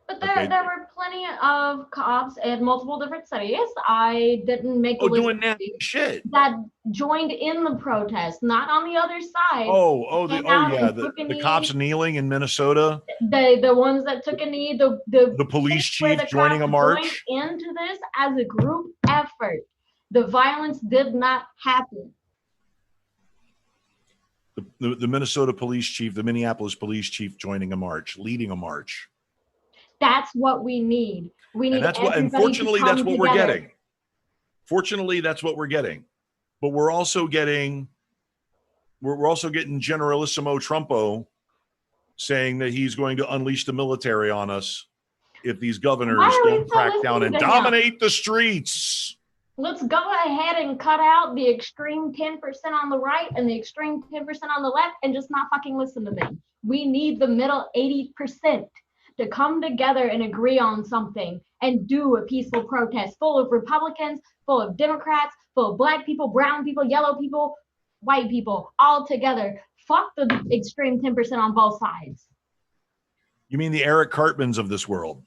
S5: But there were plenty of cops in multiple different cities. I didn't make the list
S2: doing that shit
S5: that joined in the protest, not on the other side.
S2: The cops kneeling in Minnesota.
S5: The ones that took a knee,
S2: the police chief joining a march
S5: into this as a group effort. The violence did not happen.
S2: The Minnesota police chief, the Minneapolis police chief joining a march, leading a march.
S5: That's what we need. We need.
S2: And fortunately, that's what we're getting. Fortunately, that's what we're getting. But we're also getting Generalissimo Trumpo saying that he's going to unleash the military on us if these governors don't crack down and dominate the streets.
S5: Let's go ahead and cut out the extreme 10% on the right and the extreme 10% on the left and just not fucking listen to them. We need the middle 80% to come together and agree on something and do a peaceful protest full of Republicans, full of Democrats, full of Black people, brown people, yellow people, white people, all together. Fuck the extreme 10% on both sides.
S2: You mean the Eric Cartmans of this world?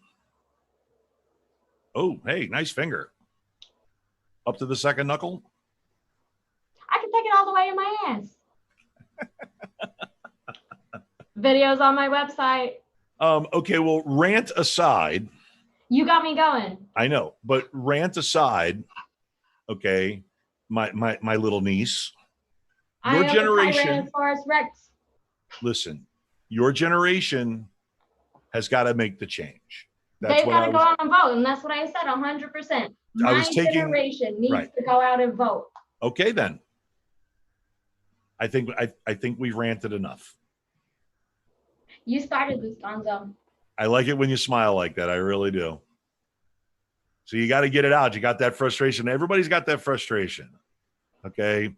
S2: Oh, hey, nice finger. Up to the second knuckle?
S5: I can take it all the way in my ass. Videos on my website.
S2: Okay, well, rant aside.
S5: You got me going.
S2: I know, but rant aside, okay, my little niece. Your generation.
S5: Rex.
S2: Listen, your generation has got to make the change.
S5: They've got to go out and vote, and that's what I said, 100%. My generation needs to go out and vote.
S2: Okay, then. I think we've ranted enough.
S5: You started this, Gonzo.
S2: I like it when you smile like that. I really do. So you got to get it out. You got that frustration. Everybody's got that frustration. Okay.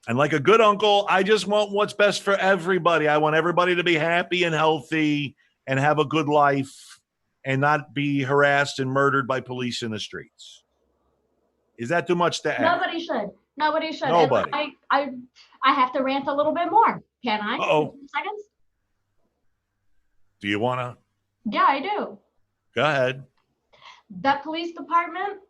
S2: And like a good uncle, I just want what's best for everybody. I want everybody to be happy and healthy and have a good life. and not be harassed and murdered by police in the streets? Is that too much to ask?
S5: Nobody should. Nobody should.
S2: Nobody.
S5: I have to rant a little bit more. Can I?
S2: Uh-oh.
S5: 2 seconds?
S2: Do you want to?
S5: Yeah, I do.
S2: Go ahead.
S5: That police department,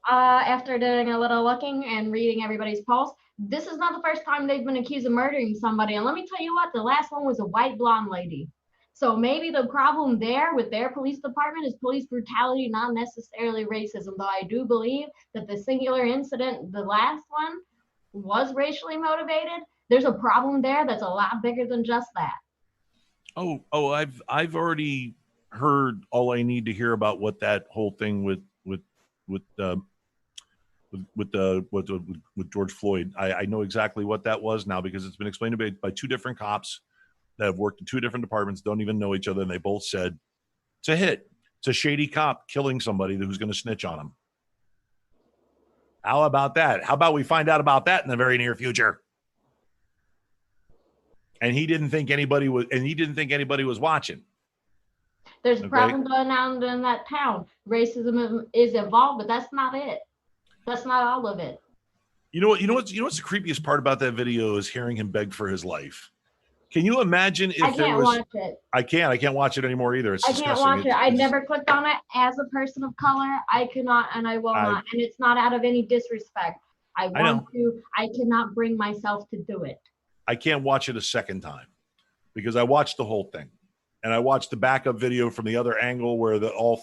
S5: after doing a little looking and reading everybody's posts, this is not the first time they've been accused of murdering somebody. And let me tell you what, the last one was a white blonde lady. So maybe the problem there with their police department is police brutality, not necessarily racism. Though I do believe that the singular incident, the last one, was racially motivated. There's a problem there that's a lot bigger than just that.
S2: Oh, I've already heard all I need to hear about what that whole thing with George Floyd. I know exactly what that was now because it's been explained to me by 2 different cops that have worked in 2 different departments, don't even know each other, and they both said it's a hit. It's a shady cop killing somebody who's going to snitch on him. How about that? How about we find out about that in the very near future? And he didn't think anybody was watching.
S5: There's a problem going on in that town. Racism is involved, but that's not it. That's not all of it.
S2: You know what's the creepiest part about that video is hearing him beg for his life. Can you imagine if
S5: I can't watch it.
S2: I can't watch it anymore either. It's disgusting.
S5: I can't watch it. I never clicked on it as a person of color. I cannot and I will not. And it's not out of any disrespect. I cannot bring myself to do it.
S2: I can't watch it a second time because I watched the whole thing. And I watched the backup video from the other angle where there are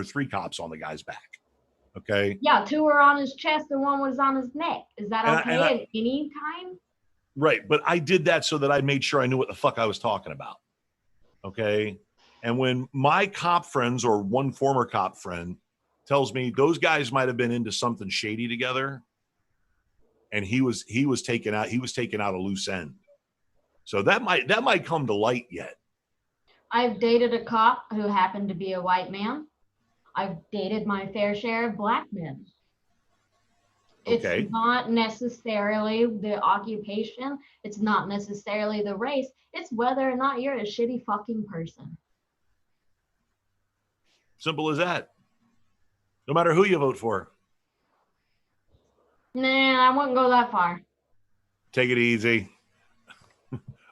S2: 3 cops on the guy's back. Okay.
S5: Yeah, 2 were on his chest and 1 was on his neck. Is that okay at any time?
S2: Right, but I did that so that I made sure I knew what the fuck I was talking about. Okay. And when my cop friends or one former cop friend tells me those guys might have been into something shady together, and he was taking out a loose end. So that might come to light yet.
S5: I've dated a cop who happened to be a white man. I've dated my fair share of black men.
S2: Okay.
S5: It's not necessarily the occupation. It's not necessarily the race. It's whether or not you're a shitty fucking person.
S2: Simple as that. No matter who you vote for.
S5: Nah, I wouldn't go that far.
S2: Take it easy.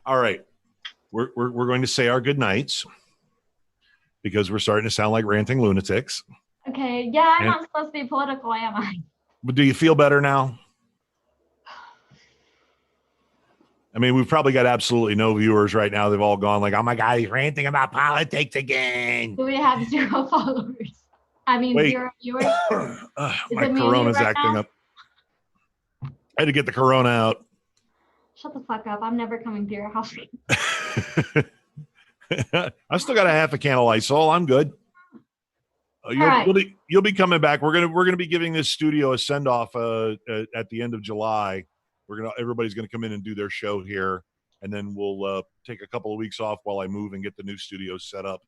S2: All right. We're going to say our good nights because we're starting to sound like ranting lunatics.
S5: Okay. Yeah, I'm not supposed to be political, am I?
S2: But do you feel better now? I mean, we've probably got absolutely no viewers right now. They've all gone like, oh my God, he's ranting about politics again.
S5: Do we have 0 followers? I mean,
S2: Wait.
S5: 0 viewers?
S2: My Corona's acting up. I had to get the Corona out.
S5: Shut the fuck up. I'm never coming to your house.
S2: I still got a half a can of Lysol. I'm good. You'll be coming back. We're gonna be giving this studio a send off at the end of July. Everybody's gonna come in and do their show here, and then we'll take a couple of weeks off while I move and get the new studio set up.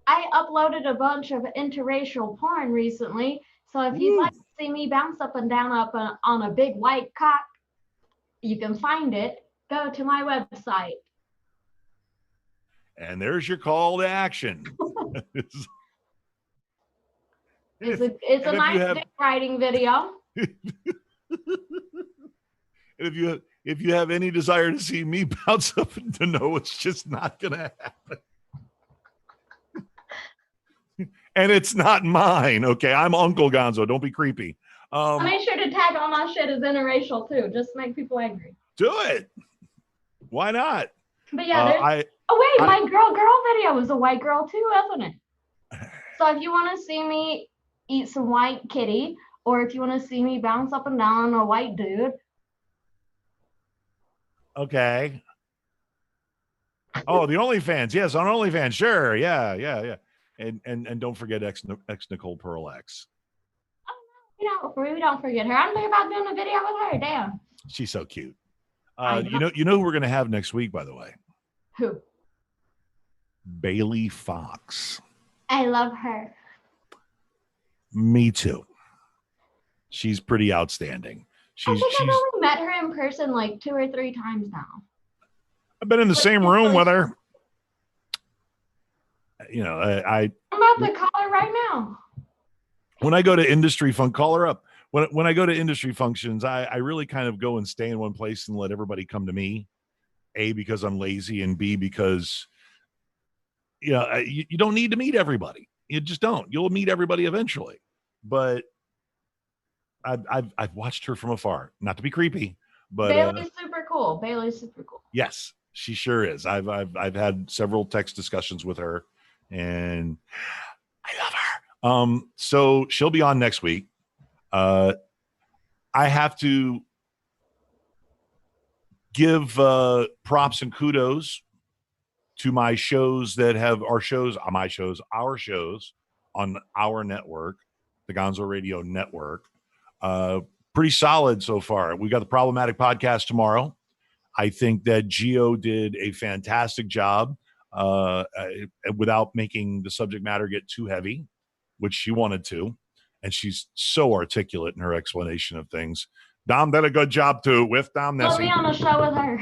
S5: I uploaded a bunch of interracial porn recently, so if you'd like to see me bounce up and down on a big white cock, you can find it. Go to my website.
S2: And there's your call to action.
S5: It's a nice dick riding video.
S2: If you have any desire to see me bounce up and to know it's just not gonna happen. And it's not mine, okay? I'm Uncle Gonzo. Don't be creepy.
S5: Make sure to tag all my shit as interracial too. Just to make people angry.
S2: Do it. Why not?
S5: But yeah, my girl video was a white girl too, wasn't it? So if you want to see me eat some white kitty, or if you want to see me bounce up and down on a white dude.
S2: Okay. Oh, the OnlyFans. Yes, on OnlyFans. Sure. Yeah. And don't forget ex Nicole Pearl X.
S5: Oh, no, we don't forget her. I'm thinking about doing a video with her. Damn.
S2: She's so cute. You know who we're gonna have next week, by the way?
S5: Who?
S2: Bailey Fox.
S5: I love her.
S2: Me too. She's pretty outstanding.
S5: I've only met her in person like 2 or 3 times now.
S2: I've been in the same room with her.
S5: I'm about to call her right now.
S2: When I go to industry call her up. When I go to industry functions, I really kind of go and stay in one place and let everybody come to me. A, because I'm lazy, and B, because you don't need to meet everybody. You just don't. You'll meet everybody eventually. But I've watched her from afar, not to be creepy, but
S5: Bailey's super cool. Bailey's super cool.
S2: Yes, she sure is. I've had several text discussions with her, and I love her. So she'll be on next week. I have to give props and kudos to my shows that have our shows on our network, the Gonzo Radio Network. Pretty solid so far. We got the Problematic Podcast tomorrow. I think that Gio did a fantastic job without making the subject matter get too heavy, which she wanted to. And she's so articulate in her explanation of things. Dom did a good job too with Dom Nessie.
S5: I'll be on a show with her.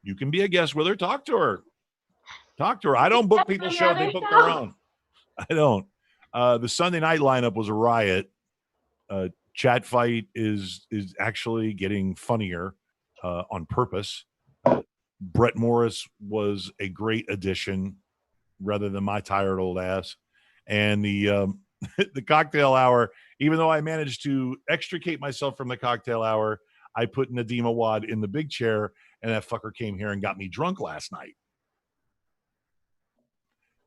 S2: You can be a guest with her. Talk to her. I don't book people's shows. They book their own. I don't. The Sunday night lineup was a riot. Chat Fight is actually getting funnier on purpose. Brett Morris was a great addition rather than my tired old ass. And the the cocktail hour, even though I managed to extricate myself from the cocktail hour, I put Nadim Awad in the big chair, and that fucker came here and got me drunk last night.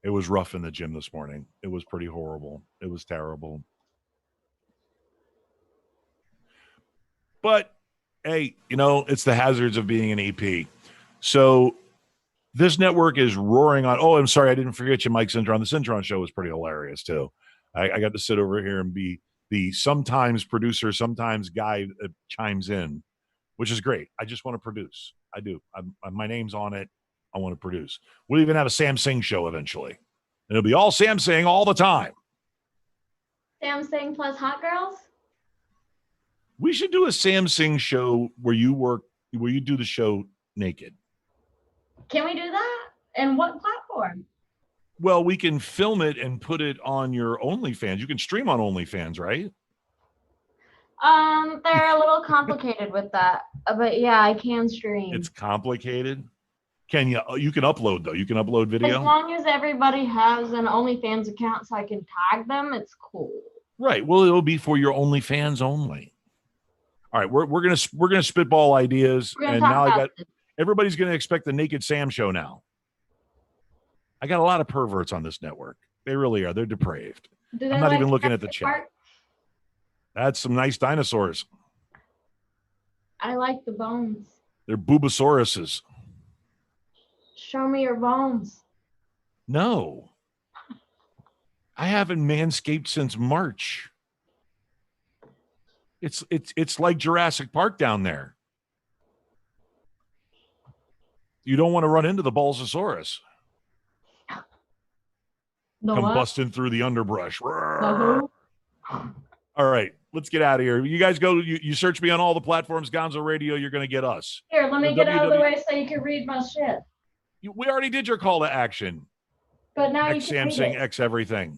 S2: It was rough in the gym this morning. It was pretty horrible. It was terrible. But, hey, it's the hazards of being an EP. So this network is roaring on. Oh, I'm sorry. I didn't forget you, Mike Cintron. The Cintron show was pretty hilarious, too. I got to sit over here and be the sometimes producer, sometimes guy that chimes in, which is great. I just want to produce. I do. My name's on it. I want to produce. We'll even have a Sam Sing show eventually. And it'll be all Sam Sing all the time.
S5: Sam Sing plus Hot Girls?
S2: We should do a Sam Sing show where you do the show naked.
S5: Can we do that? And what platform?
S2: Well, we can film it and put it on your OnlyFans. You can stream on OnlyFans, right?
S5: They're a little complicated with that, but yeah, I can stream.
S2: It's complicated. Can you? You can upload though. You can upload video.
S5: As long as everybody has an OnlyFans account, so I can tag them, it's cool.
S2: Right. Well, it'll be for your OnlyFans only. All right. We're gonna spitball ideas, and now everybody's gonna expect the Naked Sam show now. I got a lot of perverts on this network. They really are. They're depraved. I'm not even looking at the chat. That's some nice dinosaurs.
S5: I like the bones.
S2: They're boobosauruses.
S5: Show me your bones.
S2: No. I haven't manscaped since March. It's like Jurassic Park down there. You don't want to run into the Balsasaurus. Come busting through the underbrush. All right, let's get out of here. You guys go. You search me on all the platforms. Gonzo Radio. You're going to get us.
S5: Here, let me get out of the way so you can read my shit.
S2: We already did your call to action.
S5: But now
S2: X
S5: you can
S2: Samsung,
S5: read it.
S2: X everything.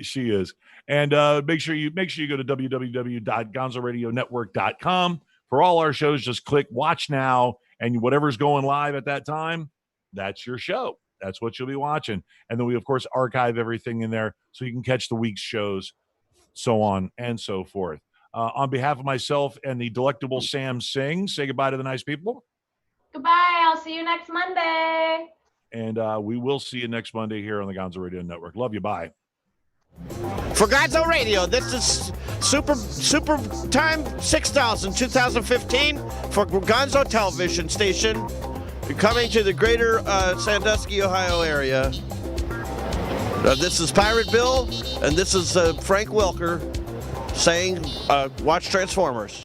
S2: She is. And make sure you go to www.gonzoradionetwork.com for all our shows. Just click watch now, and whatever's going live at that time, that's your show. That's what you'll be watching. And then we, of course, archive everything in there so you can catch the week's shows, so on and so forth. On behalf of myself and the delectable Sam Sing, say goodbye to the nice people.
S5: Goodbye. I'll see you next Monday.
S2: And we will see you next Monday here on the Gonzo Radio Network. Love you. Bye.
S10: For Gonzo Radio, this is Super Time 6000 2015 for Gonzo Television Station. Coming to the greater Sandusky, Ohio area. This is Pirate Bill, and this is Frank Welker saying, watch Transformers.